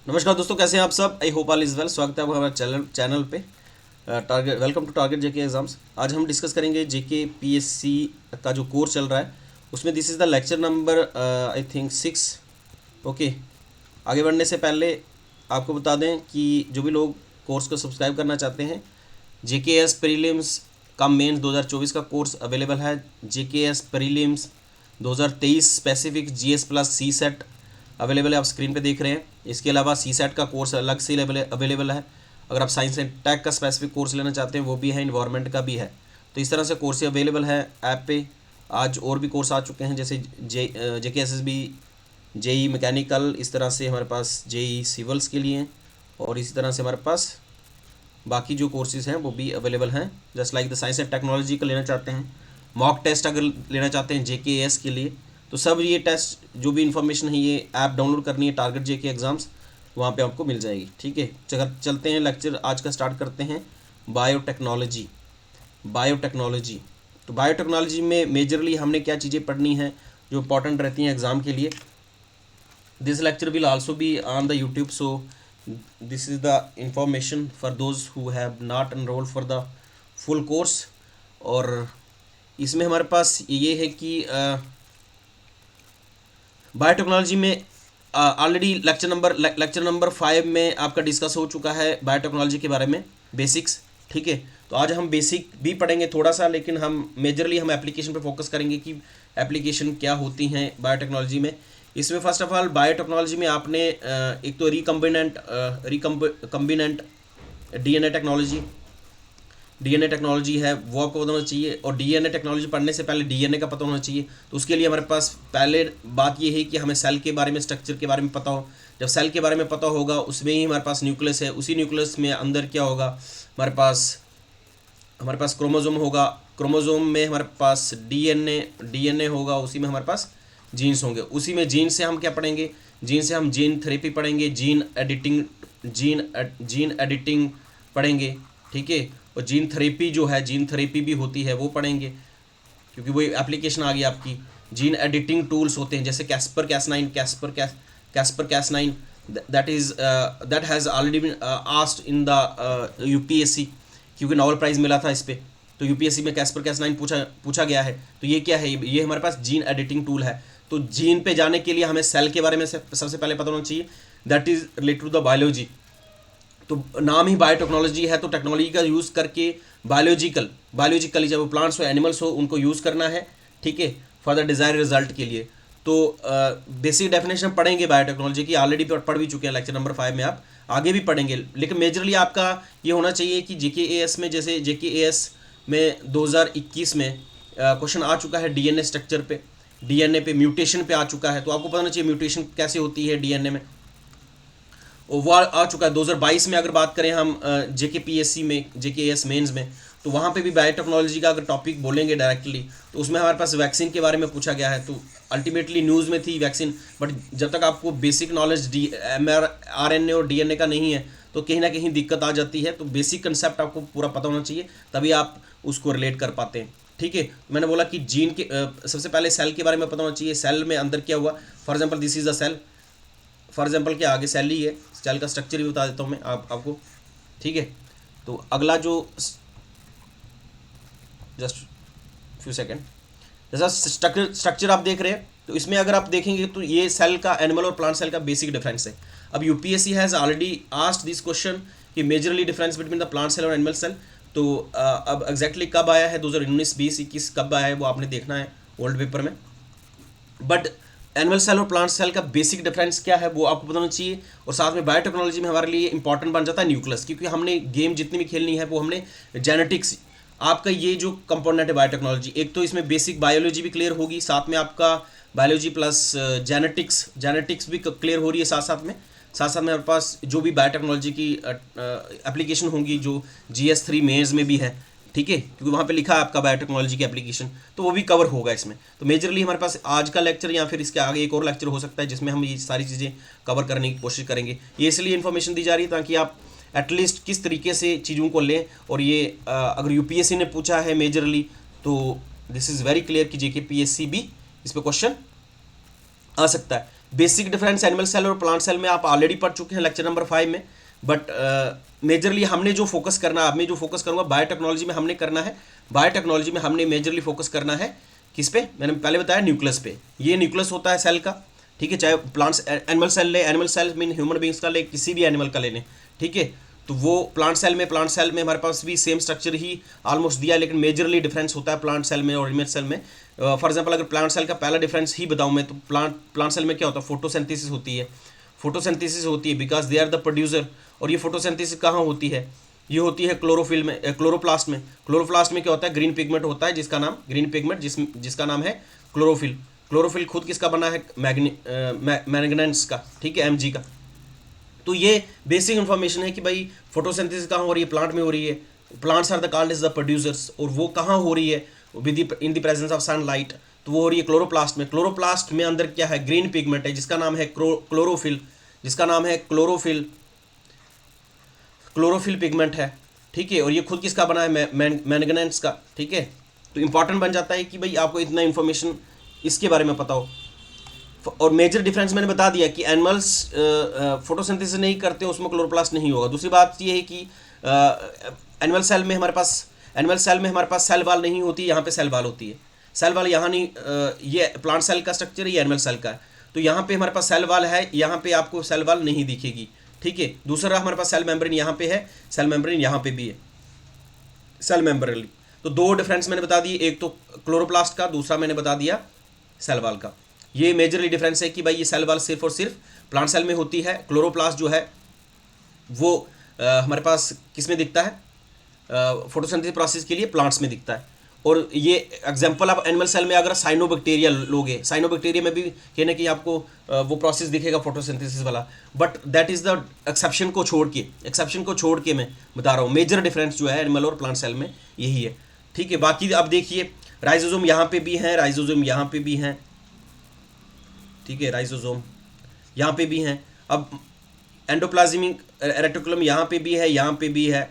नमस्कार दोस्तों, कैसे हैं आप सब। I hope all is well. स्वागत है आपका हमारे चैनल पे Target. Welcome to Target JK exams. आज हम डिस्कस करेंगे जेके पीएससी का जो कोर्स चल रहा है उसमें this is the lecture number I think 6। Okay, आगे बढ़ने से पहले आपको बता दें कि जो भी लोग कोर्स को सब्सक्राइब करना चाहते हैं, जेके एस प्रीलिम्स का मेंस 2024 का कोर्स अवेलेबल है। JK S prelims 2023 specific GS plus CSAT available है, आप स्क्रीन पे देख रहे हैं। इसके अलावा सी सेट का कोर्स अलग से अवेलेबल है। अगर आप साइंस एंड टेक का स्पेसिफिक कोर्स लेना चाहते हैं वो भी है, इन्वायरमेंट का भी है। तो इस तरह से कोर्स अवेलेबल है ऐप पे। आज और भी कोर्स आ चुके हैं, जैसे JK S S B, JE mechanical, इस तरह से हमारे पास जेई सिविल्स के लिए, और इसी तरह से हमारे पास बाकी जो कोर्सेज़ हैं वो भी अवेलेबल हैं। Just like the science and technology का लेना चाहते हैं, मॉक टेस्ट अगर लेना चाहते हैं जेके एस के लिए, तो सब ये टेस्ट जो भी इन्फॉर्मेशन है ये ऐप डाउनलोड करनी है, टारगेट जेके एग्ज़ाम्स, वहाँ पे आपको मिल जाएगी। ठीक है, चलते हैं लेक्चर आज का स्टार्ट करते हैं। बायोटेक्नोलॉजी। बायोटेक्नोलॉजी तो बायोटेक्नोलॉजी में मेजरली हमने क्या चीज़ें पढ़नी है जो इंपॉर्टेंट रहती हैं एग्ज़ाम के लिए। This lecture will also be on the YouTube, so this is the information for those who have not enrolled for the full course। और इसमें हमारे पास ये है कि बायोटेक्नोलॉजी में ऑलरेडी लेक्चर नंबर 5 में आपका डिस्कस हो चुका है बायोटेक्नोलॉजी के बारे में, बेसिक्स। ठीक है, तो आज हम बेसिक भी पढ़ेंगे थोड़ा सा, लेकिन हम मेजरली हम एप्लीकेशन पे फोकस करेंगे कि एप्लीकेशन क्या होती हैं बायोटेक्नोलॉजी में। इसमें फर्स्ट ऑफ ऑल बायोटेक्नोलॉजी में आपने एक तो रिकम्बिनेंट डीएनए टेक्नोलॉजी है वो आपको पता होना चाहिए, और डीएनए टेक्नोलॉजी पढ़ने से पहले डीएनए का पता होना चाहिए। तो उसके लिए हमारे पास पहले बात ये है कि हमें सेल के बारे में, स्ट्रक्चर के बारे में पता हो। जब सेल के बारे में पता होगा, उसमें ही हमारे पास न्यूक्लियस है, उसी न्यूक्लियस में अंदर क्या होगा, हमारे पास क्रोमोजोम होगा, क्रोमोजोम में हमारे पास डीएनए होगा, उसी में हमारे पास जीन्स होंगे, उसी में जीन से हम क्या पढ़ेंगे, जीन से हम जीन थेरेपी पढ़ेंगे, जीन एडिटिंग पढ़ेंगे। ठीक है, और जीन थेरेपी जो है, जीन थेरेपी भी होती है वो पढ़ेंगे, क्योंकि वो एप्लीकेशन आ गई आपकी। जीन एडिटिंग टूल्स होते हैं जैसे CRISPR Cas9 that has already been asked in the UPSC, क्योंकि नोबेल प्राइज़ मिला था इस पर। तो यूपीएससी में कैस्पर कैस9 पूछा गया है। तो ये क्या है, ये हमारे पास जीन एडिटिंग टूल है। तो जीन पे जाने के लिए हमें सेल के बारे में सबसे पहले पता होना चाहिए, that is related to the biology. तो नाम ही बायोटेक्नोलॉजी है, तो टेक्नोलॉजी का यूज़ करके बायोलॉजिकली चाहे वो प्लांट्स हो एनिमल्स हो उनको यूज़ करना है। ठीक है, फॉर द डिज़ायर रिजल्ट के लिए। तो बेसिक डेफिनेशन पढ़ेंगे बायोटेक्नोलॉजी की, ऑलरेडी पढ़ भी चुके हैं लेक्चर नंबर 5 में, आप आगे भी पढ़ेंगे। लेकिन मेजरली आपका ये होना चाहिए कि जेकेएएस में, जैसे जेकेएएस में 2021 में क्वेश्चन आ चुका है डीएनए स्ट्रक्चर पे, डीएनए पे म्यूटेशन पे आ चुका है। तो आपको पता होना चाहिए म्यूटेशन कैसे होती है डीएनए में, वो आ चुका है 2022 में। अगर बात करें हम जेकेपीएससी में, जेकेएस मेंस में, तो वहाँ पे भी बायोटेक्नोलॉजी का अगर टॉपिक बोलेंगे डायरेक्टली, तो उसमें हमारे पास वैक्सीन के बारे में पूछा गया है। तो अल्टीमेटली न्यूज़ में थी वैक्सीन, बट जब तक आपको बेसिक नॉलेज RNA और डीएनए का नहीं है तो कहीं ना कहीं दिक्कत आ जाती है। तो बेसिक कंसेप्ट आपको पूरा पता होना चाहिए, तभी आप उसको रिलेट कर पाते हैं। ठीक है, मैंने बोला कि जीन के सबसे पहले सेल के बारे में पता होना चाहिए, सेल में अंदर क्या हुआ। For example this is a cell, for example क्या आगे सेल ही है, सेल का स्ट्रक्चर भी बता देता हूँ मैं आपको। ठीक है, तो अगला जो जस्ट फ्यू सेकेंड, जैसा स्ट्रक्चर आप देख रहे हैं, तो इसमें अगर आप देखेंगे तो ये सेल का, एनिमल और प्लांट सेल का बेसिक डिफरेंस है। अब UPSC has already asked this question कि majorly difference between the plant cell और एनिमल सेल। तो अब एग्जैक्टली कब आया है, 2019, 20, 21 कब आया है वो आपने देखना है ओल्ड पेपर में। बट एनिमल सेल और प्लांट सेल का बेसिक डिफरेंस क्या है वो आपको बताना चाहिए। और साथ में बायोटेक्नोलॉजी में हमारे लिए इंपॉर्टेंट बन जाता है न्यूक्लियस, क्योंकि हमने गेम जितनी भी खेलनी है वो हमने जेनेटिक्स, आपका ये जो कंपोनेंट है बायोटेक्नोलॉजी, एक तो इसमें बेसिक बायोलॉजी भी क्लियर होगी, साथ में आपका बायोलॉजी प्लस जेनेटिक्स भी क्लियर हो रही है साथ साथ में हमारे पास जो भी बायोटेक्नोलॉजी की एप्लीकेशन होंगी जो GS3 मेंस में भी है। ठीक है, क्योंकि वहाँ पे लिखा है आपका बायोटेक्नोलॉजी की एप्लीकेशन, तो वो भी कवर होगा इसमें। तो मेजरली हमारे पास आज का लेक्चर या फिर इसके आगे एक और लेक्चर हो सकता है जिसमें हम ये सारी चीज़ें कवर करने की कोशिश करेंगे। ये इसलिए इन्फॉर्मेशन दी जा रही है ताकि आप एटलीस्ट किस तरीके से चीज़ों को लें। और ये अगर यूपीएससी ने पूछा है मेजरली, तो दिस इज़ वेरी क्लियर कि जेकेपीएससी भी इस पर क्वेश्चन आ सकता है। बेसिक डिफरेंस एनिमल सेल और प्लांट सेल में आप ऑलरेडी पढ़ चुके हैं लेक्चर नंबर 5 में, बट मेजरली हमने जो फोकस करना, अब मैं जो फोकस करूँगा बायोटेक्नोलॉजी में हमने करना है, बायोटेक्नोलॉजी में हमने मेजरली फोकस करना है किस पे, मैंने पहले बताया न्यूक्लियस पे। ये न्यूक्लियस होता है सेल का, ठीक है, चाहे प्लांट्स एनिमल सेल ले, animal cell mean human beings का ले, किसी भी एनिमल का लेने, ठीक है। तो वो प्लांट सेल में हमारे पास भी सेम स्ट्रक्चर ही ऑलमोस्ट दिया है, लेकिन मेजरली डिफरेंस होता है प्लांट सेल में और एनिमल सेल में। फॉर एग्जांपल अगर प्लांट सेल का पहला डिफरेंस ही बताऊं मैं, तो प्लांट सेल में क्या होता है, फोटोसिंथेसिस होती है, फोटोसिंथेसिस होती है because they are the producer. और ये फोटोसिंथेसिस कहाँ होती है, ये होती है क्लोरोफिल में, क्लोरोप्लास्ट में। क्लोरोप्लास्ट में क्या होता है, ग्रीन पिगमेंट होता है जिसका नाम ग्रीन पिगमेंट जिसका नाम है क्लोरोफिल। क्लोरोफिल खुद किसका बना है, मैग्नेंस का, ठीक है, Mg का। तो ये बेसिक इन्फॉर्मेशन है कि भाई फोटोसिंथेसिस कहाँ हो रही है, प्लांट में हो रही है। Plants are the called as the producers, और वो कहाँ हो रही है, within the presence of sunlight. तो वो हो रही है क्लोरोप्लास्ट में। क्लोरोप्लास्ट में अंदर क्या है, ग्रीन पिगमेंट है जिसका नाम है क्लोरोफिल, जिसका नाम है क्लोरोफिल पिगमेंट है, ठीक है। और ये खुद किसका बना है, मैंगनीज का, ठीक है। तो इंपॉर्टेंट बन जाता है कि भाई आपको इतना इन्फॉर्मेशन इसके बारे में पता हो। और मेजर डिफरेंस मैंने बता दिया कि एनिमल्स फोटोसिंथेसिस नहीं करते, उसमें क्लोरोप्लास्ट नहीं होगा। दूसरी बात ये है कि एनिमल सेल में हमारे पास सेल वाल नहीं होती, यहाँ पे सेल वाल होती है। सेल वाल यहाँ नहीं, ये प्लांट सेल का स्ट्रक्चर है, ये एनिमल सेल का है। तो यहाँ पे हमारे पास सेल वाल है, यहाँ पे आपको सेल वाल नहीं दिखेगी, ठीक है। दूसरा हमारे पास सेल मेम्ब्रेन यहाँ पे है, सेल मेम्ब्रेन यहाँ पे भी है, सेल मेम्ब्रेन। तो दो डिफरेंस मैंने बता दिए, एक तो क्लोरोप्लास्ट का, दूसरा मैंने बता दिया सेल वाल का। ये मेजरली डिफरेंस है कि भाई ये सेल वाल सिर्फ और सिर्फ प्लांट सेल में होती है। क्लोरोप्लास्ट जो है वो हमारे पास किस में दिखता है, फोटोसिंथेसिस प्रोसेस के लिए प्लांट्स में दिखता है। और ये एग्जांपल आप एनिमल सेल में अगर साइनोबैक्टीरिया लोगे, साइनोबैक्टीरिया में भी कहने कि आपको वो प्रोसेस दिखेगा फोटोसिंथेसिस वाला, but that is the exception को छोड़ के मैं बता रहा हूँ। मेजर डिफरेंस जो है एनिमल और प्लांट सेल में यही है, ठीक है। बाकी आप देखिए राइजोसोम यहाँ पे भी हैं, राइजोसोम यहाँ पे भी हैं, ठीक है, राइजोसोम यहाँ पे भी हैं। अब एंडोप्लाज्मिक रेटिकुलम यहाँ पे भी है, यहाँ पे भी है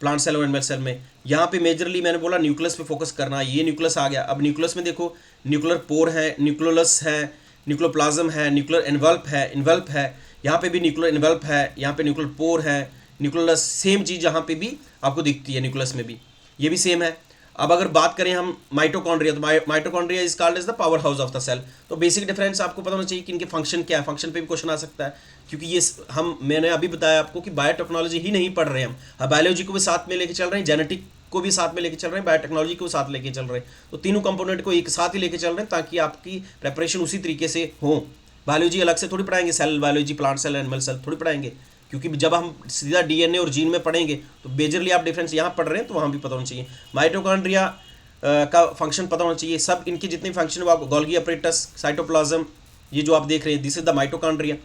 प्लांट सेल और एनिमल सेल में। यहाँ पे मेजरली मैंने बोला न्यूक्लियस पे फोकस करना, ये न्यूक्लियस आ गया। अब न्यूक्लियस में देखो, न्यूक्लियर पोर है, न्यूक्लियोलस है, न्यूक्लियोप्लाज्म है, न्यूक्लियर इन्वल्प है, यहाँ पे भी न्यूक्लियर इन्वल्प है, यहाँ पे न्यूक्लियर पोर है, न्यूक्लियोलस, सेम चीज़ यहाँ पे भी आपको दिखती है, न्यूक्लियस में भी ये भी सेम है। अब अगर बात करें हम माइटोकॉन्ड्रिया, तो mitochondria is called as the powerhouse of the cell. तो बेसिक डिफरेंस आपको पता होना चाहिए कि इनके फंक्शन क्या है, फंक्शन पे भी क्वेश्चन आ सकता है, क्योंकि ये मैंने अभी बताया आपको कि बायोटेक्नोलॉजी ही नहीं पढ़ रहे हम बायोलॉजी को भी साथ में लेके चल रहे हैं, जेनेटिक को भी साथ में लेके चल रहे हैं, बायोटेक्नोलॉजी को साथ लेके चल रहे हैं। तो तीनों कंपोनेंट को एक साथ ही लेके चल रहे हैं ताकि आपकी प्रेपरेशन उसी तरीके से हो। बायोलॉजी अलग से थोड़ी पढ़ाएंगे, cell biology, plant cell, animal cell थोड़ी पढ़ाएंगे, क्योंकि जब हम सीधा डीएनए और जीन में पढ़ेंगे तो मेजरली आप डिफरेंस यहाँ पढ़ रहे हैं तो वहाँ भी पता होना चाहिए। माइटोकॉन्ड्रिया का फंक्शन पता होना चाहिए, सब इनके जितने फंक्शन वो आपको, गोल्गी अपरेटस, साइटोप्लाज्म, ये जो आप देख रहे हैं दिस इज द माइटोकॉन्ड्रिया,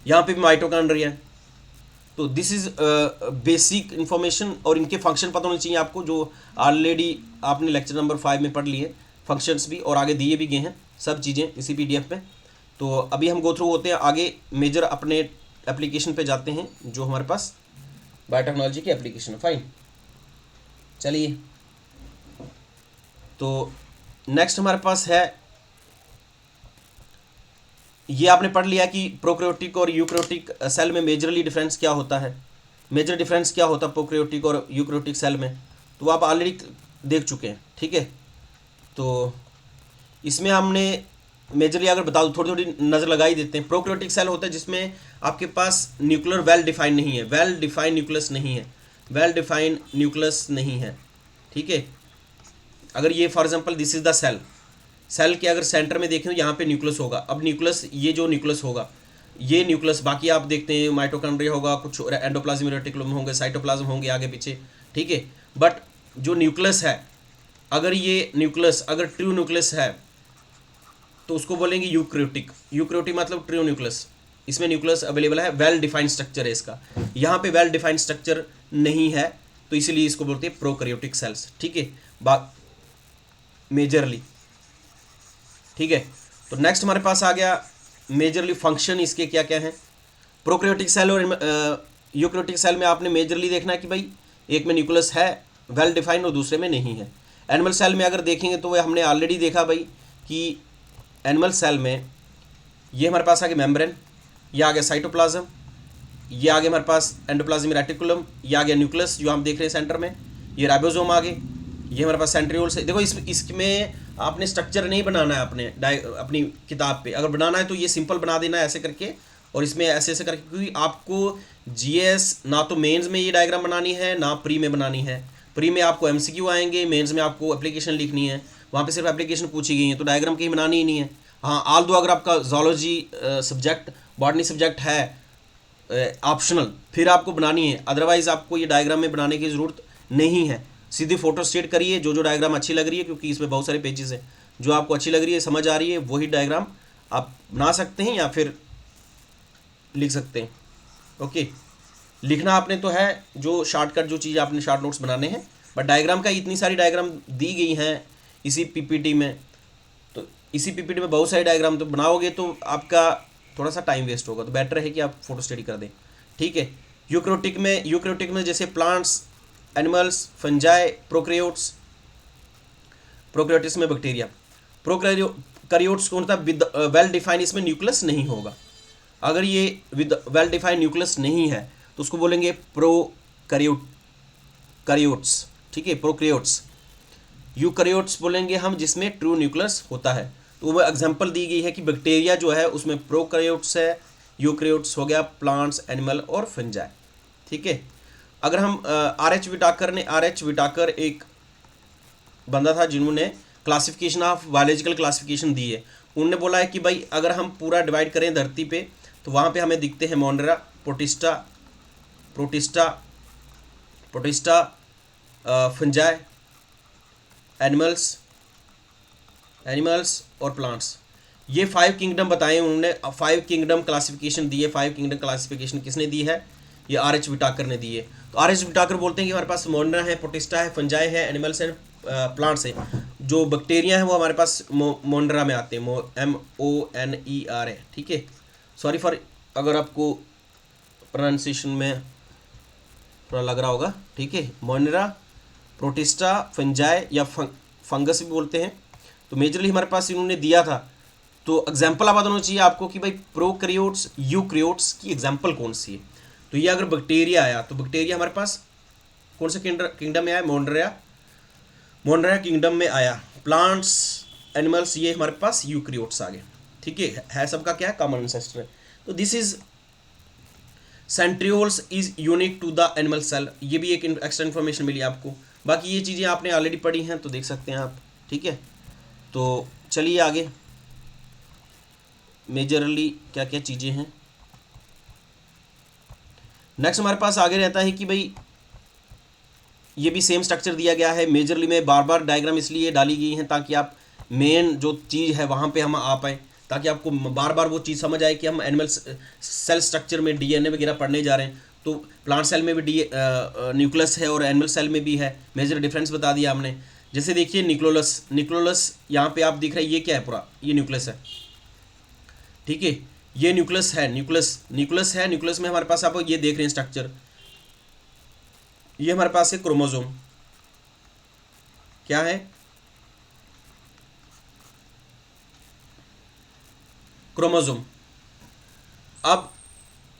यहाँ पे भी माइटोकॉन्ड्रिया है। तो दिस इज बेसिक इन्फॉर्मेशन, और इनके फंक्शन पता होने चाहिए आपको, जो ऑलरेडी आपने लेक्चर नंबर 5 में पढ़ लिए, फंक्शंस भी और आगे दिए भी गए हैं सब चीज़ें इसी PDF में। तो अभी हम गो थ्रू होते हैं आगे, मेजर अपने एप्लीकेशन पे जाते हैं जो हमारे पास बायोटेक्नोलॉजी की एप्लीकेशन है। फाइन, चलिए। तो नेक्स्ट हमारे पास है, ये आपने पढ़ लिया कि प्रोकैरियोटिक और यूकैरियोटिक सेल में मेजरली डिफरेंस क्या होता है, मेजर डिफरेंस क्या होता है प्रोकैरियोटिक और यूकैरियोटिक सेल में, तो आप ऑलरेडी देख चुके हैं, ठीक है। तो इसमें हमने मेजरली अगर बता दूँ, थोड़ी थोड़ी नज़र लगा ही देते हैं। प्रोकैरियोटिक सेल होता है जिसमें आपके पास न्यूक्लियर वेल डिफाइन नहीं है, वेल डिफाइंड न्यूक्लियस नहीं है, ठीक है। अगर ये for example this is the cell के अगर सेंटर में देखें तो यहाँ पे न्यूक्लियस होगा। अब न्यूक्लियस, ये जो न्यूक्लियस होगा, ये न्यूक्लियस, बाकी आप देखते हैं माइटोकॉन्ड्रिया होगा, कुछ एंडोप्लाज्मिक रेटिकुलम होंगे, साइटोप्लाज्म होंगे आगे पीछे, ठीक है। बट जो न्यूक्लियस है, अगर ये न्यूक्लियस अगर ट्रू न्यूक्लियस है तो उसको बोलेंगे यूकैरियोटिक मतलब ट्रू न्यूक्लियस, इसमें न्यूक्लियस अवेलेबल है, वेल डिफाइंड स्ट्रक्चर है इसका। यहाँ पे वेल डिफाइंड स्ट्रक्चर नहीं है तो इसीलिए इसको बोलते हैं प्रोकैरियोटिक सेल्स, ठीक है, मेजरली, ठीक है। तो नेक्स्ट हमारे पास आ गया मेजरली फंक्शन इसके क्या क्या हैं। प्रोकैरियोटिक सेल और यूकैरियोटिक सेल में आपने मेजरली देखना है कि भाई एक में न्यूक्लियस है वेल डिफाइंड और दूसरे में नहीं है। एनिमल सेल में अगर देखेंगे तो वह हमने ऑलरेडी देखा भाई कि एनिमल सेल में ये हमारे पास आ गया मेम्ब्रेन, ये आ गया साइटोप्लाज्म, ये आ गया हमारे पास एंडोप्लाज्मिक रेटिकुलम, ये आ गया न्यूक्लियस जो हम देख रहे हैं सेंटर में, ये राइबोसोम आ गए, ये हमारे पास सेंट्रियोल्स है। देखो इसमें आपने स्ट्रक्चर नहीं बनाना है अपनी किताब पे, अगर बनाना है तो ये सिंपल बना देना है ऐसे करके, और इसमें ऐसे ऐसे करके, क्योंकि आपको जीएस ना तो मेंस में ये डायग्राम बनानी है ना प्री में बनानी है। प्री में आपको एमसीक्यू आएंगे, मेंस में आपको एप्लीकेशन लिखनी है, वहाँ पे सिर्फ एप्लीकेशन पूछी गई है, तो डायग्राम कहीं बनानी ही नहीं है। हाँ, आल दो अगर आपका जोलॉजी सब्जेक्ट, बॉटनी सब्जेक्ट है ऑप्शनल, फिर आपको बनानी है, अदरवाइज आपको ये डायग्राम में बनाने की ज़रूरत नहीं है। सीधी फोटो स्टेट करिए जो डायग्राम अच्छी लग रही है, क्योंकि इसमें बहुत सारे पेजेस हैं, जो आपको अच्छी लग रही है, समझ आ रही है, वही डायग्राम आप बना सकते हैं या फिर लिख सकते हैं। ओके, लिखना आपने तो है, जो शॉर्टकट जो चीज़ आपने शॉर्ट नोट्स बनाने हैं, बट डायग्राम का इतनी सारी डायग्राम दी गई हैं इसी पीपीटी में, तो इसी पीपीटी में बहुत सारी डायग्राम तो बनाओगे तो आपका थोड़ा सा टाइम वेस्ट होगा, तो बेटर है कि आप फोटो स्टडी कर दें। ठीक है, यूक्रियोटिक में जैसे प्लांट्स, एनिमल्स, फंजाई, प्रोकैरियोट्स में बैक्टीरिया, प्रोकैरियोट्स कौन था, विद वेल डिफाइन, इसमें न्यूक्लियस नहीं होगा। अगर ये विद वेल डिफाइंड न्यूक्लियस नहीं है तो उसको बोलेंगे प्रोकैरियोट्स। ठीक है, प्रोकैरियोट्स। यूकैरियोट्स बोलेंगे हम जिसमें ट्रू न्यूक्लियस होता है। तो वो एग्जांपल दी गई है कि बैक्टीरिया जो है उसमें प्रोकैरियोट्स है, यूकैरियोट्स हो गया प्लांट्स, एनिमल और फंजाई। ठीक है, अगर हम आर एच विटाकर एक बंदा था जिन्होंने क्लासिफिकेशन ऑफ बायोलॉजिकल क्लासिफिकेशन दी है, उन्होंने बोला है कि भाई अगर हम पूरा डिवाइड करें धरती पे तो वहाँ पे हमें दिखते हैं मोनेरा, प्रोटिस्टा, फंजाई, एनिमल्स और प्लांट्स। ये 5 किंगडम बताए उन्होंने, 5 किंगडम क्लासिफिकेशन दी है। 5 किंगडम क्लासिफिकेशन किसने दी है, ये आर एच विटाकर ने दी है। तो आर एच विटाकर बोलते हैं कि हमारे पास मोनेरा है, प्रोटिस्टा है, फंजाई है, एनिमल्स है, प्लांट्स है। जो बैक्टीरिया है वो हमारे पास मोनेरा में आते हैं, MONER है। ठीक है, सॉरी फॉर अगर आपको प्रोनाउंसिएशन में थोड़ा लग रहा होगा। ठीक है, मोनेरा, प्रोटिस्टा, फंजाई या फंगस भी बोलते हैं। तो मेजरली हमारे पास इन्होंने दिया था, तो एग्जाम्पल आप होना चाहिए आपको कि भाई प्रोकैरियोट्स, यूकैरियोट्स की एग्जाम्पल कौन सी है। तो ये अगर बैक्टीरिया आया तो बैक्टीरिया हमारे पास कौन से किंगडम में आया, मोनेरा किंगडम में आया। प्लांट्स, एनिमल्स, ये हमारे पास यूकैरियोट्स आ गए। ठीक है सबका क्या है, कॉमन एंसेस्टर। तो this is centrioles is unique to the animal cell. ये भी एक एक्स्ट्रा इन्फॉर्मेशन मिली आपको। बाकी ये चीज़ें आपने ऑलरेडी पढ़ी हैं तो देख सकते हैं आप। ठीक है, तो चलिए आगे मेजरली क्या क्या चीज़ें हैं। नेक्स्ट हमारे पास आगे रहता है कि भाई ये भी सेम स्ट्रक्चर दिया गया है। मेजरली में बार बार डायग्राम इसलिए डाली गई हैं ताकि आप मेन जो चीज़ है वहाँ पे हम आ पाएँ, ताकि आपको बार बार वो चीज़ समझ आए कि हम एनिमल सेल स्ट्रक्चर में डीएनए वगैरह पढ़ने जा रहे हैं। तो प्लांट सेल में भी न्यूक्लियस है और एनिमल सेल में भी है। मेजर डिफरेंस बता दिया हमने। जैसे देखिए न्यूक्लियस यहाँ पे आप दिख रहे हैं, ये क्या है, पूरा ये न्यूक्लियस है। ठीक है, ये न्यूक्लियस है, न्यूक्लियस में हमारे पास आप ये देख रहे हैं स्ट्रक्चर, ये हमारे पास है क्रोमोसोम। क्या है, क्रोमोसोम। अब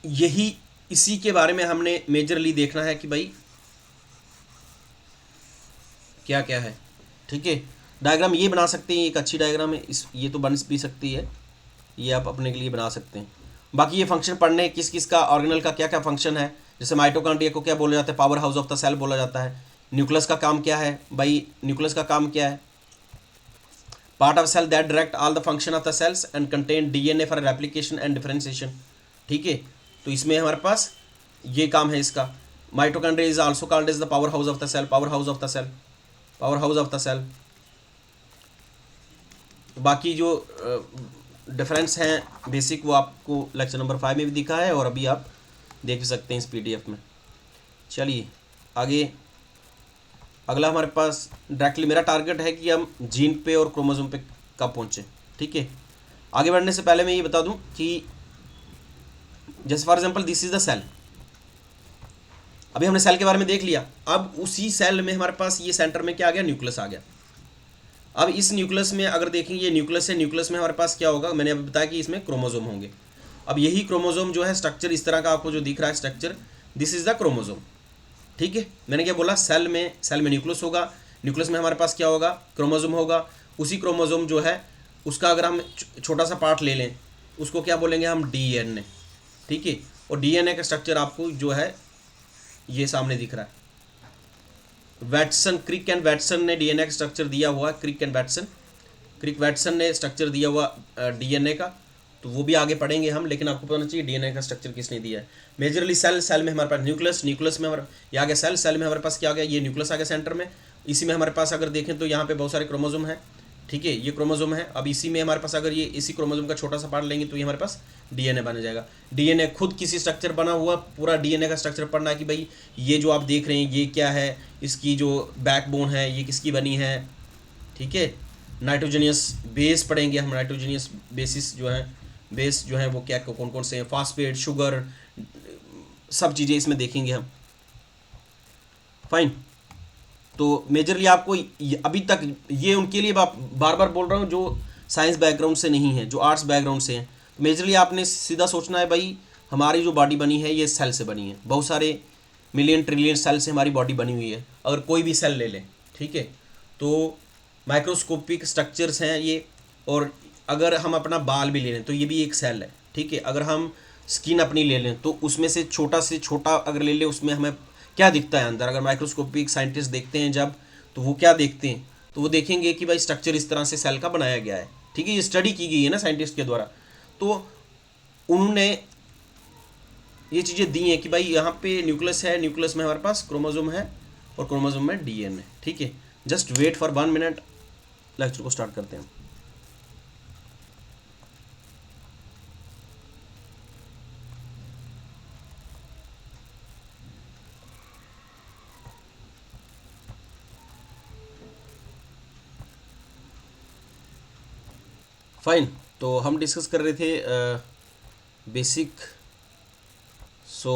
यही इसी के बारे में हमने मेजरली देखना है कि भाई क्या क्या है। ठीक है, डायग्राम ये बना सकते हैं, एक अच्छी डायग्राम है, ये तो बन भी सकती है, ये आप अपने के लिए बना सकते हैं। बाकी ये फंक्शन पढ़ने किस किस का, ऑर्गेनल का क्या क्या फंक्शन है। जैसे माइटोकॉन्ड्रिया को क्या बोला जाता है, powerhouse of the cell बोला जाता है। न्यूक्लियस का काम क्या है भाई, न्यूक्लियस का काम क्या है, part of cell that direct all the function of the cells and contain DNA for replication and differentiation. ठीक है, तो इसमें हमारे पास ये काम है इसका। Mitochondria is also called as the powerhouse of the cell, powerhouse of the cell. बाकी जो डिफरेंस हैं बेसिक वो आपको लेक्चर नंबर 5 में भी दिखा है और अभी आप देख भी सकते हैं इस पीडीएफ में। चलिए आगे, अगला हमारे पास डायरेक्टली मेरा टारगेट है कि हम जीन पे और क्रोमोसोम पे कब पहुँचें। ठीक है, आगे बढ़ने से पहले मैं ये बता दूं कि जैसे for example this is the cell. अभी हमने सेल के बारे में देख लिया। अब उसी सेल में हमारे पास ये सेंटर में क्या आ गया, न्यूक्लियस आ गया। अब इस न्यूक्लियस में अगर देखेंगे, ये न्यूक्लियस है, न्यूक्लियस में हमारे पास क्या होगा, मैंने अभी बताया कि इसमें क्रोमोजोम होंगे। अब यही क्रोमोजोम जो है स्ट्रक्चर इस तरह का आपको जो दिख रहा है structure, this is the chromosome. ठीक है, मैंने क्या बोला, सेल में न्यूक्लियस होगा, न्यूक्लियस में हमारे पास क्या होगा, क्रोमोजोम होगा। उसी क्रोमोजोम जो है उसका अगर हम छोटा सा पार्ट ले लें, उसको क्या बोलेंगे हम, डीएनए। ठीक है, और डीएनए का स्ट्रक्चर आपको जो है ये सामने दिख रहा है। वैटसन, क्रिक एंड वैटसन ने डीएनए का स्ट्रक्चर दिया हुआ, क्रिक वैटसन ने स्ट्रक्चर दिया हुआ डीएनए का, तो वो भी आगे पढ़ेंगे हम, लेकिन आपको पता चाहिए डीएनए का स्ट्रक्चर किसने दिया है। मेजरली सेल में हमारे पास न्यूक्लियस में हमारा ये आ गया, सेल में हमारे पास क्या आ गया, ये न्यूक्लियस आ गया सेंटर में। इसी में हमारे पास अगर देखें तो यहाँ पे बहुत सारे क्रोमोजोम हैं। ठीक है, ये क्रोमोजोम है। अब इसी में हमारे पास अगर ये इसी क्रोमोजोम का छोटा सा पार्ट लेंगे तो ये हमारे पास डीएनए बन जाएगा। डीएनए खुद किसी स्ट्रक्चर बना हुआ, पूरा डीएनए का स्ट्रक्चर पढ़ना है कि भाई ये जो आप देख रहे हैं ये क्या है, इसकी जो बैकबोन है ये किसकी बनी है। ठीक है, नाइट्रोजनियस बेस पढ़ेंगे हम, नाइट्रोजनियस बेसिस जो है, बेस जो है वो क्या कौन कौन से हैं, फास्फेट, शुगर, सब चीज़ें इसमें देखेंगे हम। फाइन, तो मेजरली आपको अभी तक ये उनके लिए बार बार बोल रहा हूँ जो साइंस बैकग्राउंड से नहीं है, जो आर्ट्स बैकग्राउंड से हैं। तो मेजरली आपने सीधा सोचना है भाई हमारी जो बॉडी बनी है ये सेल से बनी है, बहुत सारे मिलियन ट्रिलियन सेल से हमारी बॉडी बनी हुई है। अगर कोई भी सेल ले लें, ठीक है, तो माइक्रोस्कोपिक स्ट्रक्चर्स हैं ये। और अगर हम अपना बाल भी ले लें तो ये भी एक सेल है। ठीक है, अगर हम स्किन अपनी ले लें तो उसमें से छोटा अगर ले लें, उसमें हमें क्या दिखता है अंदर। अगर माइक्रोस्कोपिक साइंटिस्ट देखते हैं जब, तो वो क्या देखते हैं, तो वो देखेंगे कि भाई स्ट्रक्चर इस तरह से सेल का बनाया गया है। ठीक है, ये स्टडी की गई है ना साइंटिस्ट के द्वारा, तो उन्होंने ये चीज़ें दी हैं कि भाई यहाँ पे न्यूक्लियस है, न्यूक्लियस में हमारे पास क्रोमोजोम है और क्रोमोजोम में डीएनए। ठीक है, just wait for 1 minute, lecture को स्टार्ट करते हैं। फाइन, तो हम डिस्कस कर रहे थे बेसिक। सो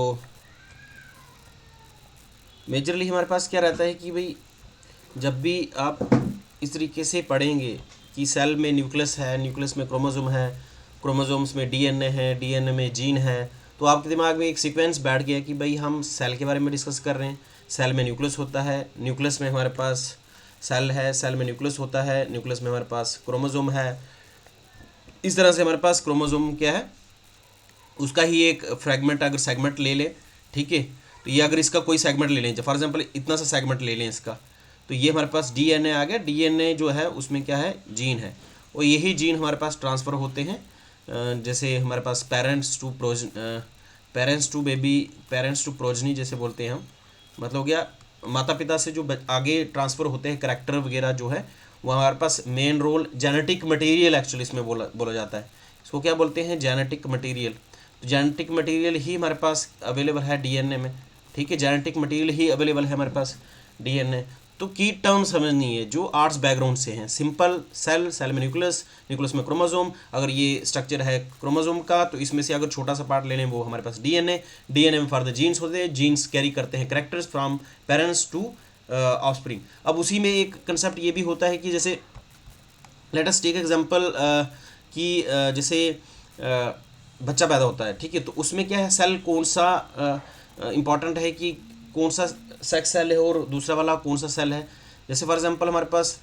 मेजरली हमारे पास क्या रहता है कि भाई जब भी आप इस तरीके से पढ़ेंगे कि सेल में न्यूक्लियस है, न्यूक्लियस में क्रोमोसोम है, क्रोमोसोम्स में डीएनए है, डीएनए में जीन है, तो आपके दिमाग में एक सीक्वेंस बैठ गया कि भाई हम सेल के बारे में डिस्कस कर रहे हैं। सेल में न्यूक्लियस होता है, न्यूक्लियस में हमारे पास सेल है, सेल में न्यूक्लियस होता है, न्यूक्लियस में हमारे पास क्रोमोसोम है। इस तरह से हमारे पास क्रोमोसोम क्या है, उसका ही एक फ्रेगमेंट अगर सेगमेंट ले लें, ठीक है, तो ये अगर इसका कोई सेगमेंट ले लें, फॉर एग्जांपल इतना सा सेगमेंट ले लें इसका, तो ये हमारे पास डीएनए आ गया। डीएनए जो है उसमें क्या है, जीन है, और यही जीन हमारे पास ट्रांसफ़र होते हैं। जैसे हमारे पास पेरेंट्स टू प्रोजनी जैसे बोलते हैं हम, मतलब हो गया माता पिता से जो आगे ट्रांसफ़र होते हैं करैक्टर वगैरह जो है, वो हमारे पास main role genetic material actually इसमें बोला जाता है। इसको क्या बोलते हैं, जेनेटिक मटेरियल। तो जेनेटिक मटेरियल ही हमारे पास अवेलेबल है डीएनए में। ठीक है, जेनेटिक मटेरियल ही अवेलेबल है हमारे पास डीएनए। तो की टर्म समझनी है जो आर्ट्स बैकग्राउंड से हैं, सिंपल सेल, सेल में न्यूक्लियस, न्यूक्लियस में क्रोमोसोम। अगर ये स्ट्रक्चर है क्रोमोसोम का, तो इसमें से अगर छोटा सा पार्ट ले लें वो हमारे पास डीएनए। डीएनए में फर्दर जीन्स होते हैं, जीन्स कैरी करते हैं characters from parents to offspring. अब उसी में एक कंसेप्ट ये भी होता है कि जैसे लेट अस टेक एग्जांपल कि जैसे बच्चा पैदा होता है, ठीक है, तो उसमें क्या है, सेल कौन सा इम्पॉर्टेंट है कि कौन सा सेक्स सेल है और दूसरा वाला कौन सा सेल है। जैसे फॉर एग्जांपल हमारे पास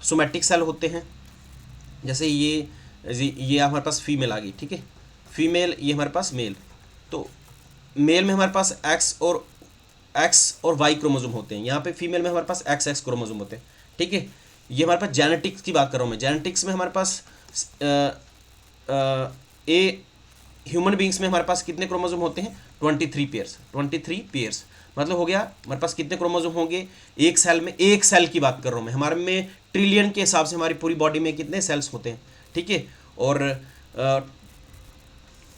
सोमैटिक सेल होते हैं, जैसे ये हमारे पास फीमेल आ गई, ठीक है, फीमेल, ये हमारे पास मेल। तो मेल में हमारे पास एक्स और वाई क्रोमोसोम होते हैं, यहाँ पे फीमेल में हमारे पास एक्स क्रोमोसोम होते हैं। ठीक है, ये हमारे पास जेनेटिक्स की बात कर रहा हूँ मैं। जेनेटिक्स में हमारे पास ह्यूमन बींग्स में हमारे पास कितने क्रोमोसोम होते हैं, 23 पेयर्स। मतलब हो गया हमारे पास कितने क्रोमोसोम होंगे एक सेल में, एक सेल की बात कर रहा हूँ मैं, हमारे में ट्रिलियन के हिसाब से हमारी पूरी बॉडी में कितने सेल्स होते हैं। ठीक है, और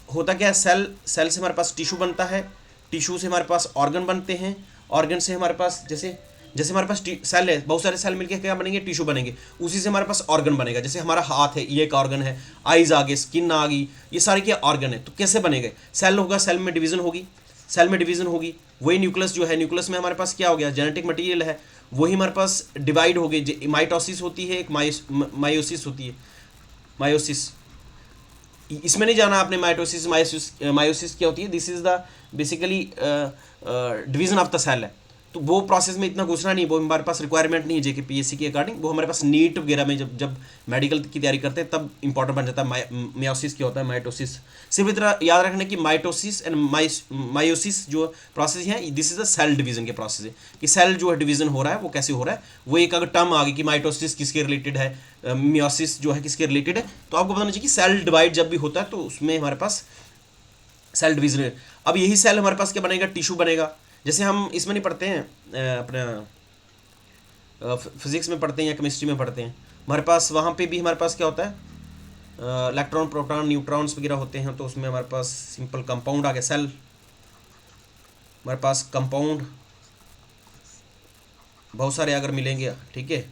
होता क्या है, सेल से हमारे पास टिश्यू बनता है, टिश्यू से हमारे पास ऑर्गन बनते हैं, ऑर्गन से हमारे पास जैसे हमारे पास सेल है, बहुत सारे सेल मिलकर क्या बनेंगे, टिश्यू बनेंगे, उसी से हमारे पास ऑर्गन बनेगा। जैसे हमारा हाथ है, ये एक ऑर्गन है, आइज आ गए, स्किन आ गई, ये सारे क्या ऑर्गन है। तो कैसे बनेंगे, सेल होगा, सेल में डिवीजन होगी, सेल में डिवीजन होगी, वही न्यूक्लियस जो है, न्यूक्लियस में हमारे पास क्या हो गया, जेनेटिक मटेरियल है, वही हमारे पास डिवाइड हो गई, माइटोसिस होती है, एक मायोसिस होती है, मायोसिस। इसमें नहीं जाना आपने, माइटोसिस मायोसिस क्या होती है, this is the basically division of the cell है। तो वो प्रोसेस में इतना घुसना नहीं, वो हमारे पास रिक्वायरमेंट नहीं है जेके पीएससी के अकॉर्डिंग, वो हमारे पास नीट वगैरह में जब मेडिकल की तैयारी करते हैं तब इंपॉर्टेंट बन जाता है। मायोसिस क्या होता है, माइटोसिस। सिर्फ इतना याद रखना कि माइटोसिस एंड मायोसिस जो प्रोसेस है, this is the cell division के प्रोसेस है, कि सेल जो है डिवीजन हो रहा है वो कैसे हो रहा है। वो एक अगर टर्म आ गई कि माइटोसिस किसके रिलेटेड है, मियोसिस जो है किसके रिलेटेड है, तो आपको बताना चाहिए कि सेल डिवाइड जब भी होता है तो उसमें हमारे पास सेल डिवीजन है। अब यही सेल हमारे पास क्या बनेगा, टिश्यू बनेगा। जैसे हम इसमें नहीं पढ़ते हैं, अपना फिजिक्स में पढ़ते हैं या केमिस्ट्री में पढ़ते हैं, हमारे पास वहाँ पे भी हमारे पास क्या होता है, इलेक्ट्रॉन प्रोटॉन न्यूट्रॉन्स वगैरह होते हैं। तो उसमें हमारे पास सिंपल कंपाउंड आ गया सेल, हमारे पास कंपाउंड बहुत सारे अगर मिलेंगे, ठीक है,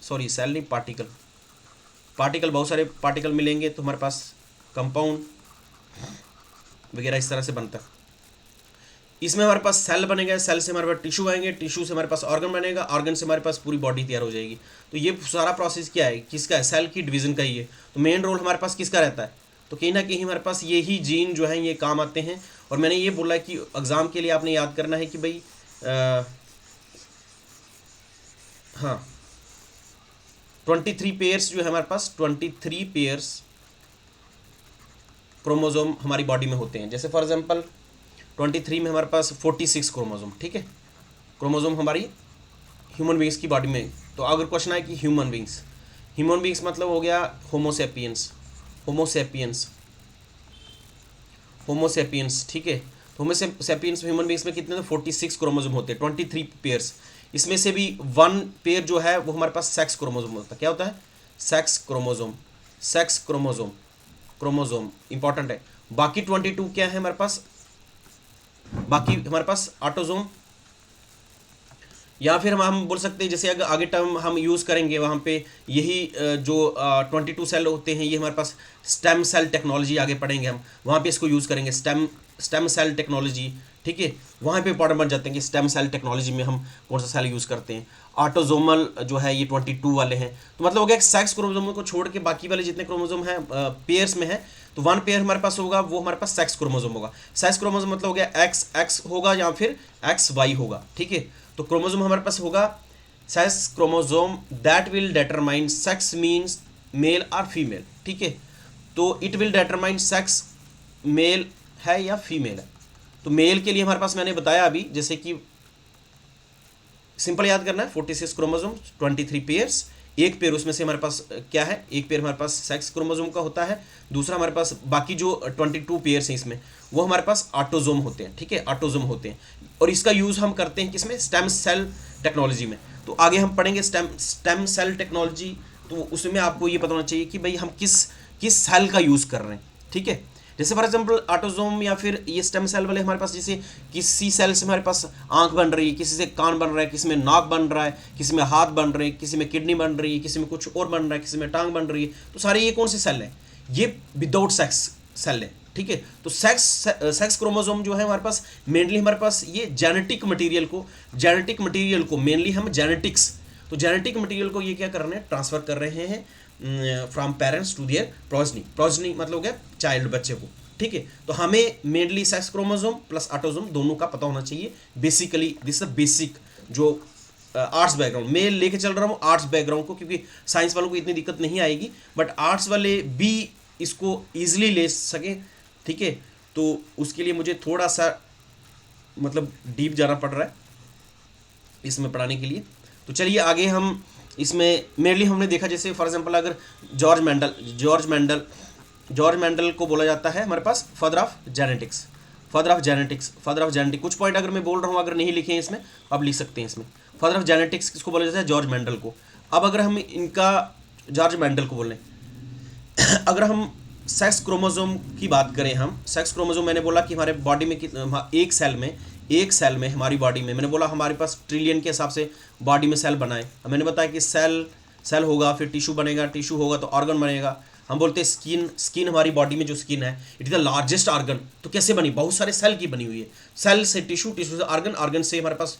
सॉरी सेल नहीं, पार्टिकल बहुत सारे पार्टिकल मिलेंगे तो हमारे पास कंपाउंड वगैरह इस तरह से बनता है। इसमें हमारे पास सेल बनेगा, सेल से हमारे पास टिश्यू आएंगे, टिश्यू से हमारे पास ऑर्गन बनेगा, ऑर्गन से हमारे पास पूरी बॉडी तैयार हो जाएगी। तो ये सारा प्रोसेस क्या है, किसका है, सेल की डिवीजन का ही है। तो मेन रोल हमारे पास किसका रहता है, तो कहीं ना कहीं हमारे पास यही जीन जो है ये काम आते हैं। और मैंने ये बोला कि एग्ज़ाम के लिए आपने याद करना है कि भाई हाँ 23 पेयर्स जो है हमारे पास, 23 पेयर्स क्रोमोजोम हमारी बॉडी में होते हैं। जैसे फॉर एग्जांपल 23 में हमारे पास 46 क्रोमोजोम, ठीक है, क्रोमोजोम हमारी ह्यूमन बींग्स की बॉडी में। तो अगर क्वेश्चन है कि ह्यूमन बींग्स मतलब हो गया होमोसेपियंस, ठीक है। तो होमोसेपियंस ह्यूमन बींग्स में कितने, तो 46 क्रोमोजोम होते हैं, 23 पेयर्स। इसमें से भी 1 पेयर जो है वो हमारे पास सेक्स क्रोमोजोम होता है। क्या होता है, सेक्स क्रोमोजोम इंपॉर्टेंट है। बाकी 22 क्या है हमारे पास, बाकी हमारे पास ऑटोजोम, या फिर हम बोल सकते हैं, जैसे अगर आगे टर्म हम यूज़ करेंगे वहाँ पे यही जो 22 सेल होते हैं, ये हमारे पास स्टेम सेल टेक्नोलॉजी आगे पढ़ेंगे हम, वहाँ पे इसको यूज़ करेंगे, स्टेम सेल टेक्नोलॉजी, ठीक है। वहाँ पे इंपॉर्टेंट बन जाते हैं कि स्टेम सेल टेक्नोलॉजी में हम कौन सा सेल यूज़ करते हैं। ऑटोजोमल जो है ये 22 वाले हैं। तो मतलब हो गया सेक्स क्रोमोजोम को छोड़ के बाकी वाले जितने क्रोमोजोम हैं पेयर्स में है, तो 1 पेयर हमारे पास होगा, वो हमारे पास सेक्स क्रोमोजोम होगा। सेक्स क्रोमोजोम मतलब हो गया एक्स होगा या फिर XY होगा, ठीक है। तो क्रोमोजोम हमारे पास होगा sex chromosome that will determine sex means male और फीमेल, ठीक है। तो it will determine sex mail है या फीमेल है। तो मेल के लिए हमारे पास मैंने बताया अभी, जैसे कि सिंपल याद करना है, 46 क्रोमोजोम 23 पेयर्स, एक पेयर उसमें से हमारे पास क्या है, एक पेयर हमारे पास सेक्स क्रोमोजोम का होता है, दूसरा हमारे पास बाकी जो 22 पेयर्स हैं इसमें वो हमारे पास ऑटोजोम होते हैं, ठीक है, ऑटोजोम होते हैं। और इसका यूज़ हम करते हैं किसमें, स्टेम सेल टेक्नोलॉजी में। तो आगे हम पढ़ेंगे स्टेम सेल टेक्नोलॉजी, तो उसमें आपको ये पता होना चाहिए कि भाई हम किस सेल का यूज़ कर रहे हैं, ठीक है। जैसे फॉर एग्जांपल ऑटोजोम या फिर ये स्टेम सेल वाले हमारे पास, जैसे किसी सेल से हमारे पास आंख बन रही है, किसी से कान बन रहा है, किसी में नाक बन रहा है, किसी में हाथ बन रहे हैं, किसी में किडनी बन रही है, किसी में कुछ और बन रहा है, किसी में टांग बन रही है। तो सारे ये कौन से सेल हैं, ये विदाउट सेक्स सेल है, ठीक है। तो सेक्स क्रोमोजोम जो है हमारे पास मेनली हमारे पास ये जेनेटिक मटीरियल को मेनली हम जेनेटिक्स, तो जेनेटिक मटीरियल को ये क्या कर रहे हैं, ट्रांसफर कर रहे हैं from parents to their progeny मतलब हो गया चाइल्ड, बच्चे को, ठीक है। तो हमें mainly sex chromosome plus autosome दोनों का पता होना चाहिए। बेसिकली दिस इज बेसिक जो आर्ट्स बैकग्राउंड मैं लेके चल रहा हूँ, आर्ट्स बैकग्राउंड को, क्योंकि साइंस वालों को इतनी दिक्कत नहीं आएगी, बट आर्ट्स वाले भी इसको ईजिली ले सकें, ठीक है। तो उसके लिए मुझे थोड़ा सा मतलब डीप जाना पड़ रहा है इसमें पढ़ाने के लिए। तो चलिए आगे हम इसमें मेनली हमने देखा, जैसे फॉर एग्जांपल अगर जॉर्ज मेंडल को बोला जाता है हमारे पास फादर ऑफ जेनेटिक्स। कुछ पॉइंट अगर मैं बोल रहा हूँ अगर नहीं लिखे हैं इसमें, अब लिख सकते हैं इसमें। फादर ऑफ जेनेटिक्स किसको बोला जाता है, जॉर्ज मेंडल को। अब अगर हम इनका जॉर्ज मेंडल को बोलें अगर हम सेक्स क्रोमोजोम की बात करें, हम सेक्स क्रोमोजोम मैंने बोला कि हमारे बॉडी में एक सेल में हमारी बॉडी में मैंने बोला हमारे पास ट्रिलियन के हिसाब से बॉडी में सेल बनाए। मैंने बताया कि सेल होगा, फिर टिश्यू बनेगा, टिश्यू होगा तो ऑर्गन बनेगा, हम बोलते हैं स्किन, स्किन हमारी बॉडी में जो स्किन है it is the largest organ. तो कैसे बनी? बहुत सारे सेल की बनी हुई है। सेल से टिश्यू, टिश्यू से ऑर्गन, ऑर्गन से हमारे पास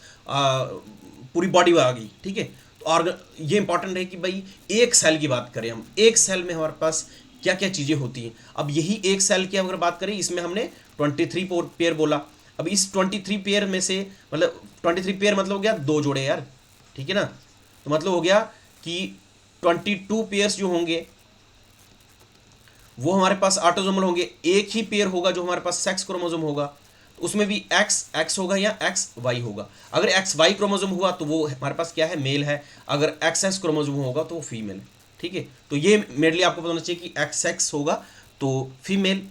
पूरी बॉडी आ गई, ठीक है। तो ऑर्गन, ये इंपॉर्टेंट है कि भाई एक सेल की बात करें हम, एक सेल में हमारे पास क्या क्या चीज़ें होती हैं। अब यही एक सेल की अगर बात करें, इसमें हमने 23 पेयर बोला। अब इस 23 पेयर में से, मतलब 23 पेयर मतलब हो गया 2 जोड़े यार, ठीक है ना। तो मतलब हो गया कि 22 पेयर्स जो होंगे वो हमारे पास ऑटोसोमल होंगे। एक ही पेयर होगा जो हमारे पास सेक्स क्रोमोसोम होगा, उसमें भी एक्स होगा या एक्स वाई होगा। अगर एक्स वाई क्रोमोसोम हुआ तो वो हमारे पास क्या है? मेल है। अगर एक्स क्रोमोसोम होगा तो वो फीमेल है, ठीक है। तो ये मेनली आपको पता होना चाहिए कि एक्स होगा तो फीमेल,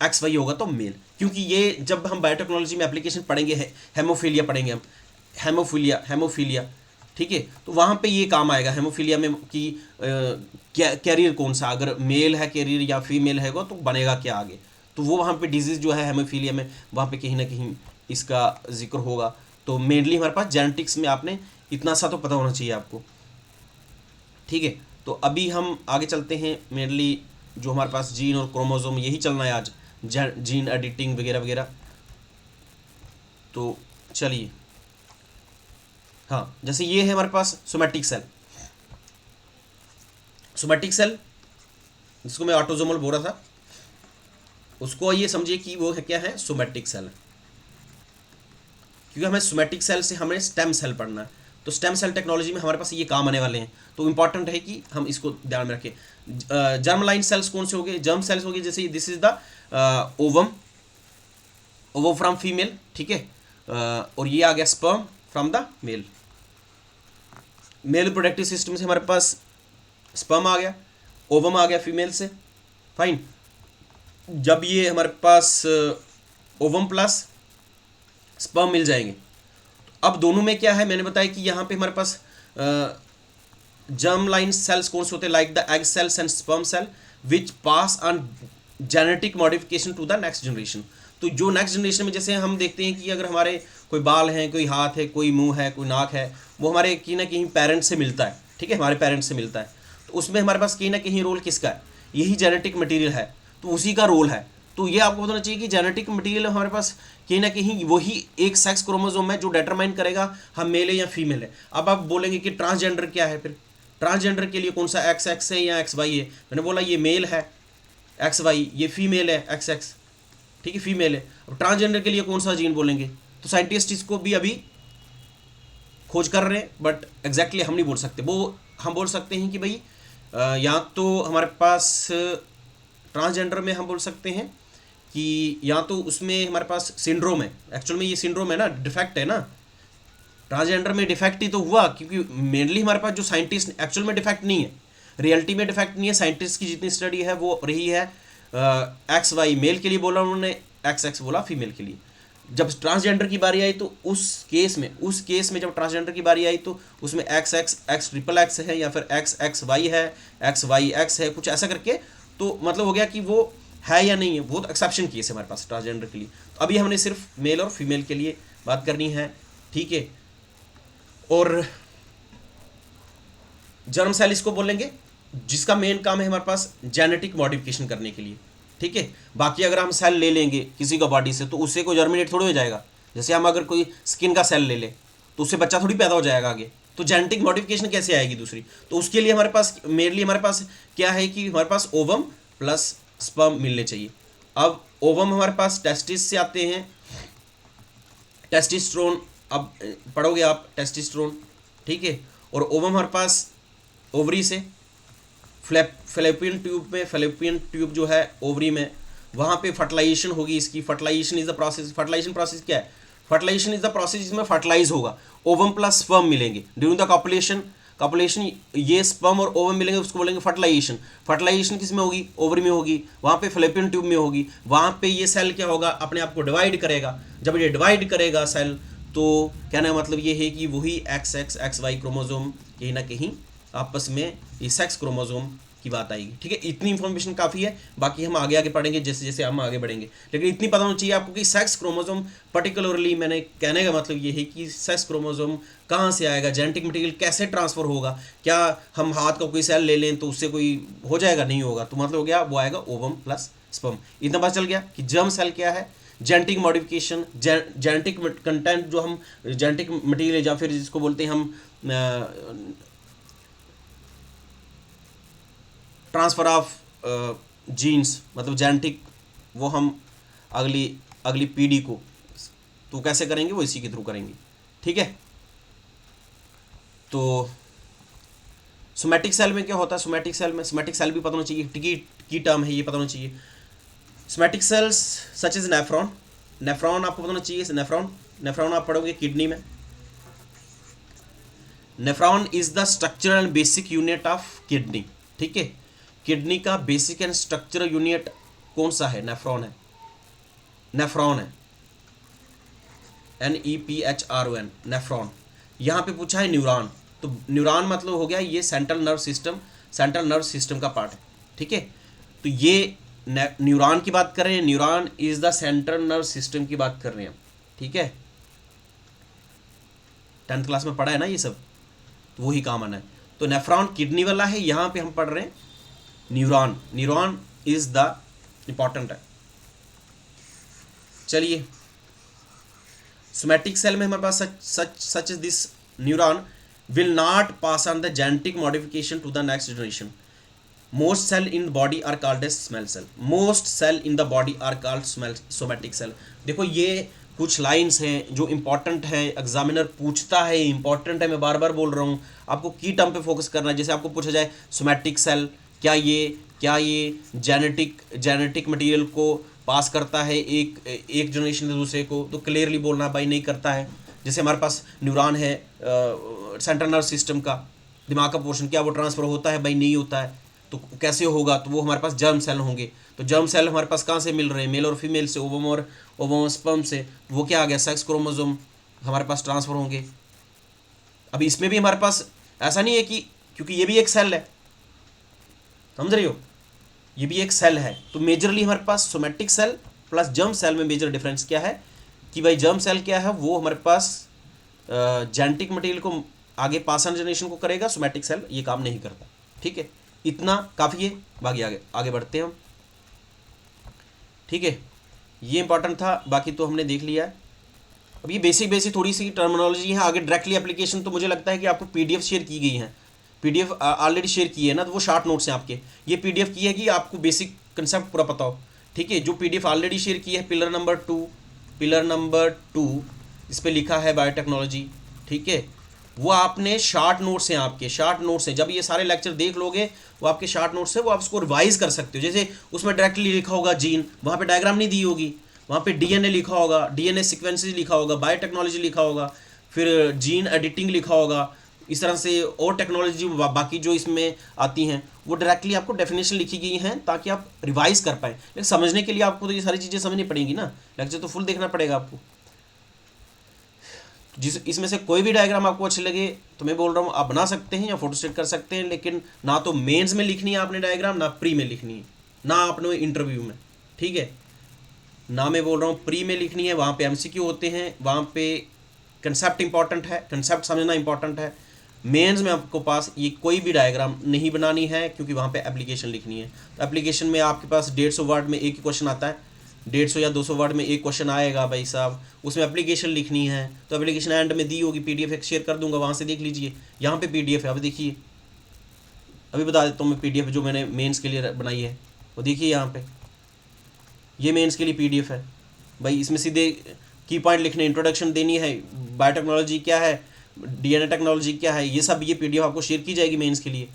एक्स वाई होगा तो मेल। क्योंकि ये जब हम बायोटेक्नोलॉजी में एप्लीकेशन पढ़ेंगे, हेमोफीलिया पढ़ेंगे हम, हेमोफीलिया, ठीक है। तो वहाँ पे ये काम आएगा हेमोफीलिया में कि कैरियर कौन सा, अगर मेल है कैरियर या फीमेल है तो बनेगा क्या आगे। तो वो वहाँ पे डिजीज़ जो है हेमोफीलिया में, वहाँ पे कहीं ना कहीं इसका जिक्र होगा। तो मेनली हमारे पास जेनेटिक्स में आपने इतना सा तो पता होना चाहिए आपको, ठीक है। तो अभी हम आगे चलते हैं। मेनली जो हमारे पास जीन और क्रोमोसोम, यही चलना है आज, जीन एडिटिंग वगैरह वगैरह। तो चलिए, हाँ, जैसे ये है हमारे पास सोमैटिक सेल, सोमैटिक सेल जिसको मैं ऑटोसोमल बोल रहा था, उसको ये समझिए कि वो है क्या है? Somatic cell. क्योंकि हमें सोमैटिक सेल से हमें स्टेम सेल पढ़ना है, तो स्टेम सेल टेक्नोलॉजी में हमारे पास ये काम आने वाले हैं। तो इंपॉर्टेंट है कि हम इसको ध्यान में रखें। जर्म लाइन सेल्स कौन से हो गए? जर्म सेल्स हो गए, जैसे this is the ovum from female, ठीक है। और ये आ गया sperm from the male. Male reproductive system से हमारे पास स्पर्म आ गया, ओवम आ गया फीमेल से, फाइन। जब ये हमारे पास ओवम प्लस स्पर्म मिल जाएंगे, अब दोनों में क्या है? मैंने बताया कि यहाँ पे हमारे पास जर्म लाइन सेल्स कौन से होते हैं? Like the egg cells and sperm cell which pass on genetic modification to the next generation. तो जो नेक्स्ट जनरेशन में, जैसे हम देखते हैं कि अगर हमारे कोई बाल हैं, कोई हाथ है, कोई मुंह है, कोई नाक है, वो हमारे कहीं ना कहीं पेरेंट्स से मिलता है, ठीक है, हमारे पेरेंट्स से मिलता है। तो उसमें हमारे पास कहीं ना कहीं रोल किसका है? यही जेनेटिक मटेरियल है, तो उसी का रोल है। तो ये आपको बताना चाहिए कि जेनेटिक मटेरियल हमारे पास कहीं ना कहीं वही एक सेक्स क्रोमोसोम है जो डिटरमाइन करेगा हम मेल है या फीमेल है। अब आप बोलेंगे कि ट्रांसजेंडर क्या है? फिर ट्रांसजेंडर के लिए कौन सा एक्स है या एक्स वाई है? मैंने बोला ये मेल है एक्स वाई, ये फीमेल है एक्स, ठीक है, फीमेल है। अब ट्रांसजेंडर के लिए कौन सा जीन बोलेंगे? तो साइंटिस्ट इसको भी अभी खोज कर रहे हैं, बट एग्जैक्टली हम नहीं बोल सकते। वो हम बोल सकते हैं कि भाई या तो हमारे पास ट्रांसजेंडर में हम बोल सकते हैं कि या तो उसमें हमारे पास सिंड्रोम है, एक्चुअल में ये सिंड्रोम है ना, डिफेक्ट है ना। ट्रांसजेंडर में डिफेक्ट ही तो हुआ, क्योंकि मेनली हमारे पास जो साइंटिस्ट, एक्चुअल में डिफेक्ट नहीं है, रियलिटी में डिफेक्ट नहीं है। साइंटिस्ट की जितनी स्टडी है वो रही है एक्स वाई मेल के लिए बोला उन्होंने, एक्स बोला फीमेल के लिए। जब ट्रांसजेंडर की बारी आई तो उस केस में जब ट्रांसजेंडर की बारी आई तो उसमें एक्स ट्रिपल एक्स है या फिर एक्स वाई है, एक्स वाई एक्स है, कुछ ऐसा करके। तो मतलब हो गया कि वो है या नहीं है, बहुत एक्सेप्शन केस है हमारे पास ट्रांसजेंडर के लिए। तो अभी हमने सिर्फ मेल और फीमेल के लिए बात करनी है, ठीक है। और जर्म सेल इसको बोलेंगे जिसका मेन काम है हमारे पास जेनेटिक मॉडिफिकेशन करने के लिए, ठीक है। बाकी अगर हम सेल ले लेंगे किसी का बॉडी से तो उससे कोई जर्मिनेट थोड़ी हो जाएगा। जैसे हम अगर कोई स्किन का सेल ले लें तो उससे बच्चा थोड़ी पैदा हो जाएगा आगे। तो जेनेटिक मॉडिफिकेशन कैसे आएगी दूसरी? तो उसके लिए हमारे पास मेनली हमारे पास क्या है कि हमारे पास ओवम प्लस स्पर्म मिलने चाहिए। अब ओवम हमारे पास टेस्टिस से आते हैं, टेस्टिस्ट्रोन, अब पढ़ोगे आप टेस्टिस्ट्रोन, ठीक है। और ओवम हमारे पास ओवरी से, फेलोपियन ट्यूब जो है ओवरी में, वहाँ पे फर्टिलाइजेशन होगी इसकी। Fertilisation is the process. Fertilisation process क्या है? फर्टिलाइजेशन इज द प्रोसेस जिसमें फर्टिलाइज होगा, ओवम प्लस स्पर्म मिलेंगे ड्यूरिंग द कॉपुलेशन ये स्पर्म और ओवम मिलेंगे, उसको बोलेंगे फर्टिलाइजेशन। फर्टिलाइजेशन किस में होगी? ओवरी में होगी, वहाँ पे फेलोपियन ट्यूब में होगी। वहाँ पे ये सेल क्या होगा? अपने आप को डिवाइड करेगा। जब ये डिवाइड करेगा सेल, तो कहना मतलब ये है कि वही एक्स वाई क्रोमोसोम कहीं ना कहीं आपस में ये सेक्स क्रोमोसोम की बात आएगी। ठीक है, इतनी इन्फॉर्मेशन काफ़ी है, बाकी हम आगे आगे पढ़ेंगे जैसे जैसे हम आगे बढ़ेंगे, लेकिन इतनी पता होनी चाहिए आपको कि सेक्स क्रोमोसोम पर्टिकुलरली, मैंने कहने का मतलब ये है कि सेक्स क्रोमोसोम कहाँ से आएगा, जेनेटिक मटेरियल कैसे ट्रांसफ़र होगा, क्या हम हाथ का कोई सेल ले लें तो उससे कोई हो जाएगा, नहीं होगा, तो मतलब हो गया वो आएगा ओवम प्लस स्पर्म। इतना पता चल गया कि जर्म सेल क्या है, जेनेटिक मॉडिफिकेशन, जेनेटिक कंटेंट जो हम जेनेटिक मटेरियल या फिर जिसको बोलते हैं हम ट्रांसफ़र ऑफ जीन्स, मतलब जेनेटिक, वो हम अगली अगली पीढ़ी को तो कैसे करेंगे, वो इसी के थ्रू करेंगे। ठीक है, तो सोमैटिक सेल में क्या होता है, सोमैटिक सेल में, सोमैटिक सेल भी पता होना चाहिए, की टर्म है ये पता होना चाहिए। Somatic cells such is nephron, nephron आपको पता होना चाहिए, नेफ्रॉन आप पढ़ोगे किडनी में। Nephron is the structural and basic unit of kidney. ठीक है, किडनी का बेसिक एंड स्ट्रक्चरल यूनिट कौन सा है, नेफ्रॉन है, नेफ्रॉन है, NEPHRON, नेफ्रॉन। यहाँ पे पूछा है न्यूरॉन, तो न्यूरॉन मतलब हो गया ये सेंट्रल नर्व सिस्टम का पार्ट है। ठीक है, तो ये न्यूरॉन की बात कर रहे हैं, neuron is the central nerve system की बात कर रहे हैं। ठीक है, 10th क्लास में पढ़ा है ना ये सब, तो वही काम आना है। तो नेफ्रॉन किडनी वाला है, यहाँ पे हम पढ़ रहे हैं neuron, neuron is the important है। चलिए, सोमैटिक सेल में हमारे पास such this neuron will not pass on the genetic modification to the next generation. Most cell in the body are called as small cell. Most cell in the body are called somatic cell. देखो ये कुछ lines हैं जो important है, examiner पूछता है, important है, मैं बार बार बोल रहा हूँ, आपको की टर्म पे फोकस करना है। जैसे आपको पूछा जाए सोमैटिक सेल क्या ये जेनेटिक मटेरियल को पास करता है एक जनरेशन से दूसरे को, तो क्लियरली बोलना भाई नहीं करता है। जैसे हमारे पास न्यूरॉन है सेंट्रल नर्व सिस्टम का, दिमाग का पोर्शन, क्या वो ट्रांसफ़र होता है, भाई नहीं होता है, तो कैसे होगा, तो वो हमारे पास जर्म सेल होंगे। तो जर्म सेल हमारे पास कहाँ से मिल रहे हैं, मेल और फीमेल से, ओवम और स्पर्म से, वो क्या आ गया, सेक्स क्रोमोसोम हमारे पास ट्रांसफ़र होंगे। अभी इसमें भी हमारे पास ऐसा नहीं है कि, क्योंकि ये भी एक सेल है, समझ रही हो, ये भी एक सेल है, तो मेजरली हमारे पास somatic cell plus germ cell में मेजर डिफरेंस क्या है कि भाई जर्म सेल क्या है, वो हमारे पास जेनेटिक मटेरियल को आगे पास ऑन जनरेशन को करेगा, सोमैटिक सेल ये काम नहीं करता। ठीक है, इतना काफ़ी है, बाकी आगे बढ़ते हैं हम। ठीक है, ये इंपॉर्टेंट था, बाकी तो हमने देख लिया है। अब ये बेसिक थोड़ी सी टर्मिनोलॉजी है, आगे डायरेक्टली एप्लीकेशन तो मुझे लगता है कि आपको PDF शेयर की गई है, PDF ऑलरेडी शेयर की है ना, तो वो शार्ट नोट्स हैं आपके, ये PDF की है कि आपको बेसिक कंसेप्ट पूरा पता हो। ठीक है, जो PDF ऑलरेडी शेयर की है, पिलर नंबर 2 इस पर लिखा है बायोटेक्नोलॉजी। ठीक है, वो आपने शार्ट नोट्स हैं, आपके शार्ट नोट्स हैं, जब ये सारे लेक्चर देख लोगे वो आपके शार्ट नोट्स है, वो आप उसको रिवाइज कर सकते हो। जैसे उसमें डायरेक्टली लिखा होगा जीन, वहाँ पे डायग्राम नहीं दी होगी, वहाँ पे DNA लिखा होगा, DNA सीक्वेंसेस लिखा होगा, बायोटेक्नोलॉजी लिखा होगा, फिर जीन एडिटिंग लिखा होगा, इस तरह से और टेक्नोलॉजी बाकी जो इसमें आती हैं वो डायरेक्टली आपको डेफिनेशन लिखी गई हैं ताकि आप रिवाइज कर पाएँ। लेकिन समझने के लिए आपको तो ये सारी चीज़ें समझनी पड़ेंगी ना, लेक्चर तो फुल देखना पड़ेगा आपको। इसमें से कोई भी डायग्राम आपको अच्छे लगे तो मैं बोल रहा हूँ आप बना सकते हैं या फोटोस्टेट कर सकते हैं, लेकिन ना तो मेंस में लिखनी है आपने डायग्राम, ना प्री में लिखनी है, ना आपने इंटरव्यू में। ठीक है, ना मैं बोल रहा हूँ प्री में लिखनी है, वहाँ पे MCQ होते हैं, वहाँ पे कंसेप्ट इंपॉर्टेंट है, कंसेप्ट समझना इंपॉर्टेंट है। मेंस में आपको पास ये कोई भी डायग्राम नहीं बनानी है, क्योंकि वहाँ पे एप्लीकेशन लिखनी है। तो एप्लीकेशन में आपके पास 150 वर्ड में एक ही क्वेश्चन आता है, 150 या 200 वर्ड में एक क्वेश्चन आएगा भाई साहब, उसमें एप्लीकेशन लिखनी है, तो एप्लीकेशन एंड में दी होगी, PDF एक शेयर कर दूंगा, वहाँ से देख लीजिए। यहाँ पे PDF है, अब देखिए, अभी बता देता हूँ मैं PDF जो मैंने मेंस के लिए बनाई है, वो देखिए यहाँ पे, ये मेंस के लिए PDF है भाई। इसमें सीधे की पॉइंट लिखने, इंट्रोडक्शन देनी है, बायोटेक्नोलॉजी क्या है, DNA टेक्नोलॉजी क्या है, ये सब ये PDF आपको शेयर की जाएगी मेंस के लिए।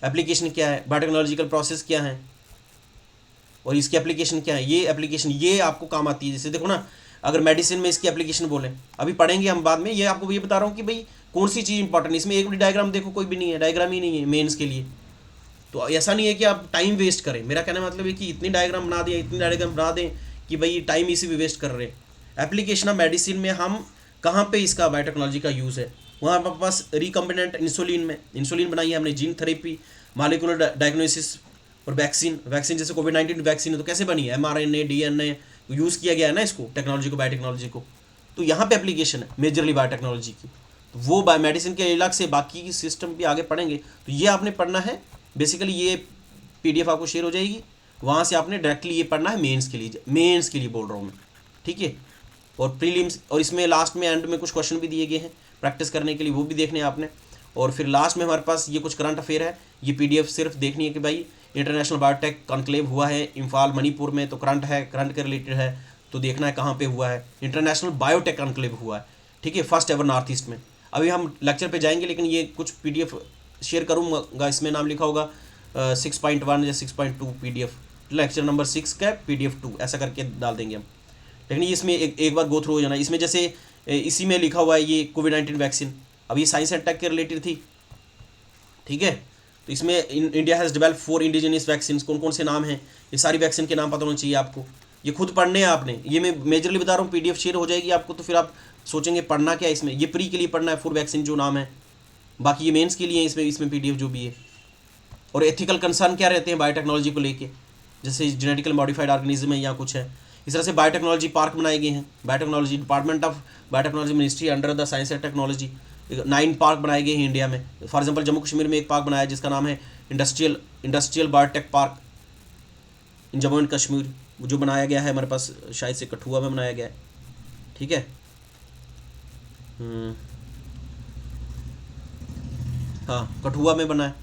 एप्लीकेशन क्या है, बायोटेक्नोलॉजिकल प्रोसेस क्या है, और इसकी एप्लीकेशन क्या है, ये एप्लीकेशन ये आपको काम आती है। जैसे देखो ना, अगर मेडिसिन में इसकी एप्लीकेशन बोले, अभी पढ़ेंगे हम बाद में, ये आपको ये बता रहा हूँ कि भाई कौन सी चीज़ इंपॉर्टेंट है। इसमें एक भी डायग्राम देखो, कोई भी नहीं है, डायग्राम ही नहीं है मेंस के लिए। तो ऐसा नहीं है कि आप टाइम वेस्ट करें, मेरा कहने मतलब है कि इतनी डायग्राम बना दें कि भाई टाइम इसी भी वेस्ट कर रहे हैं। एप्लीकेशन ऑफ मेडिसिन में हम कहाँ पे इसका बायोटेक्नोलॉजी का यूज़ है, वहाँ हमारे पास रिकम्बिनेंट इंसुलिन में इंसुलिन बनाई है हमने, जीन थेरेपी, मालिकुलर डायग्नोसिस और वैक्सीन। वैक्सीन जैसे कोविड-19 वैक्सीन है तो कैसे बनी है, mRNA DNA यूज़ किया गया है ना इसको, टेक्नोलॉजी को, बायोटेक्नोलॉजी को। तो यहाँ पे एप्लीकेशन है मेजरली बायोटेक्नोलॉजी की। तो वो बायो मेडिसिन के अलग से बाकी की सिस्टम भी आगे पढ़ेंगे। तो ये आपने पढ़ना है बेसिकली, ये PDF आपको शेयर हो जाएगी, वहाँ से आपने डायरेक्टली ये पढ़ना है मेंस के लिए, मेंस के लिए बोल रहा हूँ मैं, ठीक है। और प्रीलिम्स, और इसमें लास्ट में एंड में कुछ क्वेश्चन भी दिए गए हैं प्रैक्टिस करने के लिए, वो भी देखने हैं आपने। और फिर लास्ट में हमारे पास ये कुछ करंट अफेयर है, ये PDF सिर्फ देखनी है कि भाई इंटरनेशनल बायोटेक कॉन्क्लेव हुआ है इम्फाल मणिपुर में, तो करंट है, करंट के रिलेटेड है, तो देखना है कहाँ पे हुआ है। इंटरनेशनल बायोटेक कॉन्क्लेव हुआ है, ठीक है, फर्स्ट एवर नॉर्थ ईस्ट में। अभी हम लेक्चर पे जाएंगे, लेकिन ये कुछ PDF शेयर करूँगा, इसमें नाम लिखा होगा 6.1 या 6.2 PDF, लेक्चर नंबर 6 का PDF 2 ऐसा करके डाल देंगे हम। लेकिन इसमें एक बार गो थ्रू हो जाना। इसमें जैसे इसी में लिखा हुआ है ये कोविड-19 वैक्सीन, अब ये साइंस एंड टेक के रिलेटेड थी, ठीक है। तो इसमें India has develop 4 indigenous vaccine, कौन कौन से नाम हैं, ये सारी वैक्सीन के नाम पता होना चाहिए आपको। ये खुद पढ़ने हैं आपने, ये मैं मेजरली बता रहा हूँ, PDF शेयर हो जाएगी आपको, तो फिर आप सोचेंगे पढ़ना क्या है इसमें। ये प्री के लिए पढ़ना है 4 वैक्सीन जो नाम है, बाकी ये मेंस के लिए इसमें PDF जो भी है। और एथिकल कंसर्न क्या रहते हैं बायोटेक्नोलॉजी को लेके, जैसे जेनेटिकल मॉडिफाइड ऑर्गेनिज्म है या कुछ है। इस तरह से बायोटेक्नोलॉजी पार्क बनाए गए हैं, biotechnology department of biotechnology ministry under the science and technology. 9 park बनाए गए हैं इंडिया में। फॉर एग्जांपल जम्मू कश्मीर में एक पार्क बनाया है जिसका नाम है industrial biotech park in Jammu and Kashmir, जो बनाया गया है हमारे पास शायद से कठुआ में बनाया गया है, ठीक है। हाँ, कठुआ में बना है,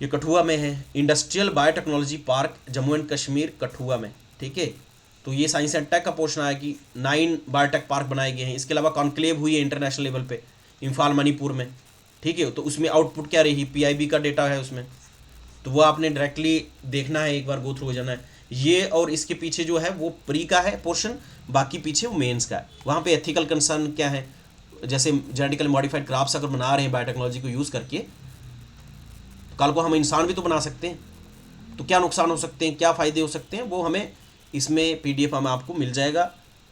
ये कठुआ में है, industrial biotechnology park Jammu and Kashmir Kathua में, ठीक है। तो ये साइंस एंड टेक का पोर्शन आया कि 9 बायोटेक पार्क बनाए गए हैं। इसके अलावा कॉन्क्लेव हुई है इंटरनेशनल लेवल पे इम्फाल मणिपुर में, ठीक है। तो उसमें आउटपुट क्या रही, PIB का डेटा है उसमें, तो वो आपने डायरेक्टली देखना है, एक बार गो थ्रू हो जाना है ये। और इसके पीछे जो है वो प्री का है पोर्शन, बाकी पीछे वो मेंस का है। वहाँ पे एथिकल कंसर्न क्या है, जैसे जेनेटिकली मॉडिफाइड क्रॉप्स अगर बना रहे हैं बायोटेक्नोलॉजी को यूज़ करके, कल को हम इंसान भी तो बना सकते हैं, तो क्या नुकसान हो सकते हैं, क्या फ़ायदे हो सकते हैं, वो हमें इसमें PDF हमें आपको मिल जाएगा,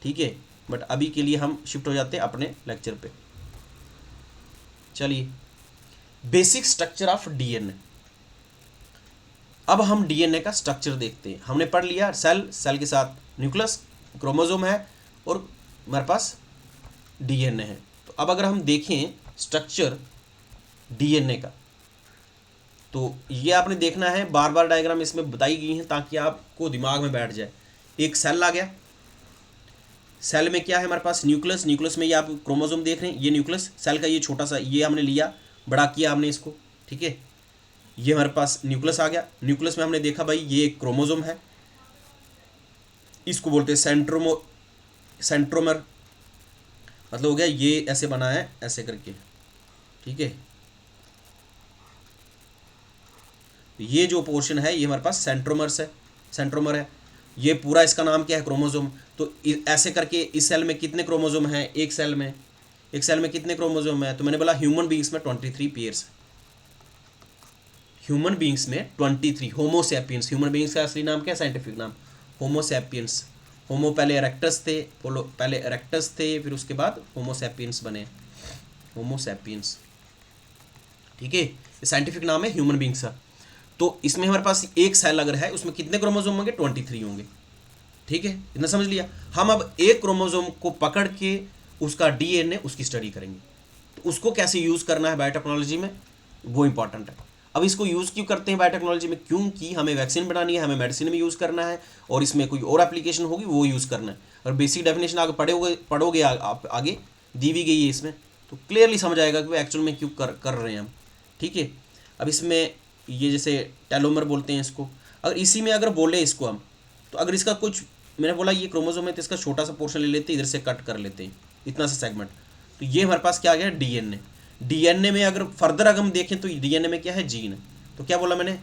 ठीक है। बट अभी के लिए हम शिफ्ट हो जाते हैं अपने लेक्चर पे। चलिए, बेसिक स्ट्रक्चर ऑफ DNA। अब हम DNA का स्ट्रक्चर देखते हैं। हमने पढ़ लिया सेल के साथ न्यूक्लियस, क्रोमोसोम है और हमारे पास DNA है। तो अब अगर हम देखें स्ट्रक्चर DNA का, तो ये आपने देखना है, बार बार डायग्राम इसमें बताई गई हैं ताकि आपको दिमाग में बैठ जाए। एक सेल आ गया, सेल में क्या है हमारे पास, न्यूक्लियस, न्यूक्लियस में ये आप क्रोमोसोम देख रहे हैं, ये न्यूक्लियस सेल का, ये छोटा सा ये हमने लिया, बड़ा किया हमने इसको, ठीक है। ये हमारे पास न्यूक्लियस आ गया, न्यूक्लियस में हमने देखा भाई ये एक क्रोमोसोम है, इसको बोलते हैं सेंट्रोमर, मतलब हो गया ये ऐसे बना है ऐसे करके, ठीक है। ये जो पोर्शन है ये हमारे पास सेंट्रोमर है। ये पूरा इसका नाम क्या है, क्रोमोसोम। तो ऐसे करके इस सेल में कितने क्रोमोसोम हैं, एक सेल में कितने क्रोमोसोम है, तो मैंने बोला ह्यूमन बींग्स में 23 पेयर्स, ह्यूमन बींग्स में 23। होमोसैपियंस, ह्यूमन बींग्स का असली नाम क्या है, साइंटिफिक नाम होमोसैपियंस। होमो पहले इरेक्टस थे, फिर उसके बाद होमोसैपियंस बने, होमोसैपियंस, ठीक है। ये साइंटिफिक नाम है ह्यूमन बींग्स का। तो इसमें हमारे पास एक सेल अगर है उसमें कितने क्रोमोसोम होंगे, 23 होंगे, ठीक है, इतना समझ लिया। हम अब एक क्रोमोसोम को पकड़ के उसका DNA उसकी स्टडी करेंगे, तो उसको कैसे यूज़ करना है बायोटेक्नोलॉजी में, वो इंपॉर्टेंट है। अब इसको यूज़ क्यों करते हैं बायोटेक्नोलॉजी में, क्योंकि हमें वैक्सीन बनानी है, हमें मेडिसिन में यूज़ करना है, और इसमें कोई और एप्लीकेशन होगी वो यूज़ करना है। और बेसिक डेफिनेशन आगे पढ़ोगे आप आगे दी भी गई है इसमें, तो क्लियरली समझ आएगा कि वो एक्चुअल में क्यों कर रहे हैं हम, ठीक है। अब इसमें ये जैसे टेलोमर बोलते हैं इसको, अगर इसी में अगर बोले इसको हम, तो अगर इसका कुछ, मैंने बोला ये क्रोमोसोम है तो इसका छोटा सा पोर्शन ले लेते हैं, इधर से कट कर लेते हैं इतना सा सेगमेंट, तो ये हमारे पास क्या आ गया, DNA में अगर फर्दर अगर हम देखें तो DNA में क्या है, जीन। तो क्या बोला मैंने,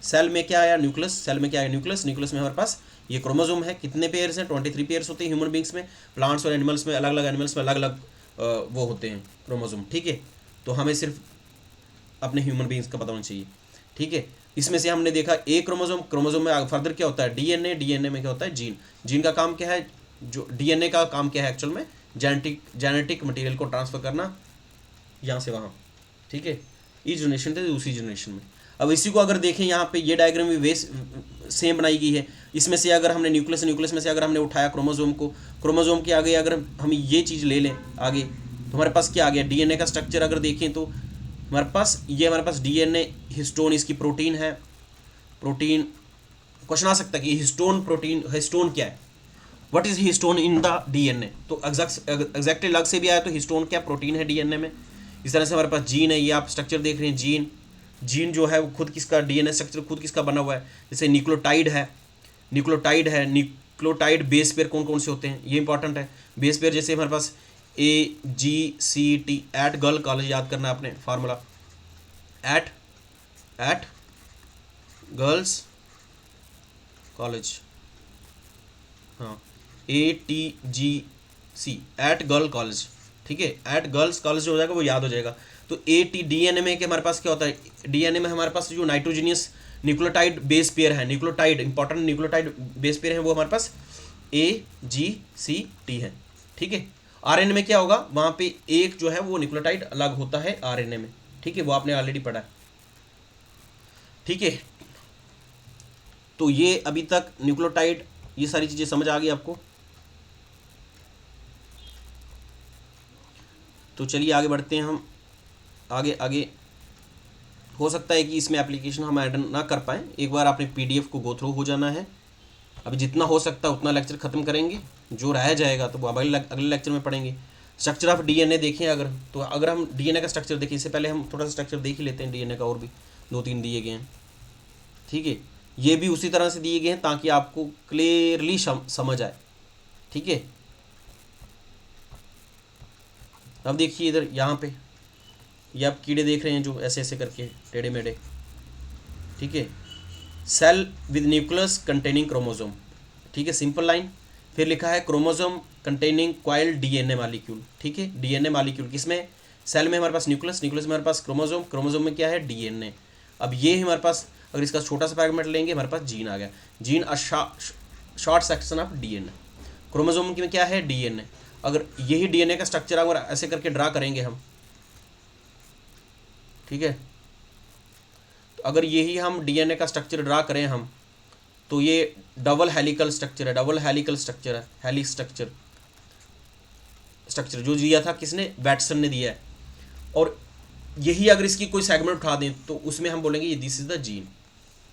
सेल में क्या आया, न्यूक्लियस, सेल में क्या आया, न्यूक्लियस में हमारे पास ये क्रोमोसोम है, कितने पेयर्स हैं, 23 पेयर्स होते हैं ह्यूमन बींग्स में। प्लांट्स और एनिमल्स में, अलग अलग एनिमल्स में अलग अलग वो होते हैं क्रोमोसोम, ठीक है। तो हमें सिर्फ अपने ह्यूमन बींग्स का पता होना चाहिए, ठीक है। इसमें से हमने देखा एक क्रोमोसोम में फर्दर क्या होता है, DNA में क्या होता है, जीन का काम क्या है, जो DNA का काम क्या है एक्चुअल में, जेनेटिक मटेरियल को ट्रांसफर करना यहाँ से वहाँ, ठीक है। इस जनरेशन से दूसरी जनरेशन में। अब इसी को अगर देखें यहाँ पे ये डायग्राम भी वेस सेम बनाई गई है। इसमें से अगर हमने न्यूक्लियस में से अगर हमने उठाया क्रोमोसोम को, क्रोमोसोम के आगे अगर हम ये चीज़ ले लें आगे, तो हमारे पास क्या आ गया, डीएनए का स्ट्रक्चर अगर देखें तो हमारे पास डीएनए, हिस्टोन इसकी प्रोटीन है। प्रोटीन क्वेश्चन आ सकता है कि हिस्टोन प्रोटीन, हिस्टोन क्या है, what is histone in the DNA. तो एग्जैक्टली अलग से भी आया, तो हिस्टोन क्या प्रोटीन है डीएनए में। इस तरह से हमारे पास जीन है, ये आप स्ट्रक्चर देख रहे हैं, जीन जो है वो खुद किसका, डीएनए स्ट्रक्चर खुद किसका बना हुआ है। जैसे न्यूक्लियोटाइड है, बेस पेयर कौन कौन से होते हैं, ये इंपॉर्टेंट है। बेस पेयर जैसे हमारे पास AGCT, एट गर्ल कॉलेज याद करना है आपने फार्मूला, एट गर्ल्स कॉलेज, हाँ, ATGC, एट गर्ल कॉलेज, ठीक है। एट गर्ल्स कॉलेज जो हो जाएगा वो याद हो जाएगा। तो डीएनए में कि हमारे पास क्या होता है, डीएनए में हमारे पास जो नाइट्रोजीनियस न्यूक्लियोटाइड बेस पेयर है, nucleotide important nucleotide base pair है, वो हमारे पास AGCT है, ठीक है। आरएनए में क्या होगा, वहाँ पे एक जो है वो न्यूक्लियोटाइड अलग होता है आरएनए में, ठीक है, वो आपने ऑलरेडी पढ़ा है, ठीक है। तो ये अभी तक न्यूक्लियोटाइड, ये सारी चीज़ें समझ आ गई आपको। तो चलिए आगे बढ़ते हैं हम, आगे हो सकता है कि इसमें एप्लीकेशन हम ऐड ना कर पाएँ, एक बार आपने PDF को गो थ्रू हो जाना है। अभी जितना हो सकता है उतना लेक्चर ख़त्म करेंगे, जो रह जाएगा तो वो अगले लेक्चर में पढ़ेंगे। स्ट्रक्चर ऑफ डीएनए देखें अगर, तो अगर हम डीएनए का स्ट्रक्चर देखें, इससे पहले हम थोड़ा सा स्ट्रक्चर देख ही लेते हैं डीएनए का, और भी 2-3 दिए गए हैं, ठीक है। ये भी उसी तरह से दिए गए हैं ताकि आपको क्लियरली समझ आए, ठीक है। अब देखिए इधर यहाँ पे ये आप कीड़े देख रहे हैं जो ऐसे ऐसे करके टेढ़े मेढ़े, ठीक है। Cell with nucleus containing chromosome, ठीक है, सिंपल लाइन। फिर लिखा है chromosome containing coiled DNA molecule, ठीक है। डीएनए मॉलिक्यूल किसमें, सेल में हमारे पास न्यूक्लियस में हमारे पास क्रोमोसोम, क्रोमोसोम में क्या है, डीएनए। अब ये हमारे पास अगर इसका छोटा सा फ्रैगमेंट लेंगे, हमारे पास जीन आ गया, gene a short section of DNA. Chromosome में क्या है, डीएनए। अगर यही डीएनए का स्ट्रक्चर अगर ऐसे करके ड्रा करेंगे हम, ठीक है, तो अगर यही हम डीएनए का स्ट्रक्चर ड्रा करें हम, तो ये डबल हेलिकल स्ट्रक्चर है, हेलिक्स स्ट्रक्चर जो दिया था किसने, वैटसन ने दिया है। और यही अगर इसकी कोई सेगमेंट उठा दें तो उसमें हम बोलेंगे ये दिस इज द जीन,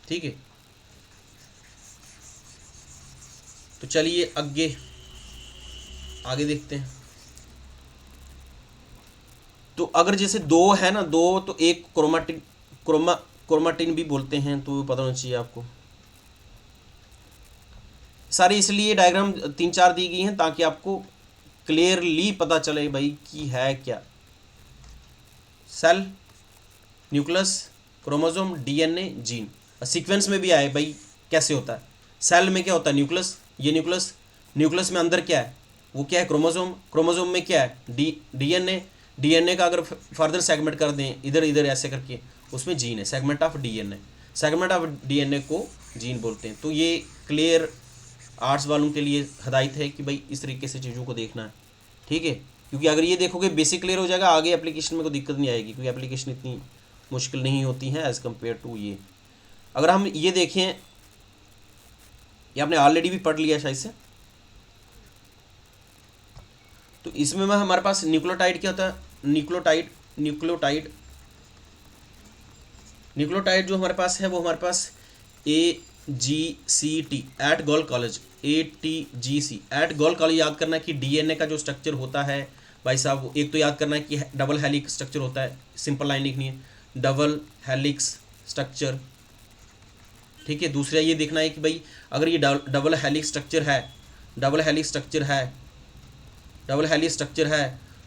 ठीक है। तो चलिए आगे देखते हैं। तो अगर जैसे दो है ना, दो तो एक क्रोमाटिन भी बोलते हैं, तो पता होना चाहिए आपको। सारी इसलिए डायग्राम 3-4 दी गई हैं ताकि आपको क्लियरली पता चले भाई कि है क्या। Cell, nucleus, chromosome, DNA, gene. Sequence में भी आए भाई कैसे होता है। सेल में क्या होता है, न्यूक्लियस, ये न्यूक्लियस में अंदर क्या है, वो क्या है, क्रोमोसोम में क्या है, डीएनए का अगर फर्दर सेगमेंट कर दें इधर ऐसे करके, उसमें जीन है, सेगमेंट ऑफ डीएनए को जीन बोलते हैं। तो ये क्लियर आर्ट्स वालों के लिए हदायत है कि भाई इस तरीके से चीज़ों को देखना है, ठीक है। क्योंकि अगर ये देखोगे बेसिक क्लियर हो जाएगा, आगे एप्लीकेशन में कोई दिक्कत नहीं आएगी, क्योंकि एप्लीकेशन इतनी मुश्किल नहीं होती हैं एज़ कम्पेयर टू ये। अगर हम ये देखें, ये आपने ऑलरेडी भी पढ़ लिया शायद से, तो इसमें हमारे पास न्यूक्लियोटाइड क्या होता है, न्यूक्लियोटाइड जो हमारे पास है वो हमारे पास AGCT, at girl college, ATGC, at girl college. याद करना है कि डीएनए का जो स्ट्रक्चर होता है भाई साहब, एक तो याद करना है कि डबल हेलिक्स स्ट्रक्चर होता है, सिंपल लाइन लिखनी है, डबल हेलिक्स स्ट्रक्चर, ठीक है। दूसरा ये देखना है कि भाई अगर ये डबल हेलिक्स स्ट्रक्चर है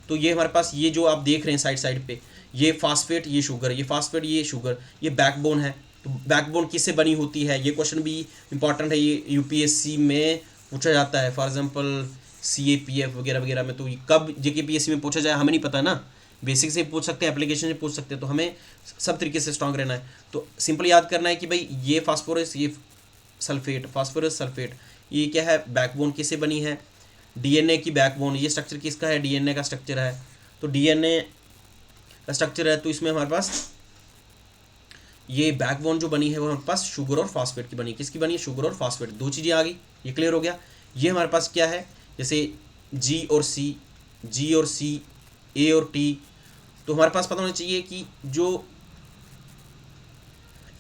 तो ये हमारे पास ये जो आप देख रहे हैं साइड पे, ये फास्फेट, ये शुगर, ये बैकबोन है। तो बैकबोन किससे बनी होती है, ये क्वेश्चन भी इंपॉर्टेंट है, ये यूपीएससी में पूछा जाता है। फॉर एग्जांपल CAPF वगैरह में, तो कब JKPSC में पूछा जाए हमें नहीं पता ना, बेसिक से पूछ सकते हैं, एप्लीकेशन से पूछ सकते हैं, तो हमें सब तरीके से स्ट्रांग रहना है। तो सिंपल याद करना है कि भाई ये फास्फोरस, ये सल्फेट, ये क्या है, बैकबोन किससे बनी है, डीएनए की बैकबोन। ये स्ट्रक्चर किसका है, डीएनए का स्ट्रक्चर है। तो डीएनए का स्ट्रक्चर है, तो इसमें हमारे पास ये बैकबोन जो बनी है वो हमारे पास शुगर और फास्फेट की बनी। किसकी बनी है? शुगर और फास्फेट। दो चीज़ें आ गई, ये क्लियर हो गया। ये हमारे पास क्या है, जैसे जी और सी, जी और सी, ए और टी, तो हमारे पास पता होना चाहिए कि जो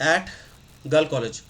एट गर्ल कॉलेज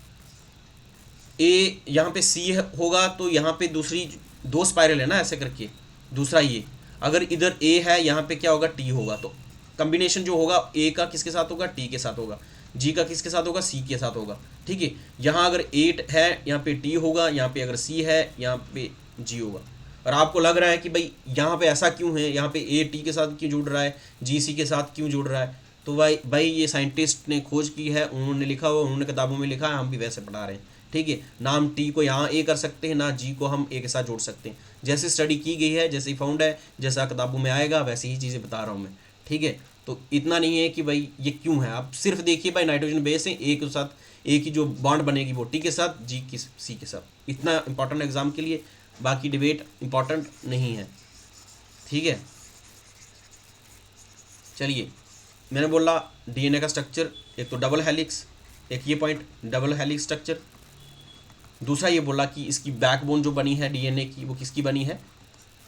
ए यहाँ पे सी होगा तो यहाँ पे दूसरी दो स्पाइरल है ना ऐसे करके, दूसरा ये अगर इधर ए है यहाँ पे क्या होगा, टी होगा, तो कॉम्बिनेशन जो होगा ए का किसके साथ होगा, टी के साथ होगा, जी का किसके साथ होगा, सी के साथ होगा। ठीक है, यहाँ अगर 8 है यहाँ पे टी होगा, यहाँ पे अगर सी है यहाँ पे जी होगा। और आपको लग रहा है कि भाई यहाँ पे ऐसा क्यों है, यहाँ पे ए टी के साथ क्यों जुड़ रहा है, जी सी के साथ क्यों जुड़ रहा है, तो भाई ये साइंटिस्ट ने खोज की है, उन्होंने लिखा हुआ, उन्होंने किताबों में लिखा है, हम भी वैसे पढ़ा रहे हैं। ठीक है, नाम टी को यहाँ ए कर सकते हैं, ना जी को हम ए के साथ जोड़ सकते हैं। जैसे स्टडी की गई है, जैसे ही फाउंड है, जैसा किताबों में आएगा वैसे ही चीज़ें बता रहा हूँ मैं। ठीक है, तो इतना नहीं है कि भाई ये क्यों है, आप सिर्फ देखिए भाई नाइट्रोजन बेस है, ए के साथ ए की जो बॉन्ड बनेगी वो टी के साथ, जी की सी के साथ। इतना इंपॉर्टेंट एग्जाम के लिए, बाकी डिबेट इंपॉर्टेंट नहीं है। ठीक है, चलिए मैंने बोला डीएनए का स्ट्रक्चर, एक तो डबल हेलिक्स, एक ये पॉइंट डबल हेलिक्स स्ट्रक्चर। दूसरा ये बोला कि इसकी बैकबोन जो बनी है डीएनए की वो किसकी बनी है,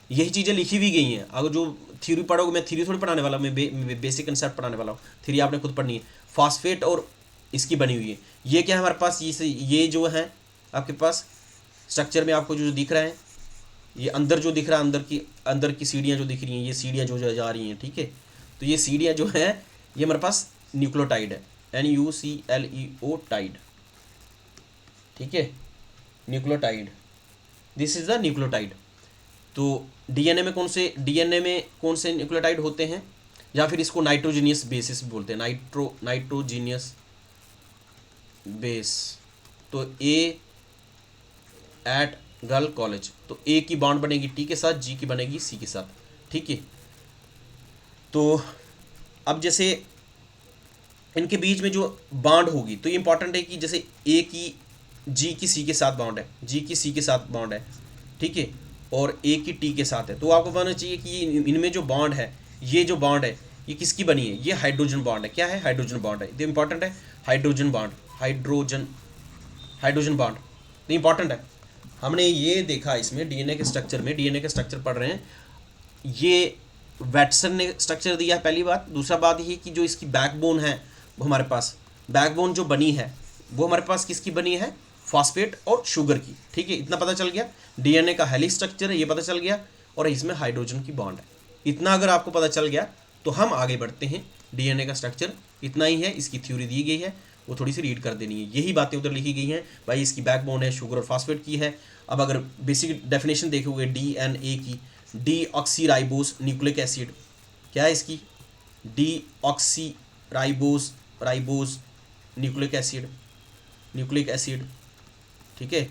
यही चीज़ें लिखी हुई गई हैं। अगर जो थ्योरी पढ़ोगे, मैं थ्योरी थोड़ी पढ़ाने वाला, मैं बेसिक कंसेप्ट पढ़ाने वाला हूँ, थ्योरी आपने खुद पढ़नी है। फॉस्फेट और इसकी बनी हुई है, ये क्या है हमारे पास, ये जो है आपके पास स्ट्रक्चर में आपको जो दिख रहा है, ये अंदर जो दिख रहा है, अंदर की सीढ़ियाँ जो दिख रही हैं, ये सीढ़ियाँ जो जा रही हैं। ठीक है, तो ये सीढ़ियाँ जो हैं ये हमारे पास न्यूक्लियोटाइड है, NuCleo टाइड। ठीक है, nucleotide, this is the nucleotide. तो डीएनए में कौन से न्यूक्लियोटाइड होते हैं, या फिर इसको नाइट्रोजीनियस बेसिस बोलते हैं, नाइट्रोजीनियस बेस। तो ए एट गर्ल कॉलेज, तो ए की बॉन्ड बनेगी टी के साथ, जी की बनेगी सी के साथ। ठीक है, तो अब जैसे इनके बीच में जो बॉन्ड होगी, तो ये इंपॉर्टेंट है कि जैसे ए की जी की सी के साथ बॉन्ड है, जी की सी के साथ बॉन्ड है, ठीक है, और ए की टी के साथ है, तो आपको बताना चाहिए कि इनमें जो बॉन्ड है, ये जो बॉन्ड है ये किसकी बनी है, ये हाइड्रोजन बॉन्ड है। क्या है? हाइड्रोजन बॉन्ड है, ये इंपॉर्टेंट है। हाइड्रोजन बॉन्ड, हाइड्रोजन बॉन्ड तो इंपॉर्टेंट है। हमने ये देखा इसमें डीएनए के स्ट्रक्चर में, डीएनए के स्ट्रक्चर पढ़ रहे हैं, ये वैटसन ने स्ट्रक्चर दिया है, पहली बात। दूसरा बात ये कि जो इसकी बैकबोन है वो हमारे पास, बैकबोन जो बनी है वो हमारे पास किसकी बनी है, फॉस्फेट और शुगर की। ठीक है, इतना पता चल गया। डीएनए का हेलिक्स स्ट्रक्चर है ये पता चल गया, और इसमें हाइड्रोजन की बॉन्ड है। इतना अगर आपको पता चल गया तो हम आगे बढ़ते हैं। डीएनए का स्ट्रक्चर इतना ही है, इसकी थ्योरी दी गई है, वो थोड़ी सी रीड कर देनी है। यही बातें उधर लिखी गई हैं भाई, इसकी बैकबोन है शुगर और फास्फेट की है। अब अगर बेसिक डेफिनेशन देखोगे डीएनए की, डीऑक्सीराइबोस न्यूक्लिक एसिड, क्या है इसकी, डीऑक्सीराइबोस न्यूक्लिक एसिड, ठीक है,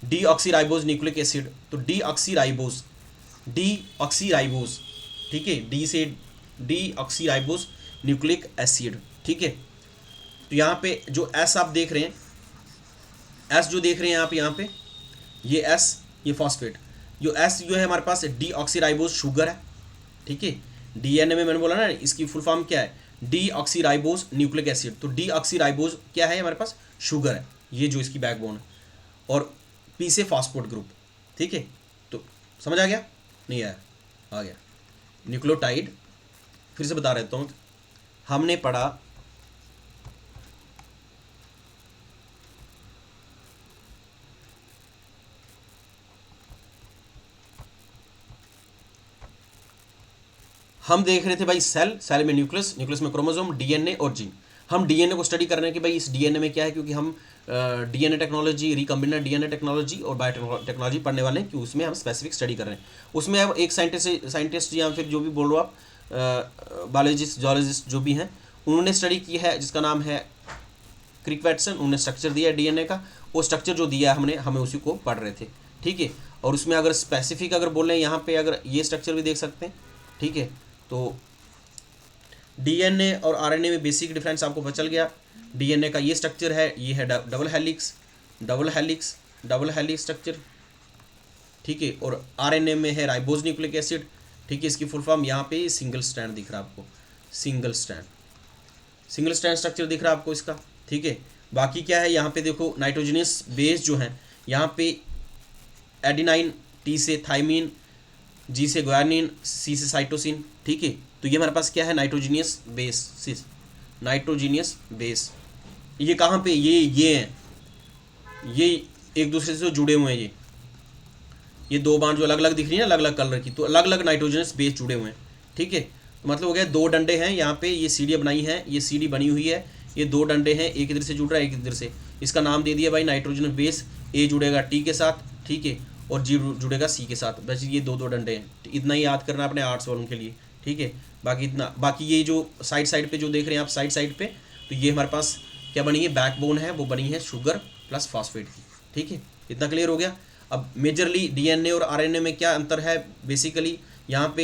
डीऑक्सीराइबोस न्यूक्लिक एसिड। तो डीऑक्सीराइबोस, ठीक है, डी से डीऑक्सीराइबोस न्यूक्लिक एसिड। ठीक है, तो यहाँ पे जो एस आप देख रहे हैं, एस जो देख रहे हैं आप यहाँ पे, ये एस, ये फॉस्फेट, जो एस जो है हमारे पास डीऑक्सीराइबोस शुगर है। ठीक है, डीएनए में मैंने बोला ना इसकी फुल फॉर्म क्या है, डीऑक्सीराइबोस न्यूक्लिक एसिड। तो डीऑक्सीराइबोस क्या है हमारे पास, शुगर है, ये जो इसकी बैकबोन है, और पी से फॉस्फेट ग्रुप। ठीक है, तो समझ आ गया, नहीं आया, आ गया। न्यूक्लियोटाइड फिर से बता देता हूँ, हमने पढ़ा हम देख रहे थे भाई सेल में न्यूक्लियस में क्रोमोसोम, डीएनए और जीन। हम डीएनए को स्टडी कर रहे हैं कि भाई इस डीएनए में क्या है, क्योंकि हम DNA technology, recombinant DNA technology और बायोटेक्नोलॉजी पढ़ने वाले हैं, कि उसमें हम स्पेसिफिक स्टडी कर रहे हैं। उसमें अब एक साइंटिस्ट या फिर जो भी बोल रहे हो आप, बायोलॉजिस्ट, जोलॉजिस्ट जो भी हैं, उन्होंने स्टडी की है जिसका नाम है क्रिक वैटसन। उन्होंने स्ट्रक्चर दिया है डीएनए का, वो स्ट्रक्चर जो दिया है हमें उसी को पढ़ रहे थे। ठीक है, और उसमें अगर स्पेसिफिक अगर बोल रहे हैं यहाँ पे, अगर ये स्ट्रक्चर भी देख सकते हैं। ठीक है, तो डीएनए और आरएनए में बेसिक डिफरेंस आपको पता चल गया। डीएनए का ये स्ट्रक्चर है, ये है डबल हेलिक्स स्ट्रक्चर। ठीक है, और आरएनए में है राइबोज न्यूक्लिक एसिड। ठीक है, इसकी फुल फॉर्म यहाँ पे सिंगल स्ट्रैंड दिख रहा है आपको, single strand, single strand structure दिख रहा है आपको इसका, ठीक है। बाकी क्या है यहाँ पे देखो नाइट्रोजनियस बेस जो है, यहाँ पे एडिनाइन, टी से थाइमीन, जी से ग्वानिन, सी से साइटोसिन, ठीक है। तो ये हमारे पास क्या है, नाइट्रोजीनियस बेस, नाइट्रोजीनियस बेस। ये कहाँ पे, ये हैं, ये एक दूसरे से जुड़े हुए हैं, ये दो बांड जो अलग अलग दिख रही है ना, अलग अलग कलर की, तो अलग अलग नाइट्रोजनस बेस जुड़े हुए हैं, ठीक है। तो मतलब हो गया दो डंडे हैं यहाँ पे, ये सीढ़ियाँ बनाई हैं, ये सीढ़ी बनी हुई है, ये दो डंडे हैं, एक इधर से जुड़ रहा है एक इधर से, इसका नाम दे दिया भाई नाइट्रोजन बेस। ए जुड़ेगा टी के साथ, ठीक है, और जी जुड़ेगा सी के साथ, बस ये दो दो डंडे हैं। इतना ही याद करना अपने आर्ट्स वालों के लिए, ठीक है। बाकी इतना, बाकी ये जो साइड साइड पे जो देख रहे हैं आप साइड साइड पे, तो ये हमारे पास क्या बनी है, बैकबोन है, वो बनी है शुगर प्लस फॉस्फेट की, ठीक है। इतना क्लियर हो गया। अब मेजरली डीएनए और आरएनए में क्या अंतर है, बेसिकली यहाँ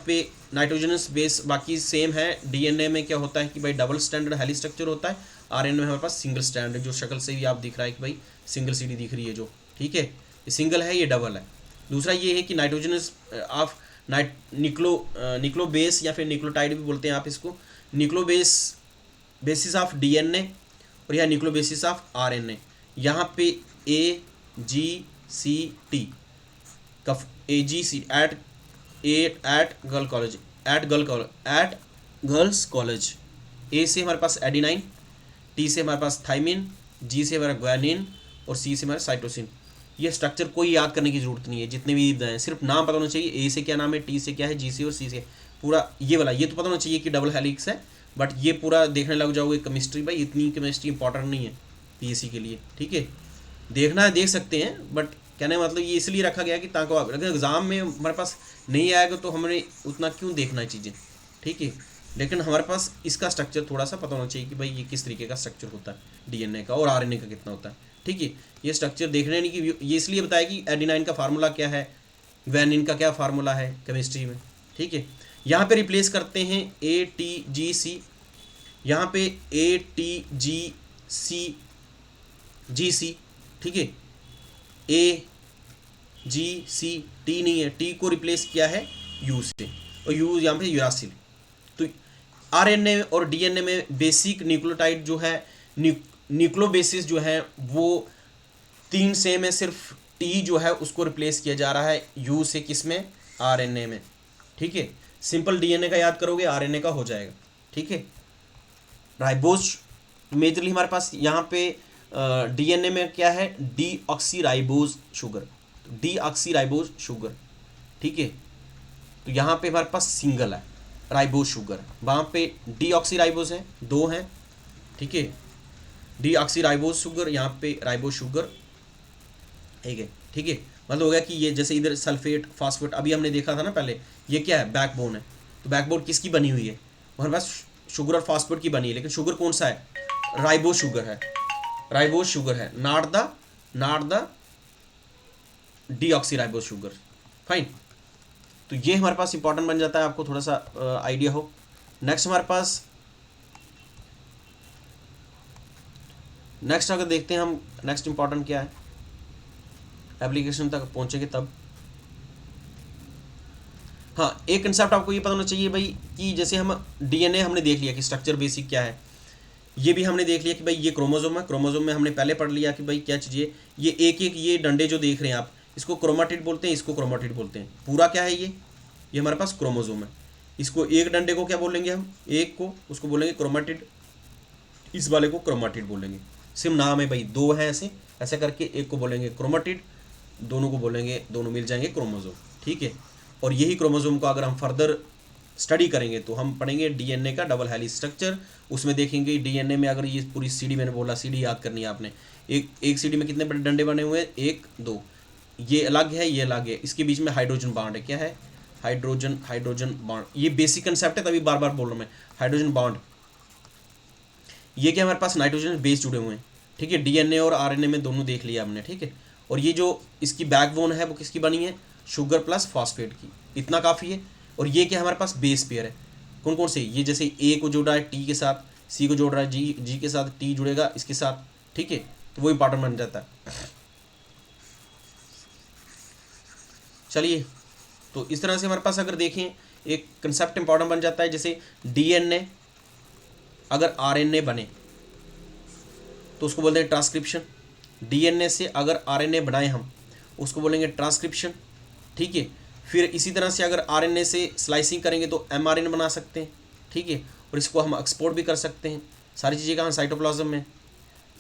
पे नाइट्रोजनस बेस बाकी सेम है। डीएनए में क्या होता है कि भाई डबल स्टैंडर्ड हेली स्ट्रक्चर होता है, आरएनए में हमारे पास सिंगल स्टैंडर्ड, जो शक्ल से भी आप दिख रहा है कि भाई सिंगल सीडी दिख रही है जो, ठीक है, ये सिंगल है, ये डबल है। दूसरा ये है कि नाइट्रोजनस ऑफ निक्लो बेस या फिर निक्लोटाइड भी बोलते हैं आप इसको, निक्लो बेसिस ऑफ डीएनए और यह निक्लो बेसिस ऑफ आरएनए। यहाँ पे ए जी सी टी कफ ए जी सी एट गर्ल्स कॉलेज। ए से हमारे पास एडिनाइन, टी से हमारे पास थाइमिन, जी से हमारा ग्वानिन और सी से हमारा साइटोसिन। ये स्ट्रक्चर कोई याद करने की जरूरत नहीं है, जितने भी हैं सिर्फ नाम पता होना चाहिए, ए से क्या नाम है, टी से क्या है, जी से और सी से पूरा ये वाला, ये तो पता होना चाहिए कि डबल हेलिक्स है, बट ये पूरा देखने लग जाओगे केमिस्ट्री, भाई इतनी केमिस्ट्री इंपॉर्टेंट नहीं है पीएससी के लिए, ठीक है। देखना है देख सकते हैं, बट कहने मतलब ये इसलिए रखा गया कि ताकि अगर एग्ज़ाम में हमारे पास नहीं आएगा तो हमने उतना क्यों देखना है चीज़ें, ठीक है। लेकिन हमारे पास इसका स्ट्रक्चर थोड़ा सा पता होना चाहिए कि भाई ये किस तरीके का स्ट्रक्चर होता है डीएनए का और आरएनए का कितना होता है, ठीक है। ये स्ट्रक्चर देखने नहीं कि ये इसलिए बताया कि एडिनाइन का फार्मूला क्या है, ग्वानिन का क्या फार्मूला है केमिस्ट्री में, ठीक है। यहाँ पे रिप्लेस करते हैं ए टी जी सी, यहाँ पे ए टी जी सी, ठीक है, ए जी सी टी नहीं है, टी को रिप्लेस किया है यू से, और यू यहाँ पे यूरासिल। तो आरएनए और डीएनए में बेसिक न्यूक्लियोटाइड जो है, न्यूक्लियोबेसिस जो है वो तीन सेम है, सिर्फ टी जो है उसको रिप्लेस किया जा रहा है यू से, किस में, आरएनए में, ठीक है। सिंपल डीएनए का याद करोगे आरएनए का हो जाएगा, ठीक है। राइबोज मेजरली हमारे पास यहाँ पे डीएनए में क्या है, डीऑक्सीराइबोज शुगर, डीऑक्सीराइबोज शुगर, ठीक है। तो यहाँ पे हमारे पास सिंगल है राइबोज शुगर, वहाँ पे डीऑक्सीराइबोज है, दो हैं, ठीक है, डीऑक्सीराइबोज शुगर, यहाँ पे राइबोज शुगर, ठीक है, ठीक है। मतलब हो गया कि ये जैसे इधर सल्फेट फास्फेट अभी हमने देखा था ना पहले, ये क्या है, बैकबोन है। तो बैकबोन किसकी बनी हुई है, हमारे पास शुगर और फास्फेट की बनी है, लेकिन शुगर कौन सा है, राइबोज शुगर है, राइबोज शुगर है, not the deoxyribose sugar, fine. तो ये हमारे पास इंपॉर्टेंट बन जाता है, आपको थोड़ा सा आइडिया हो। नेक्स्ट हमारे पास, नेक्स्ट अगर देखते हैं हम, नेक्स्ट इंपॉर्टेंट क्या है, एप्लीकेशन तक पहुंचेंगे तब। हाँ, एक कंसेप्ट आपको ये पता होना चाहिए भाई कि जैसे हम डीएनए हमने देख लिया कि स्ट्रक्चर बेसिक क्या है, ये भी हमने देख लिया कि भाई ये क्रोमोसोम है, क्रोमोसोम में हमने पहले पढ़ लिया कि भाई क्या चीज़ है, ये एक एक ये डंडे जो देख रहे हैं आप, इसको क्रोमाटिड बोलते हैं, इसको क्रोमाटिड बोलते हैं। पूरा क्या है ये हमारे पास क्रोमोसोम है। इसको एक डंडे को क्या बोलेंगे हम, एक को उसको बोलेंगे क्रोमाटिड, इस वाले को क्रोमाटिड बोलेंगे, सिर्फ नाम है भाई, दो है ऐसे ऐसे करके, एक को बोलेंगे क्रोमाटिड, दोनों को बोलेंगे, दोनों मिल जाएंगे क्रोमोसोम, ठीक है। और यही क्रोमोसोम को अगर हम फर्दर स्टडी करेंगे तो हम पढ़ेंगे डीएनए का डबल हेलिक्स स्ट्रक्चर, उसमें देखेंगे डीएनए में अगर ये पूरी सीडी, मैंने बोला सीडी याद करनी है आपने, एक सीडी में कितने बड़े डंडे बने हुए हैं, एक दो, ये अलग है ये अलग है, इसके बीच में हाइड्रोजन बॉन्ड है, क्या है, हाइड्रोजन बॉन्ड, ये बेसिक कंसेप्ट है, तभी बार बार बोल रहा हूँ मैं, हाइड्रोजन बॉन्ड। ये क्या हमारे पास नाइट्रोजन बेस जुड़े हुए हैं, ठीक है, डीएनए और आरएनए में दोनों देख लिया हमने, ठीक है। और ये जो इसकी बैकबोन है वो किसकी बनी है, शुगर प्लस फॉस्फेट की, इतना काफ़ी है। और ये क्या हमारे पास बेस पेयर है, कौन कौन से, ये जैसे ए को जोड़ रहा है टी के साथ, सी को जोड़ रहा है जी के साथ, टी जुड़ेगा इसके साथ, ठीक है, तो वो इंपॉर्टेंट बन जाता है। चलिए, तो इस तरह से हमारे पास अगर देखें एक कंसेप्ट इंपॉर्टेंट बन जाता है, जैसे डीएनए अगर आरएनए बने तो उसको बोलते हैं ट्रांसक्रिप्शन। डीएनए से अगर आरएनए बनाए हम उसको बोलेंगे ट्रांसक्रिप्शन, ठीक है। फिर इसी तरह से अगर आरएनए से स्लाइसिंग करेंगे तो एमआरएनए बना सकते हैं, ठीक है। और इसको हम एक्सपोर्ट भी कर सकते हैं, सारी चीज़ें कहाँ, साइटोप्लाज्म में।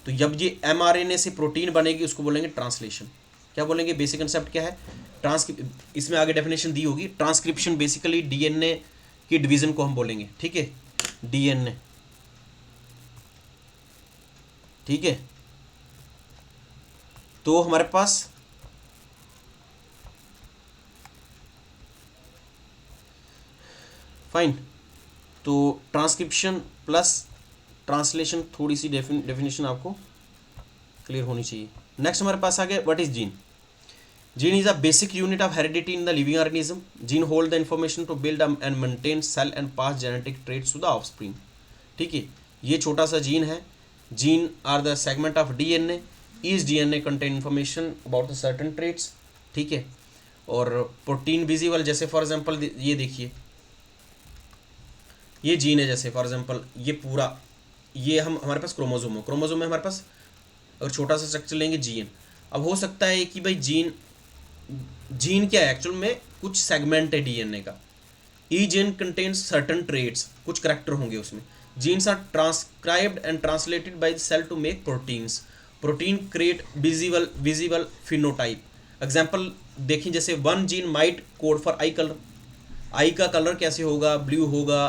तो जब ये एमआरएनए से प्रोटीन बनेगी उसको बोलेंगे ट्रांसलेशन। क्या बोलेंगे, बेसिक कंसेप्ट क्या है, इसमें आगे डेफिनेशन दी होगी। ट्रांसक्रिप्शन बेसिकली डीएनए की डिवीजन को हम बोलेंगे, ठीक है, डीएनए, ठीक है। तो हमारे पास फाइन, तो ट्रांसक्रिप्शन प्लस ट्रांसलेशन, थोड़ी सी डेफिनेशन आपको क्लियर होनी चाहिए। नेक्स्ट हमारे पास आ गया what is gene. Gene is a basic unit of heredity in the living organism. Gene hold the information to build and maintain cell and pass genetic traits to the offspring, ठीक है। ये छोटा सा gene है। Gene are the segment of DNA. Each DNA contain information about the certain traits, ठीक है। और protein visible, जैसे फॉर एग्जांपल ये देखिए, ये जीन है, जैसे फॉर एग्जांपल ये पूरा, ये हमारे पास क्रोमोजोम हो, क्रोमोजोम में हमारे पास अगर छोटा सा स्ट्रक्चर लेंगे जीन। अब हो सकता है कि भाई जीन क्या है, एक्चुअल में कुछ सेगमेंट है डीएनए का। A gene contains certain traits, कुछ करेक्टर होंगे उसमें। Genes are transcribed and translated by the cell to make proteins. Protein create visible phenotype. Example देखें, जैसे one gene might code for eye colour. Eye का colour कैसे होगा, blue होगा,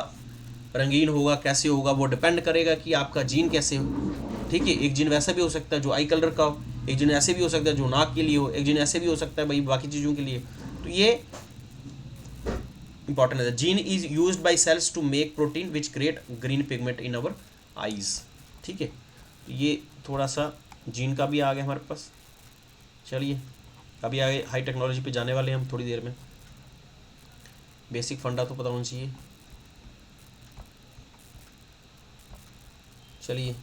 रंगीन होगा, कैसे होगा, वो डिपेंड करेगा कि आपका जीन कैसे हो, ठीक है। एक जीन वैसा भी हो सकता है जो आई कलर का हो, एक जीन ऐसे भी हो सकता है जो नाक के लिए हो, एक जीन ऐसे भी हो सकता है भाई बाकी चीज़ों के लिए। तो ये इंपॉर्टेंट है। Gene is used by cells to make protein which create green pigment in our eyes, ठीक है। ये थोड़ा सा जीन का भी आ गया हमारे पास। चलिए अभी आगे हाई टेक्नोलॉजी पे जाने वाले हैं हम थोड़ी देर में। बेसिक फंडा तो पता होना चाहिए। चलिए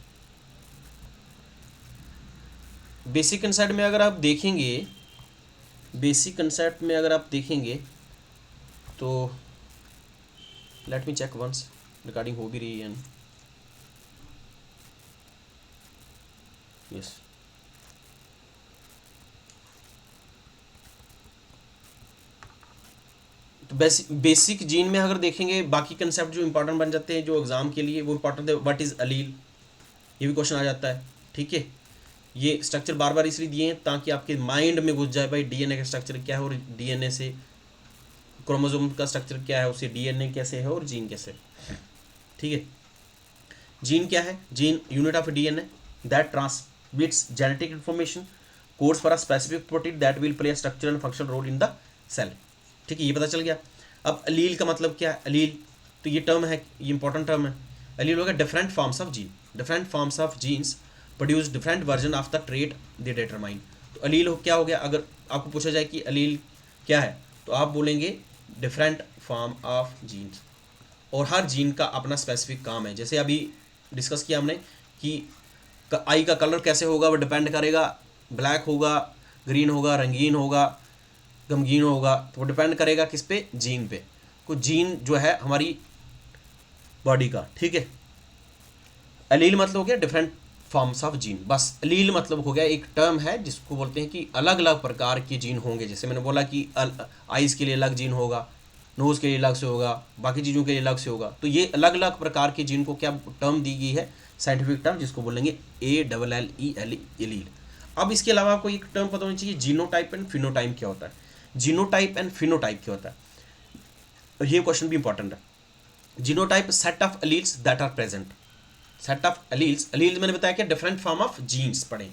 बेसिक कंसेप्ट में अगर आप देखेंगे, बेसिक कंसेप्ट में अगर आप देखेंगे तो let me check once, recording हो भी रही है। यस, तो बेसिक जीन में अगर देखेंगे बाकी कंसेप्ट जो इंपॉर्टेंट बन जाते हैं जो एग्जाम के लिए, वो इंपॉर्टेंट है। व्हाट इज अलील, ये भी क्वेश्चन आ जाता है, ठीक है। ये स्ट्रक्चर बार बार इसलिए दिए हैं ताकि आपके माइंड में घुस जाए भाई डीएनए का स्ट्रक्चर क्या है, और डीएनए से क्रोमोसोम का स्ट्रक्चर क्या है, उससे डीएनए कैसे है और जीन कैसे है, ठीक है। जीन क्या है, gene unit of DNA that transmits genetic information, codes for a specific protein that will play a structural and functional role in the cell, ठीक है। ये पता चल गया। अब अलील का मतलब क्या है, अलील तो ये टर्म है, ये इंपॉर्टेंट टर्म है। अलील होगा different forms of gene, different forms of genes produce different version of the trait they determine. तो अलील क्या हो गया, अगर आपको पूछा जाए कि अलील क्या है तो आप बोलेंगे डिफरेंट फॉर्म ऑफ जीन्स, और हर जीन का अपना स्पेसिफिक काम है। जैसे अभी डिस्कस किया हमने कि आई का कलर कैसे होगा, वो डिपेंड करेगा, ब्लैक होगा, ग्रीन होगा, रंगीन होगा, गमगीन होगा, तो वो डिपेंड करेगा किस पे, जीन पे। कुछ जीन जो है हमारी बॉडी का, ठीक है। अलील मतलब हो गया डिफरेंट फॉर्म्स ऑफ जीन, बस अलील मतलब हो गया एक टर्म है जिसको बोलते हैं कि अलग अलग प्रकार के जीन होंगे। जैसे मैंने बोला कि आइज़ के लिए अलग जीन होगा, नोज़ के लिए अलग से होगा, बाकी चीज़ों के लिए अलग से होगा। तो ये अलग अलग प्रकार के जीन को क्या टर्म दी गई है, साइंटिफिक टर्म, जिसको बोलेंगे ALLEL, एलील। अब इसके अलावा आपको एक टर्म पता होना चाहिए, जीनोटाइप एंड फिनोटाइप क्या होता है। जीनोटाइप एंड फिनोटाइप क्या होता है, ये क्वेश्चन भी इंपॉर्टेंट है। Genotype set of alleles that are present, set of alleles, alleles मैंने बताया कि डिफरेंट फॉर्म ऑफ जीन्स पढ़े,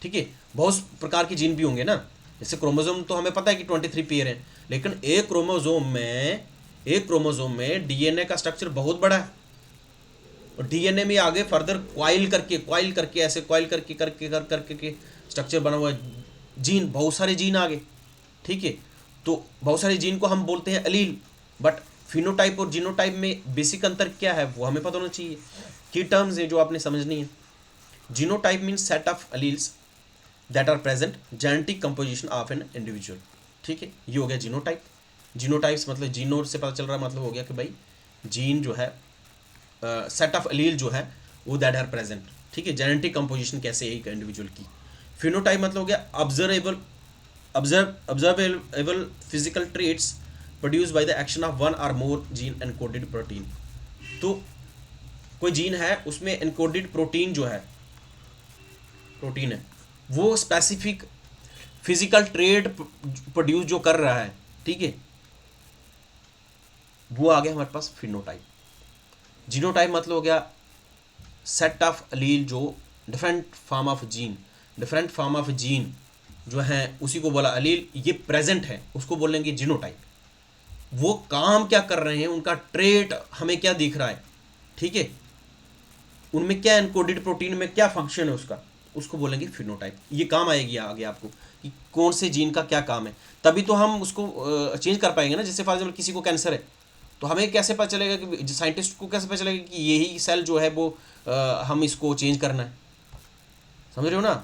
ठीक है। बहुत प्रकार के जीन भी होंगे ना, जैसे क्रोमोसोम तो हमें पता है कि 23 पेयर हैं, लेकिन एक क्रोमोसोम में डीएनए का स्ट्रक्चर बहुत बड़ा है, और डीएनए में आगे फर्दर क्वाइल करके ऐसे क्वाइल करके स्ट्रक्चर बना हुआ है, जीन, बहुत सारे जीन आगे, ठीक है। तो बहुत सारे जीन को हम बोलते हैं अलील, बट फिनोटाइप और जीनोटाइप में बेसिक अंतर क्या है वो हमें पता होना चाहिए। की टर्म्स है जो आपने समझनी है। Genotype means set of alleles that are present genetic composition of an individual, ठीक है, ये हो गया जीनोटाइप। जीनोटाइप्स मतलब जीनोड से पता चल रहा मतलब हो गया कि भाई जीन जो है सेट ऑफ एलील जो है वो दैट आर प्रेजेंट, ठीक है, जेनेटिक कंपोजिशन कैसे है एक इंडिविजुअल की। फिनोटाइप मतलब हो गया observable physical traits produce by the action of one or more gene encoded protein. तो कोई जीन है उसमें एनकोडेड प्रोटीन जो है, प्रोटीन है वो स्पेसिफिक फिजिकल ट्रेट प्रोड्यूस जो कर रहा है, ठीक है, वो आ गया हमारे पास फिनोटाइप। जीनोटाइप मतलब हो गया सेट ऑफ एलील जो डिफरेंट फॉर्म ऑफ जीन जो है उसी को बोला एलील, ये प्रेजेंट है उसको बोलेंगे जीनोटाइप। वो काम क्या कर रहे हैं, उनका ट्रेट हमें क्या दिख रहा है, ठीक है, उनमें क्या एनकोडेड प्रोटीन में क्या फंक्शन है उसका, उसको बोलेंगे फिनोटाइप। ये काम आएगी आगे आपको कि कौन से जीन का क्या काम है, तभी तो हम उसको चेंज कर पाएंगे ना। जैसे फॉर एग्जाम्पल किसी को कैंसर है तो हमें कैसे पता चलेगा कि साइंटिस्ट को कैसे पता चलेगा कि यही सेल जो है वो हम इसको चेंज करना है, समझ रहे हो ना।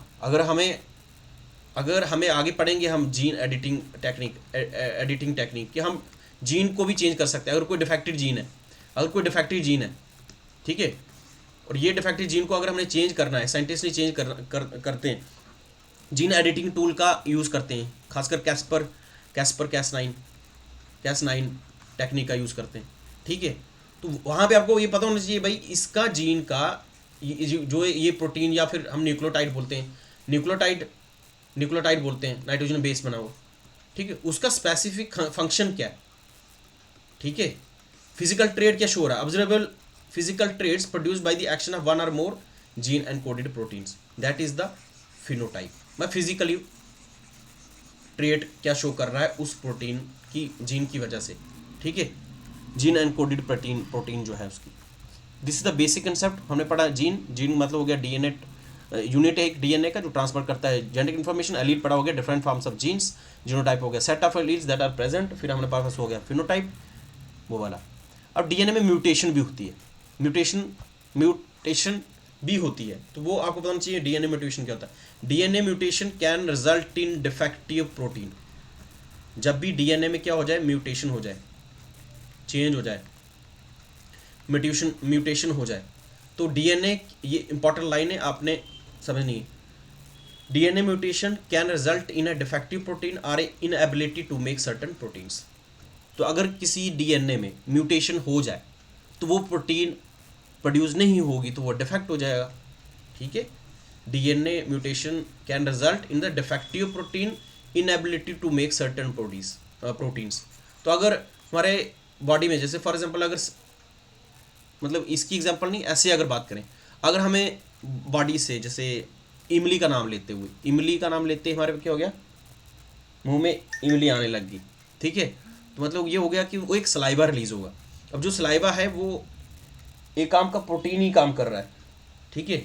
अगर हमें आगे पढ़ेंगे हम जीन एडिटिंग टेक्निक कि हम जीन को भी चेंज कर सकते हैं। अगर कोई डिफेक्टेड जीन है, ठीक है, और ये डिफेक्टेड जीन को अगर हमने चेंज करना है, साइंटिस्ट ने चेंज करते हैं, जीन एडिटिंग टूल का यूज़ करते हैं, खासकर कैस9 टेक्निक का यूज़ करते हैं, ठीक है। तो वहाँ पे आपको ये पता होना चाहिए भाई इसका जीन का जो ये प्रोटीन या फिर हम न्यूक्लियोटाइड बोलते हैं, नाइट्रोजन बेस बना हुआ, ठीक है, उसका स्पेसिफिक फंक्शन क्या है, ठीक है, फिजिकल ट्रेट क्या शो रहा है, observable physical traits produce by the action of one or more gene encoded proteins, that is the phenotype. मैं फिजिकली ट्रेट क्या शो कर रहा है उस प्रोटीन की जीन की वजह से, ठीक है, जीन एनकोडेड प्रोटीन जो है उसकी। This is the basic concept हमने पढ़ा। जीन मतलब हो गया डीएनए यूनिट है एक डीएनए का जो ट्रांसफर करता है जेनेटिक इन्फॉर्मेशन। एलील पढ़ा हो गया different forms of genes. Genotype हो गया set of alleles that are present. फिर हमने पास हो गया फिनोटाइप वो वाला। अब डीएनए में म्यूटेशन भी होती है, म्यूटेशन भी होती है, तो वो आपको बताना चाहिए डीएनए म्यूटेशन क्या होता है। DNA mutation can result in defective protein. जब भी डीएनए में क्या हो जाए, म्यूटेशन हो जाए, चेंज हो जाए, म्यूटेशन हो जाए, तो डीएनए, ये इंपॉर्टेंट लाइन है आपने समझनी है। DNA mutation can result in a defective protein or inability to make certain proteins. तो अगर किसी डीएनए में म्यूटेशन हो जाए तो वो प्रोटीन प्रोड्यूस नहीं होगी, तो वो डिफेक्ट हो जाएगा, ठीक है। DNA mutation can result in the defective protein inability to make certain proteins. तो अगर हमारे बॉडी में जैसे फॉर एग्जांपल अगर मतलब इसकी एग्जांपल नहीं, ऐसे अगर बात करें, अगर हमें बॉडी से जैसे इमली का नाम लेते हमारे क्या हो गया, मुंह में इमली आने लग गई, ठीक है, तो मतलब ये हो गया कि वो एक सलाइवा रिलीज होगा। अब जो सलाइवा है वो एक काम का प्रोटीन ही काम कर रहा है, ठीक है,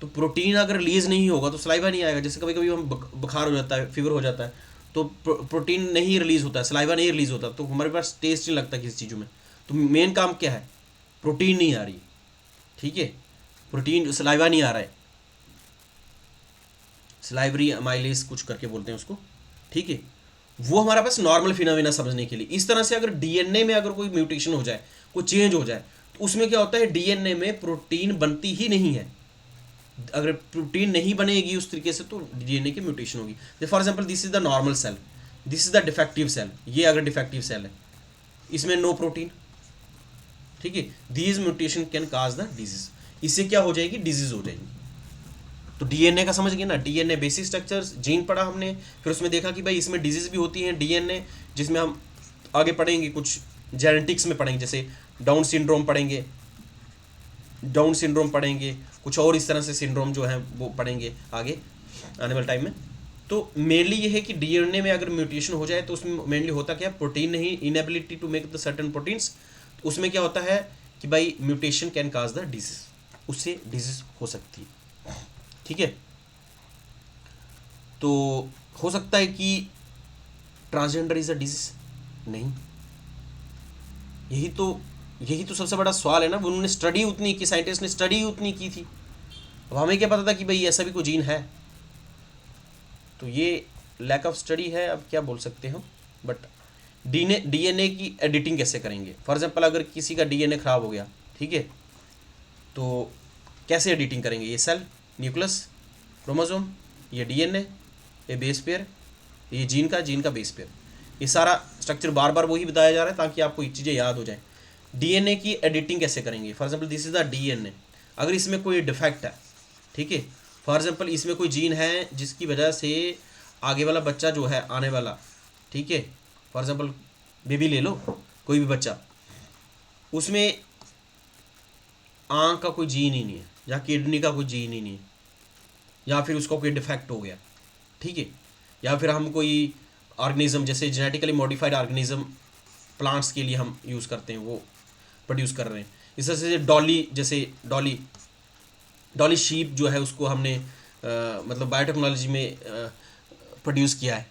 तो प्रोटीन अगर रिलीज नहीं होगा तो सलाइवा नहीं आएगा। जैसे कभी कभी हम बुखार हो जाता है, फीवर हो जाता है, तो प्रोटीन नहीं रिलीज होता है, सलाइवा नहीं रिलीज होता, तो हमारे पास टेस्ट नहीं लगता किसी चीज़ों में। तो मेन काम क्या है, प्रोटीन नहीं आ रही, ठीक है, प्रोटीन सलाइवा नहीं आ रहा है, सलाइवरी अमाइलेज कुछ करके बोलते हैं उसको, ठीक है, वो हमारे पास नॉर्मल फिनोमेना समझने के लिए। इस तरह से अगर डीएनए में अगर कोई म्यूटेशन हो जाए, कोई चेंज हो जाए, तो उसमें क्या होता है, डीएनए में प्रोटीन बनती ही नहीं है। अगर प्रोटीन नहीं बनेगी उस तरीके से तो डीएनए की म्यूटेशन होगी। जैसे for example this is the normal cell, this is the defective cell, ये अगर डिफेक्टिव सेल है इसमें नो प्रोटीन, ठीक है, these mutation can cause the disease. इससे क्या हो जाएगी, डिजीज हो जाएगी। तो डीएनए का समझ गए ना, डीएनए बेसिक स्ट्रक्चर्स, जीन पढ़ा हमने, फिर उसमें देखा कि भाई इसमें डिजीज भी होती हैं डीएनए, जिसमें हम आगे पढ़ेंगे कुछ जेनेटिक्स में पढ़ेंगे, जैसे डाउन सिंड्रोम पढ़ेंगे, कुछ और इस तरह से सिंड्रोम जो है वो पढ़ेंगे आगे आने वाले टाइम में। तो मेनली ये है कि डीएनए में अगर म्यूटेशन हो जाए तो उसमें मेनली होता क्या है, प्रोटीन नहीं, inability to make the certain proteins. उसमें क्या होता है कि भाई mutation can cause the disease, उससे डिजीज हो सकती है, ठीक है। तो हो सकता है कि ट्रांसजेंडर इज अ डिजीज, नहीं, यही तो सबसे बड़ा सवाल है ना। उन्होंने स्टडी उतनी की, साइंटिस्ट ने स्टडी उतनी की थी, अब हमें क्या पता था कि भाई ऐसा भी कोई जीन है। तो ये लैक ऑफ स्टडी है, अब क्या बोल सकते हैं हम। बट डीएनए की एडिटिंग कैसे करेंगे। फॉर एग्जांपल अगर किसी का डीएनए खराब हो गया, ठीक है, तो कैसे एडिटिंग करेंगे। ये सेल, न्यूक्लियस, क्रोमोसोम, ये डीएनए, ये बेस पेयर, ये जीन का बेस पेयर, ये सारा स्ट्रक्चर बार बार वही बताया जा रहा है ताकि आपको ये चीज़ें याद हो जाएं। डीएनए की एडिटिंग कैसे करेंगे। For example this is the DNA, अगर इसमें कोई डिफेक्ट है, ठीक है, फॉर एग्जांपल इसमें कोई जीन है जिसकी वजह से आगे वाला बच्चा जो है आने वाला, ठीक है, फॉर एग्जांपल बेबी ले लो, कोई भी बच्चा, उसमें आँख का कोई जीन ही नहीं है, या किडनी का कोई जीन ही नहीं है, या फिर उसका कोई डिफेक्ट हो गया, ठीक है, या फिर हम कोई ऑर्गेनिज्म जैसे जेनेटिकली मॉडिफाइड ऑर्गेनिज्म प्लांट्स के लिए हम यूज़ करते हैं, वो प्रोड्यूस कर रहे हैं। इस तरह से डॉली शीप जो है उसको हमने मतलब बायोटेक्नोलॉजी में प्रोड्यूस किया है,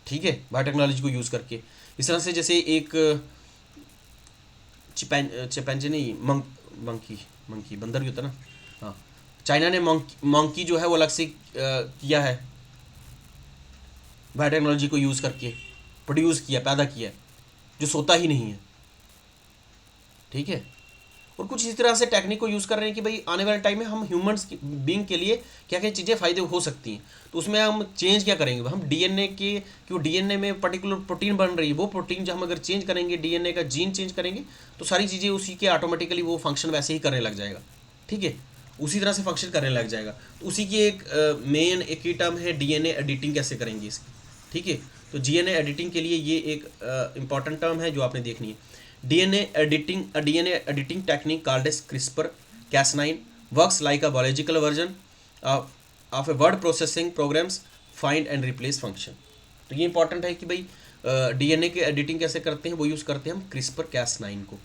ठीक है, बायोटेक्नोलॉजी को यूज़ करके। इस तरह से जैसे एक चिपैंजी नहीं, मंकी बंदर भी होता है ना, हाँ, चाइना ने मंकी जो है वो अलग से किया है, बायोटेक्नोलॉजी को यूज़ करके प्रोड्यूस किया, पैदा किया, जो सोता ही नहीं है, ठीक है। और कुछ इस तरह से टेक्निक को यूज़ कर रहे हैं कि भाई आने वाले टाइम में हम ह्यूमंस बीइंग के लिए क्या क्या चीज़ें फ़ायदे हो सकती हैं। तो उसमें हम चेंज क्या करेंगे, हम डीएनए के, क्यों डीएनए में पर्टिकुलर प्रोटीन बन रही है, वो प्रोटीन जो हम अगर चेंज करेंगे, डीएनए का जीन चेंज करेंगे, तो सारी चीज़ें उसी के ऑटोमेटिकली वो फंक्शन वैसे ही करने लग जाएगा, ठीक है, उसी तरह से फंक्शन करने लग जाएगा। तो उसी की एक मेन एक ही टर्म है डीएनए एडिटिंग कैसे करेंगे इसकी, ठीक है। तो डीएनए एडिटिंग के लिए ये एक इंपॉर्टेंट टर्म है जो आपने देखनी है। DNA editing technique called as CRISPR-Cas9 works like a biological version of a word processing programs find and replace function। तो ये इंपॉर्टेंट है कि भाई डीएनए के एडिटिंग कैसे करते हैं, वो यूज़ करते हैं हम CRISPR-Cas9 को।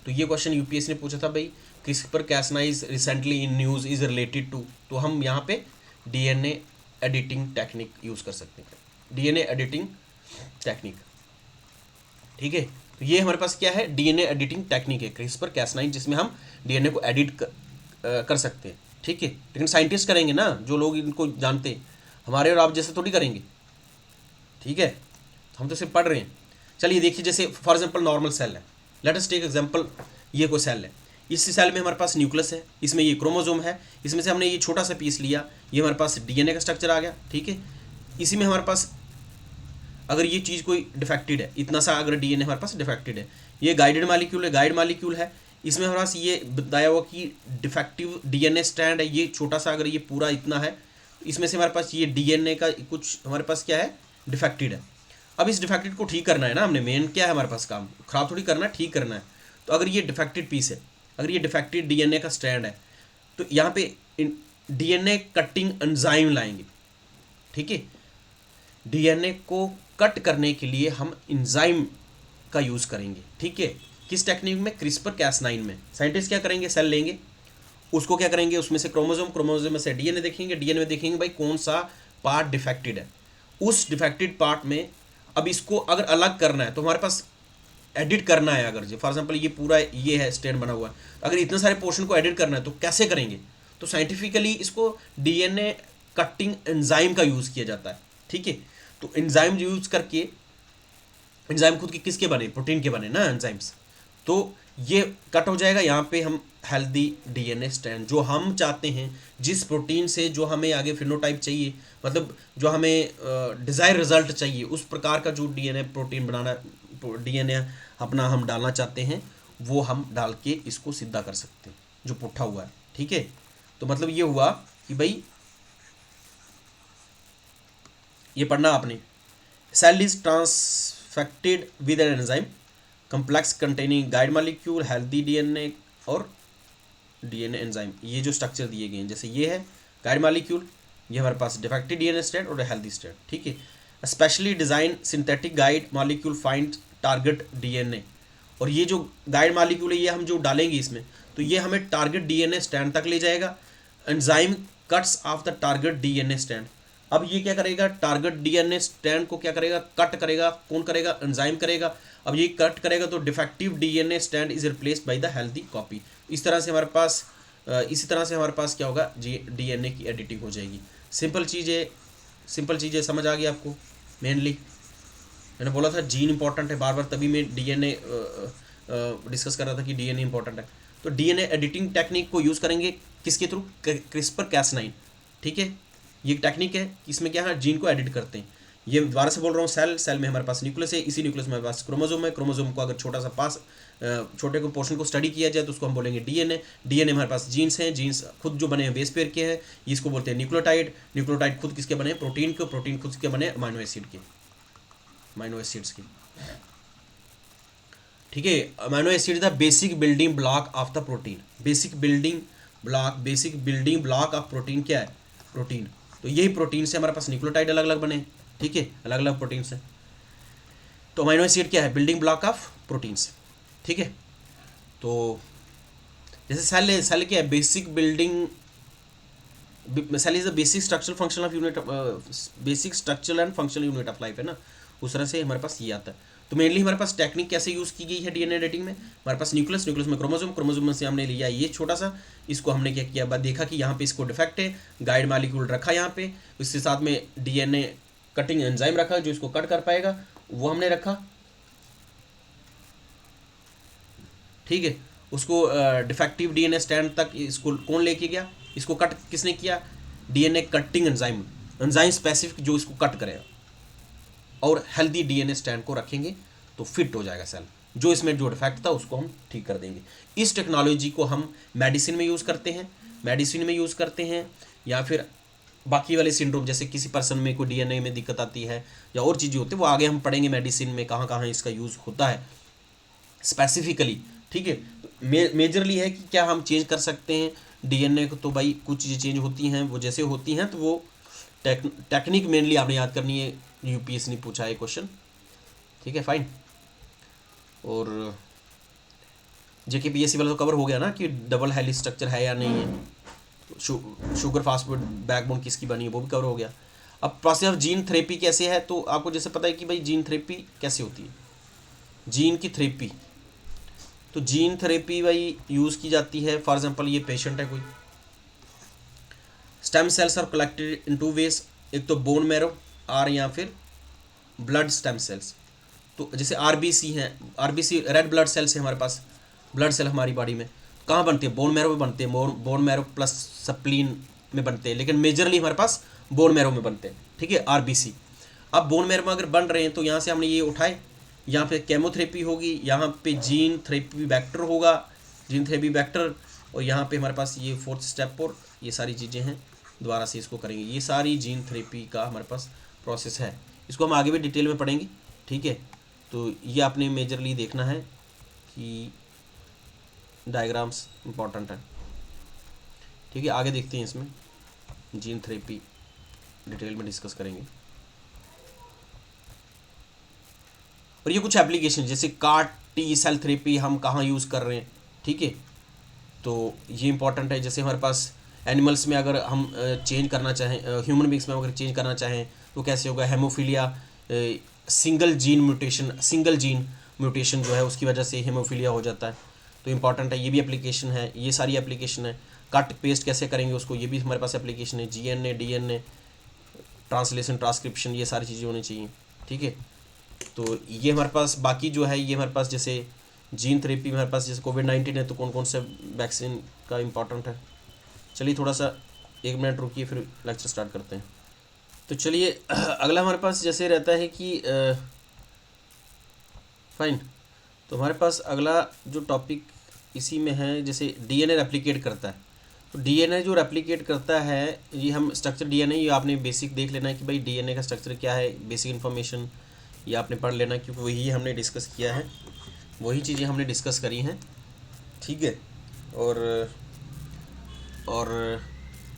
तो ये क्वेश्चन यूपीएससी ने पूछा था भाई, CRISPR-Cas9 is recently in news is related to, तो हम यहाँ पे डीएनए एडिटिंग टेक्निक यूज़ कर सकते हैं, डीएनए एडिटिंग टेक्निक, ठीक है। तो ये हमारे पास क्या है, डीएनए एडिटिंग टेक्निक है CRISPR-Cas9, जिसमें हम डीएनए को एडिट कर सकते हैं, ठीक है। लेकिन साइंटिस्ट करेंगे ना, जो लोग इनको जानते हैं, हमारे और आप जैसे थोड़ी करेंगे, ठीक है, हम तो सिर्फ पढ़ रहे हैं। चलिए देखिए, जैसे फॉर एग्जांपल नॉर्मल सेल है, लेट अस टेक एग्जांपल, ये कोई सेल है, इस सेल में हमारे पास न्यूक्लियस है, इसमें ये क्रोमोसोम है, इसमें से हमने ये छोटा सा पीस लिया, ये हमारे पास डीएनए का स्ट्रक्चर आ गया, ठीक है। इसी में हमारे पास अगर ये चीज़ कोई डिफेक्टेड है, इतना सा अगर डीएनए हमारे पास डिफेक्टेड है, ये गाइड मालिक्यूल है, इसमें हमारे पास ये बताया हुआ कि डिफेक्टिव डीएनए स्ट्रैंड है, ये छोटा सा, अगर ये पूरा इतना है, इसमें से हमारे पास ये डीएनए का कुछ हमारे पास क्या है, डिफेक्टेड है। अब इस डिफेक्टेड को ठीक करना है ना, हमने मेन क्या है हमारे पास काम, खराब थोड़ी करना है, ठीक करना है। तो अगर ये डिफेक्टेड पीस है, अगर ये डिफेक्टेड डीएनए का स्ट्रैंड है, तो यहाँ पे डीएनए कटिंग एंजाइम लाएंगे, ठीक है। डीएनए को कट करने के लिए हम एंजाइम का यूज़ करेंगे, ठीक है। किस टेक्निक में, CRISPR-Cas9 में। साइंटिस्ट क्या करेंगे, सेल लेंगे, उसको क्या करेंगे, उसमें से क्रोमोसोम में से डीएनए देखेंगे, डीएनए में देखेंगे भाई कौन सा पार्ट डिफेक्टेड है, उस डिफेक्टेड पार्ट में अब इसको अगर अलग करना है, तो हमारे पास एडिट करना है, अगर फॉर एग्जांपल ये पूरा ये है स्टैंड बना हुआ है, अगर इतने सारे पोर्शन को एडिट करना है तो कैसे करेंगे, तो साइंटिफिकली इसको डीएनए कटिंग एंजाइम का यूज़ किया जाता है, ठीक है। तो एंजाइम यूज करके, एंजाइम खुद के किसके बने, प्रोटीन के बने ना एंजाइम्स, तो ये कट हो जाएगा, यहाँ पे हम हेल्दी डीएनए स्ट्रैंड जो हम चाहते हैं, जिस प्रोटीन से जो हमें आगे फिनोटाइप चाहिए, मतलब जो हमें डिज़ायर रिजल्ट चाहिए, उस प्रकार का जो डीएनए प्रोटीन बनाना, डीएनए अपना हम डालना चाहते हैं, वो हम डाल के इसको सीधा कर सकते हैं, जो पुट्ठा हुआ है, ठीक है। तो मतलब ये हुआ कि भाई ये पढ़ना आपने, cell is transfected with an enzyme complex containing guide molecule healthy DNA और डीएनए एंजाइम, ये जो स्ट्रक्चर दिए गए हैं, जैसे ये है गाइड मॉलिक्यूल, ये हमारे पास डिफेक्टेड डीएनए स्ट्रैंड और हेल्दी स्ट्रैंड, ठीक है। Specially design synthetic guide molecule find target DNA, और ये जो गाइड मॉलिक्यूल है ये हम जो डालेंगे इसमें, तो ये हमें टारगेट डीएनए स्ट्रैंड तक ले जाएगा। Enzyme cuts of the target DNA strand, अब ये क्या करेगा, टारगेट डीएनए स्ट्रैंड को क्या करेगा, कट करेगा, कौन करेगा, एंजाइम करेगा। अब ये कट करेगा तो defective DNA strand is replaced by the healthy copy. इस तरह से हमारे पास इसी तरह से हमारे पास क्या होगा जी, डीएनए की एडिटिंग हो जाएगी। सिंपल चीज़ें समझ आ गई आपको मेनली। मैंने बोला था जीन इंपॉर्टेंट है बार बार, तभी मैं डीएनए डिस्कस कर रहा था कि डीएनए इंपॉर्टेंट है। तो डीएनए एडिटिंग टेक्निक को यूज़ करेंगे किसके थ्रू, क्रिस्पर कैस9, ठीक है। ये टेक्निक है, इसमें क्या है, जीन को एडिट करते हैं। ये दोबारा से बोल रहा हूँ, सेल में हमारे पास न्यूक्लियस है, इसी न्यूक्लियस में हमारे पास क्रोमोसोम है। क्रोमोसोम को अगर छोटा सा छोटे को पोर्शन को स्टडी किया जाए तो उसको हम बोलेंगे डीएनए। डीएनए हमारे पास जीन्स हैं, जीन्स खुद जो बने हैं बेस पेयर के हैं, इसको बोलते हैं न्यूक्लियोटाइड। न्यूक्लियोटाइड खुद किसके बने, प्रोटीन के। प्रोटीन खुद किसके बने, अमाइनो एसिड के, अमाइनो एसिड्स के, ठीक है। Amino acid is the basic building block of the protein. Basic building block of protein क्या है, प्रोटीन। तो यही प्रोटीन से हमारे पास न्यूक्लियोटाइड अलग अलग बने, ठीक है, अलग अलग प्रोटीन से। तो अमाइनो एसिड क्या है, बिल्डिंग ब्लॉक ऑफ प्रोटीन्स, ठीक है। तो जैसे सेल क्या है, basic building, cell is the basic structural functional of unit, basic structural and functional unit of life है ना, उस तरह से हमारे पास ये आता है। तो मेनली हमारे पास टेक्निक कैसे यूज़ की गई है डीएनए एडिटिंग में, हमारे पास न्यूक्लियस में क्रोमोसोम में से हमने लिया ये छोटा सा, इसको हमने क्या किया, बाद देखा कि यहाँ पे इसको डिफेक्ट है, गाइड मॉलिक्यूल रखा यहाँ पे, इसके साथ में डीएनए कटिंग एंजाइम रखा जो इसको कट कर पाएगा, वो हमने रखा, ठीक है। उसको डिफेक्टिव डीएनए स्टैंड तक इसको कौन लेके गया, इसको कट किसने किया, डीएनए कटिंग एंजाइम स्पेसिफिक जो इसको कट करेगा, और हेल्दी डीएनए स्टैंड को रखेंगे तो फिट हो जाएगा सेल। जो इसमें जो डिफेक्ट था उसको हम ठीक कर देंगे। इस टेक्नोलॉजी को हम मेडिसिन में यूज़ करते हैं, या फिर बाकी वाले सिंड्रोम, जैसे किसी पर्सन में कोई डीएनए में दिक्कत आती है या और चीज़ें होती है, वो आगे हम पढ़ेंगे मेडिसिन में कहाँ कहाँ इसका यूज़ होता है स्पेसिफिकली, ठीक है। तो मेजरली है कि क्या हम चेंज कर सकते हैं डीएनए को, तो भाई कुछ चीज़ें चेंज होती हैं, वो जैसे होती हैं तो वो टेक्निक मेनली आपने याद करनी है, यूपीएससी ने पूछा है क्वेश्चन, ठीक है, फाइन। और जेके पीएससी वाला तो कवर हो गया ना कि डबल हेलिक्स स्ट्रक्चर है या नहीं है, शुगर फास्फेट बैकबोन किसकी बनी है वो भी कवर हो गया। अब प्रोसेस ऑफ जीन थेरेपी कैसे है, तो आपको जैसे पता है कि भाई जीन थेरेपी कैसे होती है, जीन की थेरेपी, तो जीन थेरेपी भाई यूज़ की जाती है। फॉर एग्जांपल ये पेशेंट है कोई, stem cells are collected in two ways, एक तो बोन मैरो और या फिर ब्लड स्टेम सेल्स। तो जैसे आरबीसी हैं, आरबीसी रेड ब्लड सेल्स है हमारे पास, ब्लड सेल हमारी बॉडी में कहाँ बनते हैं, बोन मैरो में बनते हैं, बोन मैरो प्लस स्प्लीन में बनते हैं, लेकिन मेजरली हमारे पास बोन मैरो में बनते हैं, ठीक है, आरबीसी। अब बोन मैरो में अगर बन रहे हैं तो यहाँ से हमने ये उठाए, यहाँ पे केमोथेरेपी होगी, यहाँ पे जीन थेरेपी वेक्टर होगा, जीन थेरेपी वेक्टर, और यहाँ पे हमारे पास ये फोर्थ स्टेप और ये सारी चीज़ें हैं, दोबारा से इसको करेंगे। ये सारी जीन थेरेपी का हमारे पास प्रोसेस है, इसको हम आगे भी डिटेल में पढ़ेंगे, ठीक है। तो ये आपने मेजरली देखना है कि डायग्राम्स इंपॉर्टेंट है, ठीक है। आगे देखते हैं, इसमें जीन थेरेपी डिटेल में डिस्कस करेंगे। और ये कुछ एप्लीकेशन जैसे CAR T सेल थेरेपी हम कहाँ यूज़ कर रहे हैं, ठीक है, तो ये इंपॉर्टेंट है। जैसे हमारे पास एनिमल्स में अगर हम चेंज करना चाहें, ह्यूमन बींग्स में अगर चेंज करना चाहें तो कैसे होगा, हेमोफीलिया, सिंगल जीन म्यूटेशन जो है उसकी वजह से हेमोफीलिया हो जाता है, तो इंपॉर्टेंट है, ये भी एप्लीकेशन है, ये सारी एप्लीकेशन है। कट पेस्ट कैसे करेंगे उसको, ये भी हमारे पास एप्लीकेशन है, जीएनए डीएनए ट्रांसलेशन ट्रांसक्रिप्शन, ये सारी चीज़ें होनी चाहिए, ठीक है। तो ये हमारे पास बाकी जो है, ये हमारे पास जैसे जीन थेरेपी में हमारे पास जैसे कोविड-19 है तो कौन कौन से वैक्सीन का इम्पोर्टेंट है। चलिए थोड़ा सा 1 मिनट रुकिए, फिर लेक्चर स्टार्ट करते हैं। तो चलिए अगला हमारे पास जैसे रहता है कि फाइन, तो हमारे पास अगला जो टॉपिक इसी में है, जैसे डीएनए रेप्लिकेट करता है। तो डीएनए जो रेप्लिकेट करता है, ये हम स्ट्रक्चर डीएनए, ये आपने बेसिक देख लेना है कि भाई डीएनए का स्ट्रक्चर क्या है, बेसिक इन्फॉर्मेशन ये आपने पढ़ लेना, क्योंकि वही हमने डिस्कस किया है, वही चीज़ें हमने डिस्कस करी हैं, ठीक है। और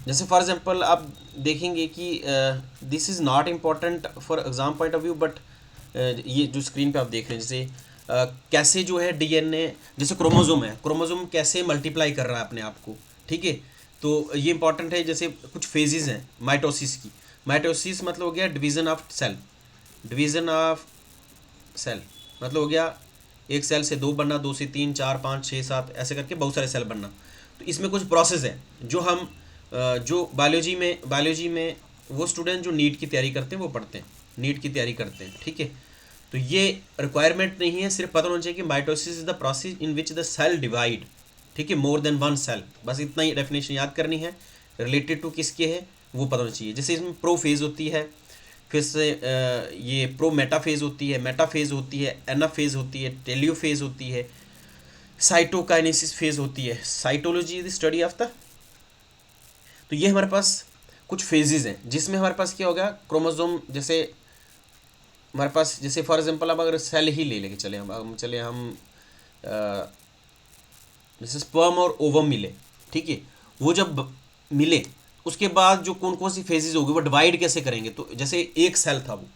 जैसे फॉर एग्जांपल आप देखेंगे कि this is not important for exam point of view, but ये जो स्क्रीन पे आप देख रहे हैं, जैसे कैसे जो है डीएनए, जैसे क्रोमोसोम है, क्रोमोसोम कैसे मल्टीप्लाई कर रहा है अपने आप को, ठीक है। तो ये इंपॉर्टेंट है। जैसे कुछ फेजेस हैं माइटोसिस की, माइटोसिस मतलब हो गया division of cell, division of cell मतलब हो गया एक सेल से 2 बनना, 2 से 3, 4, 5, 6, 7 ऐसे करके बहुत सारे सेल बनना। तो इसमें कुछ प्रोसेस है जो हम जो बायोलॉजी में वो स्टूडेंट जो नीट की तैयारी करते हैं वो पढ़ते हैं, नीट की तैयारी करते हैं, ठीक है। तो ये रिक्वायरमेंट नहीं है, सिर्फ पता होना चाहिए कि mitosis is the process in which the cell divide, ठीक है, मोर देन वन सेल, बस इतना ही डेफिनेशन याद करनी है। रिलेटेड टू किसके है वो पता होना चाहिए। जैसे इसमें प्रो फेज होती है, फिर से ये प्रो मेटाफेज होती है, मेटाफेज होती है, एनाफेज होती है, टेलियोफेज होती है, साइटोकाइनेसिस फेज होती है, cytology is the study of the. तो ये हमारे पास कुछ फेजेस हैं जिसमें हमारे पास क्या होगा, क्रोमोसोम, जैसे हमारे पास, जैसे फॉर एग्जांपल अब अगर सेल ही ले लेके चले हम जैसे स्पर्म और ओवम मिले, ठीक है, वो जब मिले उसके बाद जो कौन कौन सी फेजेस होगी वो डिवाइड कैसे करेंगे। तो जैसे एक सेल था, वो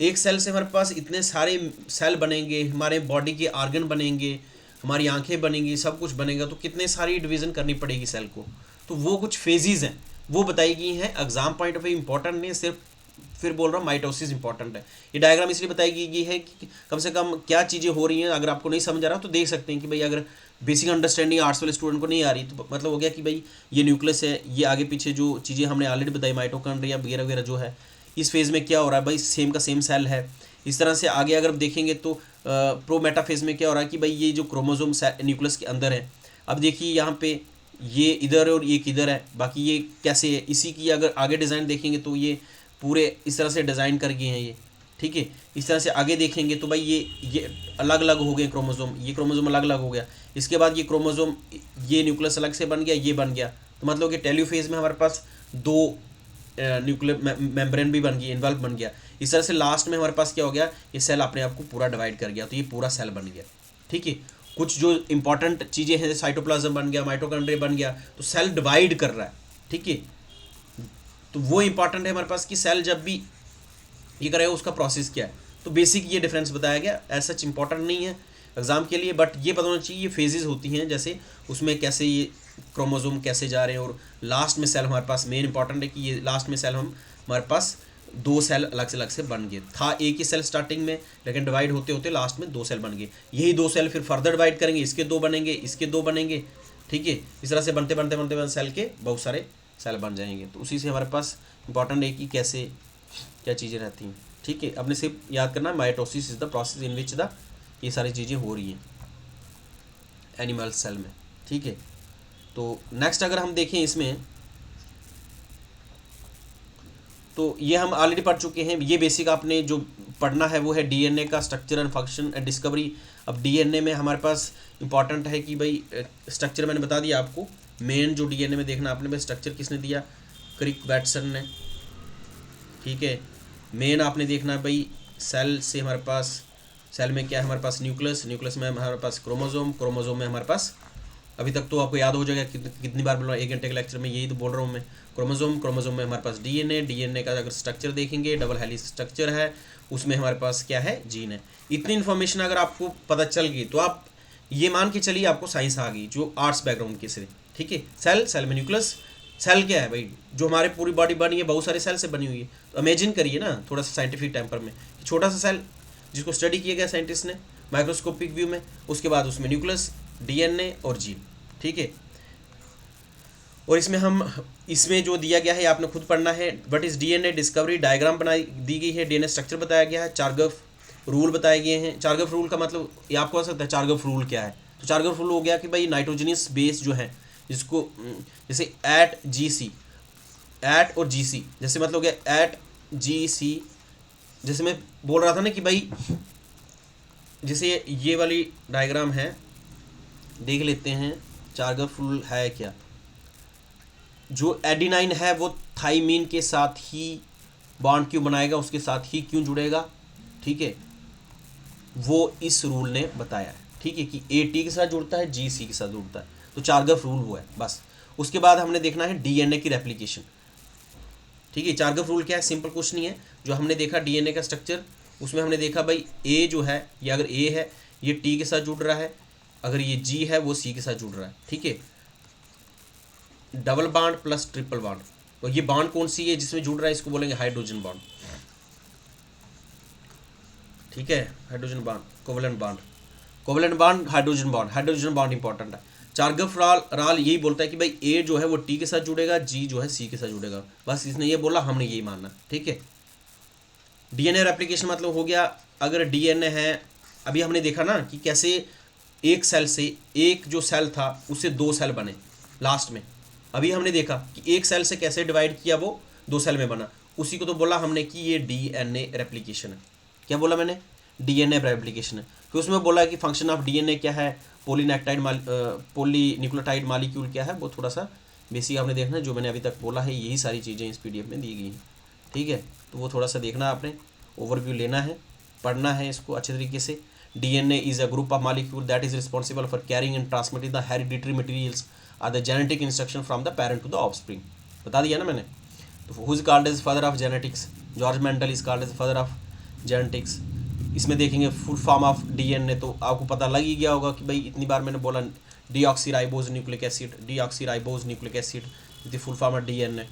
एक सेल से हमारे पास इतने सारे सेल बनेंगे, हमारे बॉडी के ऑर्गन बनेंगे, हमारी आंखें बनेंगी, सब कुछ बनेगा, तो कितने सारी डिवीज़न करनी पड़ेगी सेल को। तो वो कुछ फेजेस हैं, वो बताई गई हैं। Exam point of view important नहीं, सिर्फ फिर बोल रहा हूँ माइटोसिस इंपॉर्टेंट है। ये डायग्राम इसलिए बताई गई है कि कम से कम क्या चीज़ें हो रही हैं, अगर आपको नहीं समझ आ रहा तो देख सकते हैं कि भाई अगर बेसिक अंडरस्टैंडिंग आर्ट्स वाले स्टूडेंट को नहीं आ रही तो मतलब हो गया कि भाई ये न्यूक्लियस है, ये आगे पीछे जो चीज़ें हमने ऑलरेडी बताई, माइटोकॉन्ड्रिया वगैरह वगैरह जो है, इस फेज़ में क्या हो रहा है भाई, सेम का सेम सेल है। इस तरह से आगे अगर देखेंगे तो प्रो मेटाफेज में क्या हो रहा है कि भाई ये जो क्रोमोसोम न्यूक्लियस के अंदर है, अब देखिए यहाँ पे ये इधर है और ये किधर है, बाकी ये कैसे है, इसी की अगर आगे डिज़ाइन देखेंगे तो ये पूरे इस तरह से डिज़ाइन कर गए हैं ये, ठीक है। इस तरह से आगे देखेंगे तो भाई ये अलग अलग हो गए क्रोमोसोम, ये क्रोमोसोम अलग अलग हो गया, इसके बाद ये क्रोमोसोम, ये न्यूक्लियस अलग से बन गया, ये बन गया, तो मतलब कि टेलोफेज में हमारे पास दो न्यूक्लियर मेम्ब्रेन भी बन गई, इन्वॉल्व बन गया। इस तरह से लास्ट में हमारे पास क्या हो गया, ये सेल अपने आप को पूरा डिवाइड कर गया, तो ये पूरा सेल बन गया, ठीक है। कुछ जो इंपॉर्टेंट चीज़ें हैं, साइटोप्लाज्म बन गया, माइटोकॉन्ड्रिया बन गया, तो सेल डिवाइड कर रहा है, ठीक है। तो वो इंपॉर्टेंट है हमारे पास कि सेल जब भी ये करेगा उसका प्रोसेस क्या है। तो बेसिक ये डिफरेंस बताया गया, ऐसा सच इंपॉर्टेंट नहीं है एग्जाम के लिए, बट ये पता होना चाहिए ये फेजेस होती हैं, जैसे उसमें कैसे ये क्रोमोसोम कैसे जा रहे हैं, और लास्ट में सेल हमारे पास मेन इंपॉर्टेंट है कि ये लास्ट में सेल हमारे पास दो सेल अलग से बन गए, था एक ही सेल स्टार्टिंग में, लेकिन डिवाइड होते होते लास्ट में दो सेल बन गए। यही दो सेल फिर फर्दर डिवाइड करेंगे, इसके दो बनेंगे, इसके दो बनेंगे, ठीक है। इस तरह से बनते बनते बनते बनते सेल के बहुत सारे सेल बन जाएंगे। तो उसी से हमारे पास इंपॉर्टेंट है कि कैसे क्या चीज़ें रहती हैं, ठीक है। अपने से याद करना, mitosis is the process in which the ये सारी चीज़ें हो रही हैं एनिमल सेल में, ठीक है। तो नेक्स्ट अगर हम देखें इसमें, तो ये हम ऑलरेडी पढ़ चुके हैं, ये बेसिक आपने जो पढ़ना है वो है डीएनए का structure and function and discovery. अब डीएनए में हमारे पास इंपॉर्टेंट है कि भाई स्ट्रक्चर मैंने बता दिया आपको, मेन जो डीएनए में देखना आपने भाई स्ट्रक्चर किसने दिया, क्रिक वैटसन ने, ठीक है। मेन आपने देखना है भाई सेल से हमारे पास, सेल में क्या है हमारे पास, न्यूक्लियस, न्यूक्लियस में हमारे पास क्रोमोसोम, क्रोमोसोम में हमारे पास, अभी तक तो आपको याद हो जाएगा कितनी बार बोल रहा हूँ, 1 घंटे के लेक्चर में यही तो बोल रहा हूँ मैं, क्रोमोसोम, क्रोमोसोम में हमारे पास डीएनए, डीएनए का अगर स्ट्रक्चर देखेंगे डबल हेलिक्स स्ट्रक्चर है, उसमें हमारे पास क्या है, जीन है। इतनी इन्फॉर्मेशन अगर आपको पता चल गई तो आप ये मान के चलिए आपको साइंस आ गई, जो आर्ट्स बैकग्राउंड के से, ठीक है। सेल, सेल में न्यूक्लियस, सेल क्या है भाई, जो हमारी पूरी बॉडी बनी है बहुत सारे सेल से बनी हुई है। तो इमेजिन करिए ना थोड़ा सा साइंटिफिक टेम्पर में, छोटा सा सेल जिसको स्टडी किया गया साइंटिस्ट ने माइक्रोस्कोपिक व्यू में, उसके बाद उसमें न्यूक्लियस, डीएनए और जीन, ठीक है। और इसमें जो दिया गया है आपने खुद पढ़ना है, बट इस डीएनए डिस्कवरी डायग्राम बनाई दी गई है, डीएनए स्ट्रक्चर बताया गया है, चारगफ रूल बताए गए हैं। चारगफ रूल का मतलब ये आपको आ सकता है चारगफ रूल क्या है, तो चारगफ रूल हो गया कि भाई नाइट्रोजनियस बेस जो है, जिसको जैसे एट जीसी, एट और जीसी, जैसे मतलब हो गया एट जीसी, जैसे मैं बोल रहा था ना कि भाई जैसे ये वाली डायग्राम है, देख लेते हैं चारगफ रूल है क्या। जो एडिनाइन है वो थाइमीन के साथ ही बॉन्ड क्यों बनाएगा, उसके साथ ही क्यों जुड़ेगा, ठीक है, वो इस रूल ने बताया है, ठीक है, कि ए टी के साथ जुड़ता है, जी सी के साथ जुड़ता है, तो चारगफ रूल वो है बस। उसके बाद हमने देखना है डीएनए की रेप्लिकेशन, ठीक है। चारगफ रूल क्या है, सिंपल कुछ नहीं है, जो हमने देखा डीएनए का स्ट्रक्चर, उसमें हमने देखा भाई ए जो है, ये अगर ए है ये टी के साथ जुड़ रहा है, अगर ये जी है वो सी के साथ जुड़ रहा है, ठीक है। Double bond plus triple bond, तो ये बॉन्ड कौन सी है जिसमें जुड़ रहा है, इसको बोलेंगे हाइड्रोजन बॉन्ड, ठीक है, hydrogen bond, covalent bond, covalent bond, hydrogen bond, hydrogen bond important है। चारगफ राल यही बोलता है कि भाई ए जो है वो टी के साथ जुड़ेगा, जी जो है सी के साथ जुड़ेगा, बस इसने ये बोला, हमने यही मानना, ठीक है। डीएनए रेप्लिकेशन मतलब हो गया अगर डीएनए है, अभी हमने देखा ना कि कैसे एक सेल से, एक जो सेल था उससे दो सेल बने लास्ट में। अभी हमने देखा कि एक सेल से कैसे डिवाइड किया वो दो सेल में बना, उसी को तो बोला हमने कि ये डीएनए रेप्लिकेशन है। क्या बोला मैंने? डीएनए रेप्लिकेशन है। फिर उसमें बोला कि फंक्शन ऑफ डीएनए क्या है, पॉलीन्यूक्लियोटाइड मॉलिक्यूल क्या है, वो थोड़ा सा बेसिक आपने देखना है। जो मैंने अभी तक बोला है यही सारी चीज़ें इस पीडीएफ में दी गई हैं, ठीक है। तो वो थोड़ा सा देखना आपने, ओवरव्यू लेना है, पढ़ना है इसको अच्छे तरीके से। DNA is a group of molecule that is responsible for carrying and transmitting the hereditary materials or the genetic instruction from the parent to the offspring. बता दिया ना मैंने। तो who is called as father of genetics? George Mendel is called as father of genetics. इसमें देखेंगे full form of DNA, तो आपको पता लग ही गया होगा कि भाई इतनी बार मैंने बोला deoxyribose nucleic acid, deoxyribose nucleic acid is the full form of DNA.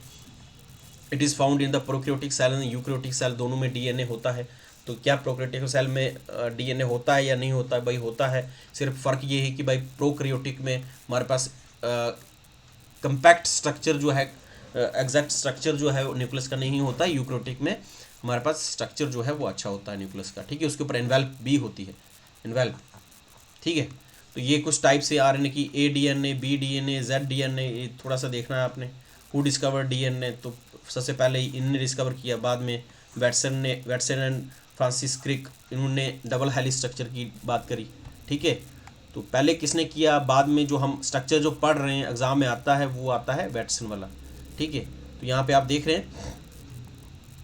It is found in the prokaryotic cell and eukaryotic cell, दोनों में डीएनए होता है। तो क्या प्रोकैरियोटिक सेल में डीएनए होता है या नहीं होता है? भाई होता है। सिर्फ फ़र्क ये है कि भाई प्रोकैरियोटिक में हमारे पास कंपैक्ट स्ट्रक्चर जो है, एग्जैक्ट स्ट्रक्चर जो है न्यूक्लियस का नहीं होता है। यूकैरियोटिक में हमारे पास स्ट्रक्चर जो है वो अच्छा होता है न्यूक्लियस का, ठीक है। उसके ऊपर एनवेल्प भी होती है, एनवेल्प, ठीक है। तो ये कुछ टाइप से आरएनए की, A DNA, B DNA, Z DNA, ये थोड़ा सा देखना है आपने। Who discover DNA? तो सबसे पहले इनने डिस्कवर किया, बाद में वैटसन एंड फ्रांसिस क्रिक, इन्होंने डबल हेलिक्स स्ट्रक्चर की बात करी, ठीक है। तो पहले किसने किया, बाद में जो हम स्ट्रक्चर जो पढ़ रहे हैं एग्जाम में आता है वो आता है वैटसन वाला, ठीक है। तो यहाँ पे आप देख रहे हैं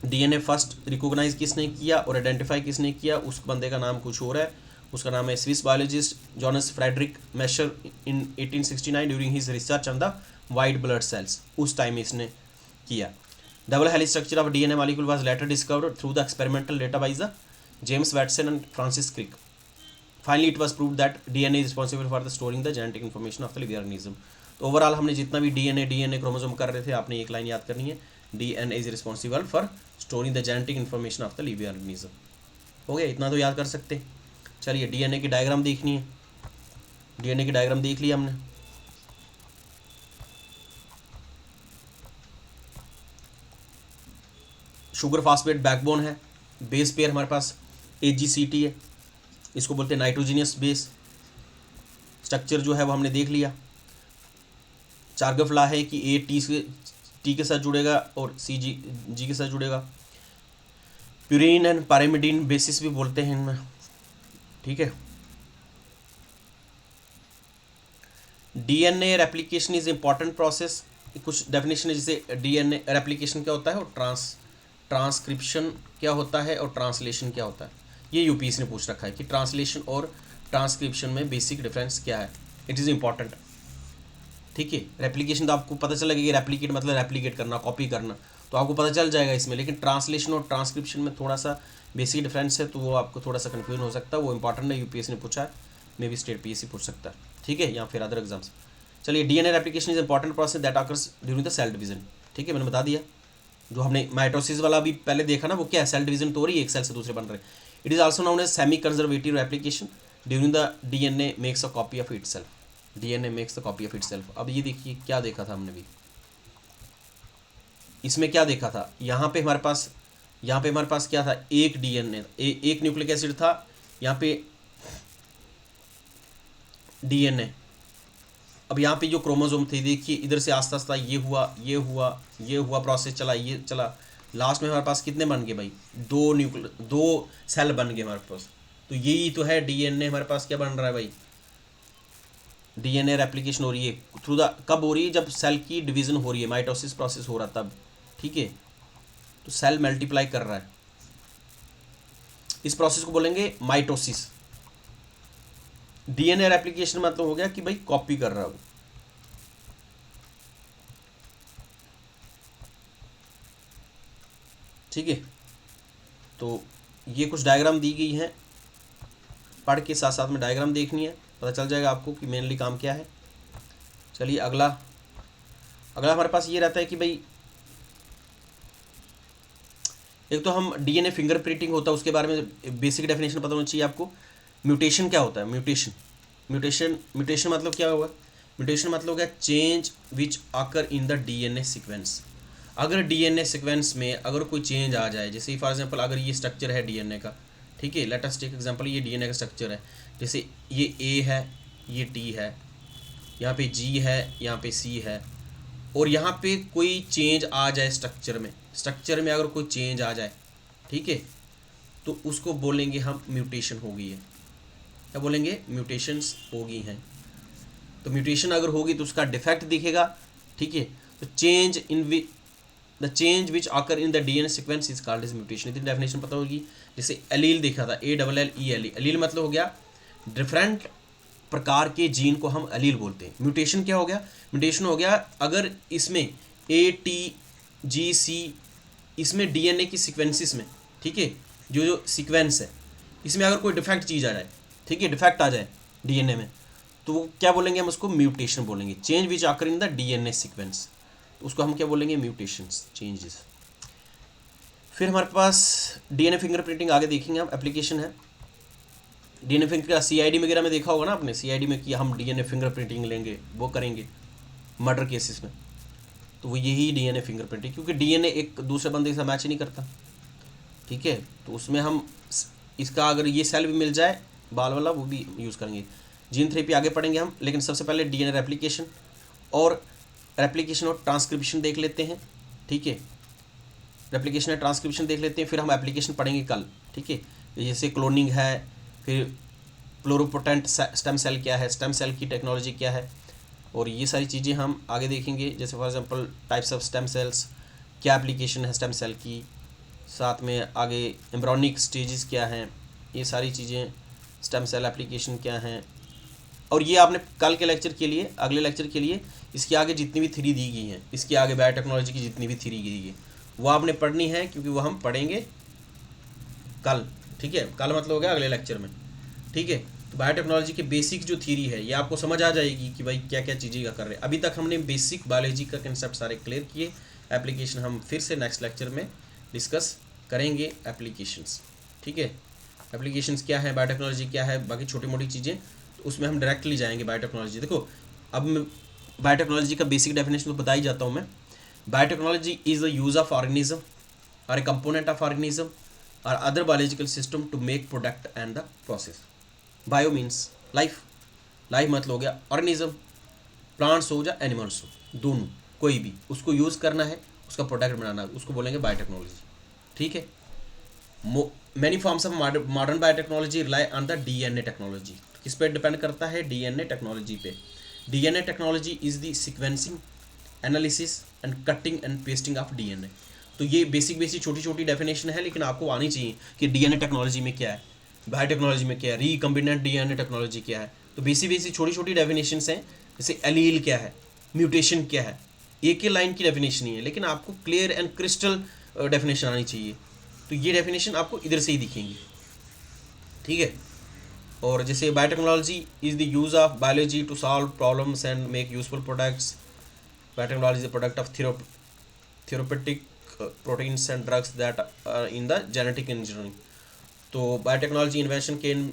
डीएनए फर्स्ट रिकॉग्नाइज किसने किया और आइडेंटिफाई किसने किया, उस बंदे का नाम कुछ और है। उसका नाम है Swiss biologist Johannes Friedrich Miescher in 1869 during his research on the white blood cells. उस टाइम इसने किया। Double helix structure of DNA molecule was later discovered through the experimental data by the James Watson and Francis Crick. Finally it was proved that DNA is responsible for the storing the genetic information of the living organism. तो overall हमने जितना भी DNA chromosome कर रहे थे, आपने एक line याद करनी है, DNA is responsible for storing the genetic information of the living organism. हो गया, इतना तो याद कर सकते हैं। चलिए डीएनए की डायग्राम देखनी है। डीएनए की डायग्राम देख लिया हमने। शुगर फास्फेट बैकबोन है, बेस पेयर हमारे पास AGCT है, इसको बोलते हैं नाइट्रोजीनियस बेस। स्ट्रक्चर जो है वो हमने देख लिया। चार्गफ लॉ है कि A T के साथ जुड़ेगा और C G के साथ जुड़ेगा। प्यूरिन एंड पायरिमिडीन बेसिस भी बोलते हैं इनमें, ठीक है। DNA replication is important process. कुछ डेफिनेशन है, जैसे डीएनए रेप्लिकेशन क्या होता है और ट्रांसक्रिप्शन क्या होता है और ट्रांसलेशन क्या होता है। ये यूपीएससी ने पूछ रखा है कि ट्रांसलेशन और ट्रांसक्रिप्शन में बेसिक डिफरेंस क्या है। इट इज़ इंपॉर्टेंट, ठीक है। रेप्लिकेशन तो आपको पता चलेगा कि रेप्लिकेट मतलब रेप्लिकेट करना, कॉपी करना, तो आपको पता चल जाएगा इसमें। लेकिन ट्रांसलेशन और ट्रांसक्रिप्शन में थोड़ा सा बेसिक डिफरेंस है, तो वो आपको थोड़ा सा कन्फ्यूजन हो सकता है। वो इंपॉर्टेंट है, यूपीएससी ने पूछा है, मे बी स्टेट पीएससी पूछ सकता है, ठीक है, या फिर अदर एग्जाम्स। चलिए DNA replication is important process that occurs during the cell division, ठीक है, मैंने बता दिया। जो हमने माइटोसिस वाला भी पहले देखा ना, वो क्या है, सेल डिवीजन तो हो रही है, एक सेल से दूसरे बन रहे हैं। It is also known as semi conservative replication during the DNA makes a copy of itself. DNA makes the copy of itself. अब ये देखिए क्या देखा था हमने भी, इसमें क्या देखा था, यहाँ पे हमारे पास क्या था, एक डीएनए, एक न्यूक्लिक एसिड था, यहाँ पे डीएनए। अब यहाँ पे जो क्रोमोसोम थे, देखिए इधर से आस्ता आस्ता ये हुआ प्रोसेस चला, ये चला, लास्ट में हमारे पास कितने बन गए भाई, दो सेल बन गए हमारे पास। तो यही तो है डीएनए, हमारे पास क्या बन रहा है भाई, डीएनए रेप्लिकेशन हो रही है थ्रू द, कब हो रही है, जब सेल की डिवीजन हो रही है, माइटोसिस प्रोसेस हो रहा तब, ठीक है। तो सेल मल्टीप्लाई कर रहा है, इस प्रोसेस को बोलेंगे माइटोसिस। डीएनए रेप्लिकेशन मतलब हो गया कि भाई कॉपी कर रहा है वो, ठीक है। तो ये कुछ डायग्राम दी गई हैं, पढ़ के साथ साथ में डायग्राम देखनी है, पता चल जाएगा आपको कि मेनली काम क्या है। चलिए अगला हमारे पास ये रहता है कि भाई एक तो हम डीएनए फिंगरप्रिंटिंग होता है, उसके बारे में बेसिक डेफिनेशन पता होना चाहिए आपको। म्यूटेशन क्या होता है, म्यूटेशन मतलब क्या होगा, म्यूटेशन मतलब हो गया change which occur in the DNA sequence. अगर डीएनए सीक्वेंस में अगर कोई चेंज आ जाए, जैसे फॉर एग्जांपल अगर ये स्ट्रक्चर है डीएनए का, ठीक है। लेट अस टेक एग्जांपल, ये डीएनए का स्ट्रक्चर है, जैसे ये ए है, ये टी है, यहाँ पे जी है, यहाँ पे सी है, और यहाँ पे कोई चेंज आ जाए स्ट्रक्चर में अगर कोई चेंज आ जाए, ठीक है, तो उसको बोलेंगे हम म्यूटेशन हो गई है। क्या बोलेंगे? म्यूटेशंस हो गई हैं। तो म्यूटेशन अगर होगी तो उसका डिफेक्ट दिखेगा, ठीक है। तो change in the change which occur in the DNA sequence is called as mutation. इतनी डेफिनेशन पता होगी। जैसे एलील देखा था, ALLEL, एलील मतलब हो गया डिफरेंट प्रकार के जीन को हम एलील बोलते हैं। म्यूटेशन क्या हो गया? म्यूटेशन हो गया अगर इसमें ATGC इसमें डीएनए की सीक्वेंसेस में, ठीक है, जो सीक्वेंस है इसमें अगर कोई डिफेक्ट चीज़ आ जाए, ठीक है, डिफेक्ट आ जाए डीएनए में, तो वो क्या बोलेंगे? हम उसको म्यूटेशन बोलेंगे। Change which occur in the DNA sequence, तो उसको हम क्या बोलेंगे? Mutations, changes. फिर हमारे पास डीएनए फिंगरप्रिंटिंग आगे देखेंगे हम, एप्लीकेशन है डीएनए फिंगर का। सीआईडी वगैरह में देखा होगा ना आपने, सीआईडी में कि हम डीएनए फिंगरप्रिंटिंग लेंगे, वो करेंगे मर्डर केसेस में, तो वो यही डीएनए फिंगरप्रिंटिंग, क्योंकि डीएनए एक दूसरे बंदे के साथ मैच नहीं करता, ठीक है। तो उसमें हम इसका अगर ये सेल भी मिल जाए बाल वाला, वो भी यूज़ करेंगे। जीन थेरेपी आगे पढ़ेंगे हम, लेकिन सबसे पहले डीएनए रेप्लिकेशन और ट्रांसक्रिप्शन देख लेते हैं, ठीक है। रेप्लिकेशन और ट्रांसक्रिप्शन देख लेते हैं, फिर हम एप्लीकेशन पढ़ेंगे कल, ठीक है। जैसे क्लोनिंग है, फिर प्लोरोपोटेंट स्टेम सेल क्या है, स्टेम सेल की टेक्नोलॉजी क्या है, और ये सारी चीज़ें हम आगे देखेंगे। जैसे for example types of stem cells, क्या एप्लीकेशन है स्टेम सेल की, साथ में आगे एम्ब्रियोनिक स्टेजेस क्या हैं, ये सारी चीज़ें, स्टेम सेल एप्लीकेशन क्या हैं। और ये आपने कल के लेक्चर के लिए, अगले लेक्चर के लिए इसके आगे जितनी भी थ्योरी दी गई हैं, इसके आगे बायोटेक्नोलॉजी की जितनी भी थ्योरी दी गई वो आपने पढ़नी है, क्योंकि वो हम पढ़ेंगे कल, ठीक है। कल मतलब हो गया अगले लेक्चर में, ठीक है। तो बायोटेक्नोलॉजी के बेसिक जो थ्योरी है ये आपको समझ आ जाएगी कि भाई क्या क्या चीज़ें का कर रहे हैं। अभी तक हमने बेसिक बायोलॉजी का कंसेप्ट सारे क्लियर किए। एप्लीकेशन हम फिर से नेक्स्ट लेक्चर में डिस्कस करेंगे एप्लीकेशंस, ठीक है। एप्लीकेशंस क्या है, बायोटेक्नोलॉजी क्या है, बाकी छोटी मोटी चीज़ें, तो उसमें हम डायरेक्टली जाएंगे बायोटेक्नोलॉजी। देखो अब मैं बायोटेक्नोलॉजी का बेसिक डेफिनेशन तो बता ही जाता हूँ मैं। Biotechnology is the use of organism और ए कंपोनेंट ऑफ ऑर्गेनिज्म और other biological system to make product and the process. Bio means life, life मतलब हो गया ऑर्गेनिज्म, प्लांट्स हो या एनिमल्स हो, दोनों कोई भी, उसको यूज़ करना है, उसका प्रोडक्ट बनाना है, उसको बोलेंगे बायोटेक्नोलॉजी, ठीक है। Many forms of modern biotechnology rely on the DNA technology. किस पे डिपेंड करता है? डीएनए टेक्नोलॉजी पे। DNA technology is the sequencing, analysis and cutting and pasting of DNA. तो ये बेसिक छोटी छोटी डेफिनेशन है, लेकिन आपको आनी चाहिए कि डीएनए टेक्नोलॉजी में क्या है, बायोटेक्नोलॉजी में क्या है, रिकम्बिनेंट डीएनए टेक्नोलॉजी क्या है। तो बेसिक छोटी छोटी डेफिनेशंस हैं। जैसे एलील क्या है, म्यूटेशन क्या है, एक ही लाइन की डेफिनेशन ही है, लेकिन आपको क्लियर एंड क्रिस्टल डेफिनेशन आनी चाहिए। तो ये डेफिनेशन आपको इधर से ही दिखेंगी, ठीक है। और जैसे biotechnology is the use of biology to solve problems and make useful products. Biotechnology is the product of therapeutic proteins and drugs that are in the genetic engineering. तो biotechnology invention can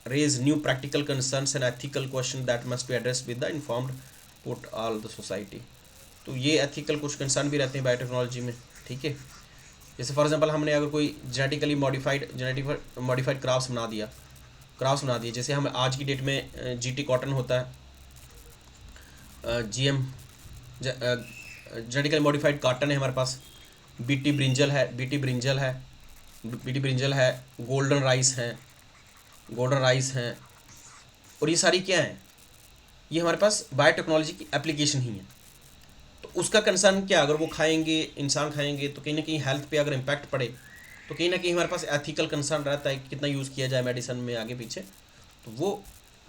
raise new practical concerns and ethical question that must be addressed with the informed put all the society। तो ये ethical कुछ concern भी रहते हैं biotechnology में, ठीक है। जैसे फॉर एग्जांपल हमने अगर कोई जेनेटिकली मॉडिफाइड क्रॉप्स बना दिए, जैसे हम आज की डेट में जीटी कॉटन होता है, जीएम जेनेटिकली मॉडिफाइड कॉटन है हमारे पास, बीटी ब्रिंजल है, गोल्डन राइस हैं, और ये सारी क्या हैं? ये हमारे पास बायोटेक्नोलॉजी की एप्लीकेशन ही है। तो उसका कंसर्न क्या, अगर वो खाएंगे, इंसान खाएंगे, तो कहीं ना कहीं हेल्थ पे अगर इम्पैक्ट पड़े, तो कहीं ना कहीं हमारे पास एथिकल कंसर्न रहता है कि कितना यूज़ किया जाए मेडिसिन में आगे पीछे। तो वो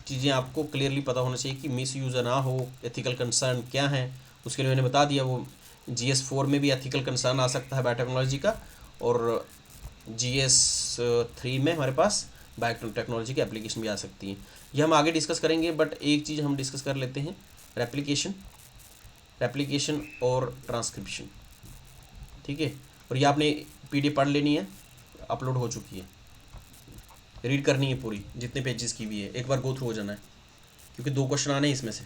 चीज़ें आपको क्लियरली पता होना चाहिए कि मिस यूज़ ना हो। एथिकल कंसर्न क्या है उसके लिए मैंने बता दिया। वो GS4 में भी एथिकल कंसर्न आ सकता है बायोटेक्नोलॉजी का, और GS3 में हमारे पास बायोटेक्नोलॉजी की एप्लीकेशन भी आ सकती है। ये हम आगे डिस्कस करेंगे, बट एक चीज़ हम डिस्कस कर लेते हैं, रेप्लिकेशन और ट्रांसक्रिप्शन, ठीक है। और ये आपने PDF पढ़ लेनी है, अपलोड हो चुकी है, रीड करनी है पूरी, जितने पेजेस की भी है, एक बार गो थ्रू हो जाना है, क्योंकि 2 क्वेश्चन आने हैं इसमें से।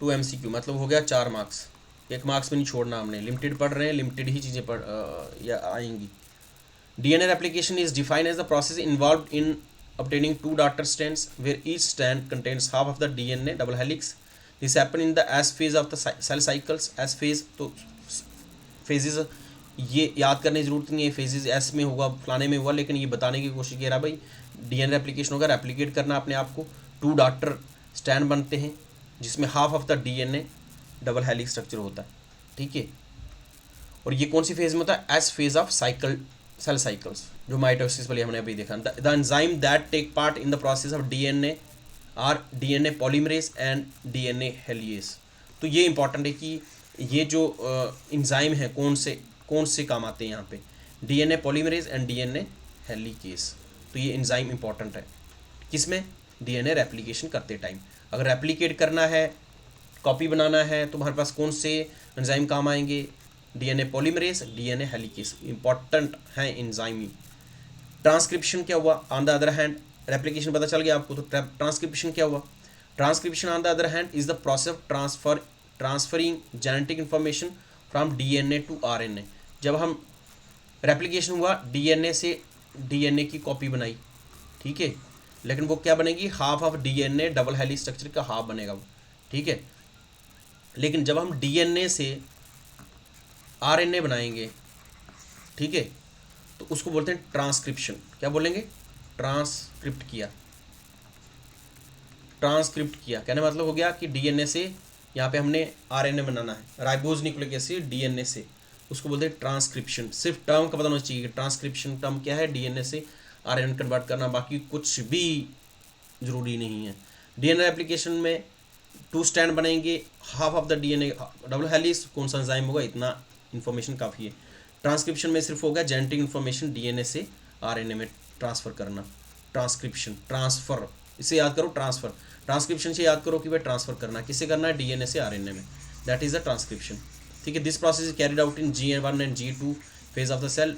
2 MCQ मतलब हो गया 4 मार्क्स, 1 मार्क्स में नहीं छोड़ना हमने। लिमिटेड पढ़ रहे हैं, लिमिटेड ही चीज़ें या आएंगी, DNA replication is defined as the process involved in obtaining two daughter strands where each strand contains half of the DNA double helix. This happen in the S phase of the cell cycles. S phase तो phases ये याद करने की जरूरत नहीं है, phases S में होगा, फलाने में हुआ, लेकिन ये बताने की कोशिश किया रहा भाई DNA रेप्लिकेशन होगा, रेप्लिकेट करना अपने आप को, टू डॉटर स्टैंड बनते हैं जिसमें half of the DNA double helix structure होता है, ठीक है। और ये कौन सी फेज में होता है? S phase of cycle cell cycles, जो माइटोसिस वाली हमने अभी देखा। The enzyme that take part in the process of DNA are DNA polymerase and DNA helicase. तो ये इंपॉर्टेंट है कि ये जो एंजाइम है कौन से काम आते हैं यहाँ पे, DNA polymerase and DNA helicase. तो ये एंजाइम इंपॉर्टेंट है किसमें? DNA रेप्लिकेशन करते टाइम। अगर रेप्लिकेट करना है, कॉपी बनाना है, तो हमारे पास कौन से एंजाइम काम आएंगे? DNA polymerase, DNA helicase important है एंजाइम। ट्रांसक्रिप्शन क्या हुआ? On the other hand, replication पता चल गया आपको, तो ट्रांसक्रिप्शन क्या हुआ? Transcription on the other hand is the process of transferring genetic information from DNA to RNA। जब हम रेप्लिकेशन हुआ, DNA से DNA की कॉपी बनाई, ठीक है, लेकिन वो क्या बनेगी? Half of DNA double helix structure का हाफ बनेगा वो, ठीक है। लेकिन जब हम DNA से RNA बनाएंगे, ठीक है, तो उसको बोलते हैं ट्रांसक्रिप्शन। क्या बोलेंगे? ट्रांसक्रिप्ट किया। कहने मतलब हो गया कि DNA से यहाँ पे हमने RNA बनाना है, राइबोज न्यूक्लिक एसिड DNA से, उसको बोलते हैं ट्रांसक्रिप्शन। सिर्फ टर्म का पता होना चाहिए कि ट्रांसक्रिप्शन टर्म क्या है, DNA से RNA कन्वर्ट करना, बाकी कुछ भी जरूरी नहीं है। DNA एप्लीकेशन में टू स्टैंड बनेंगे, half of the DNA double helix, कौन सा एंजाइम होगा, इतना इन्फॉर्मेशन काफ़ी है। ट्रांसक्रिप्शन में सिर्फ होगा जेनेटिक इन्फॉर्मेशन DNA से RNA में ट्रांसफ़र करना, ट्रांसक्रिप्शन, ट्रांसफ़र, इसे याद करो, ट्रांसफ़र। ट्रांसक्रिप्शन से याद करो कि भाई ट्रांसफ़र करना, किसे करना है? DNA से RNA में, दैट इज़ द ट्रांसक्रिप्शन, ठीक है। This process is carried out in G1 and G2 phase of the cell.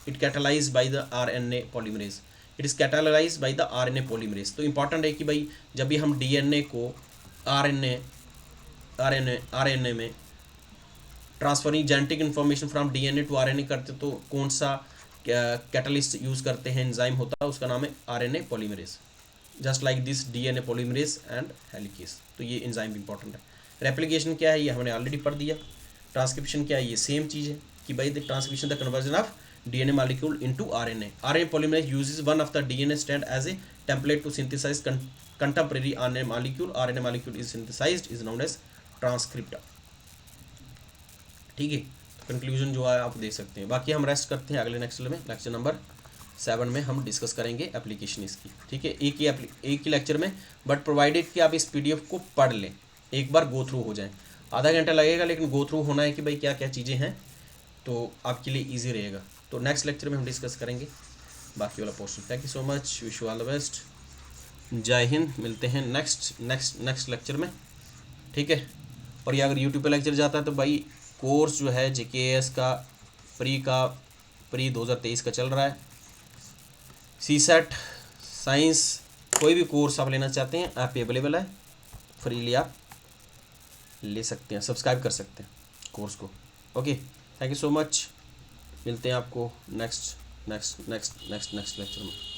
It catalyse by the RNA polymerase. It is catalyse by the RNA polymerase. तो important है कि भाई जब भी हम DNA को RNA में transferring genetic information from DNA to RNA करते, तो कौन सा कैटलिस्ट यूज़ करते हैं, एंजाइम होता है, उसका नाम है RNA polymerase. Just like this DNA polymerase and helicase. तो ये एंजाइम इंपॉर्टेंट है। रेप्लिकेशन क्या है, ये हमने ऑलरेडी पढ़ दिया। ट्रांसक्रिप्शन क्या है, ये सेम चीज़ है कि भाई the transcription the conversion of DNA molecule into RNA. RNA polymerase uses one of the DNA strand as a template to synthesize contemporary RNA molecule. RNA molecule is synthesized is known as transcript. ठीक है, तो conclusion जो है आप देख सकते हैं। बाकी हम रेस्ट करते हैं, अगले लेक्चर में, लेक्चर नंबर 7 में हम डिस्कस करेंगे एप्लीकेशन इसकी, ठीक है, एक ही लेक्चर में, बट प्रोवाइडेड कि आप इस PDF को पढ़ लें, एक बार गो थ्रू हो जाएं। आधा घंटा लगेगा, लेकिन गो थ्रू होना है कि भाई क्या क्या चीज़ें हैं, तो आपके लिए ईजी रहेगा। तो नेक्स्ट लेक्चर में हम डिस्कस करेंगे बाकी वाला portion. Thank you so much, wish you all the best, जय हिंद। मिलते हैं नेक्स्ट लेक्चर में, ठीक है। और ये अगर यूट्यूब पे लेक्चर जाता है तो भाई कोर्स जो है JKS का प्री 2023 का चल रहा है। CSET साइंस कोई भी कोर्स आप लेना चाहते हैं, ऐप पे अवेलेबल है, फ्रीली आप ले सकते हैं, सब्सक्राइब कर सकते हैं कोर्स को। Okay, thank you so much. मिलते हैं आपको नेक्स्ट लेक्चर में।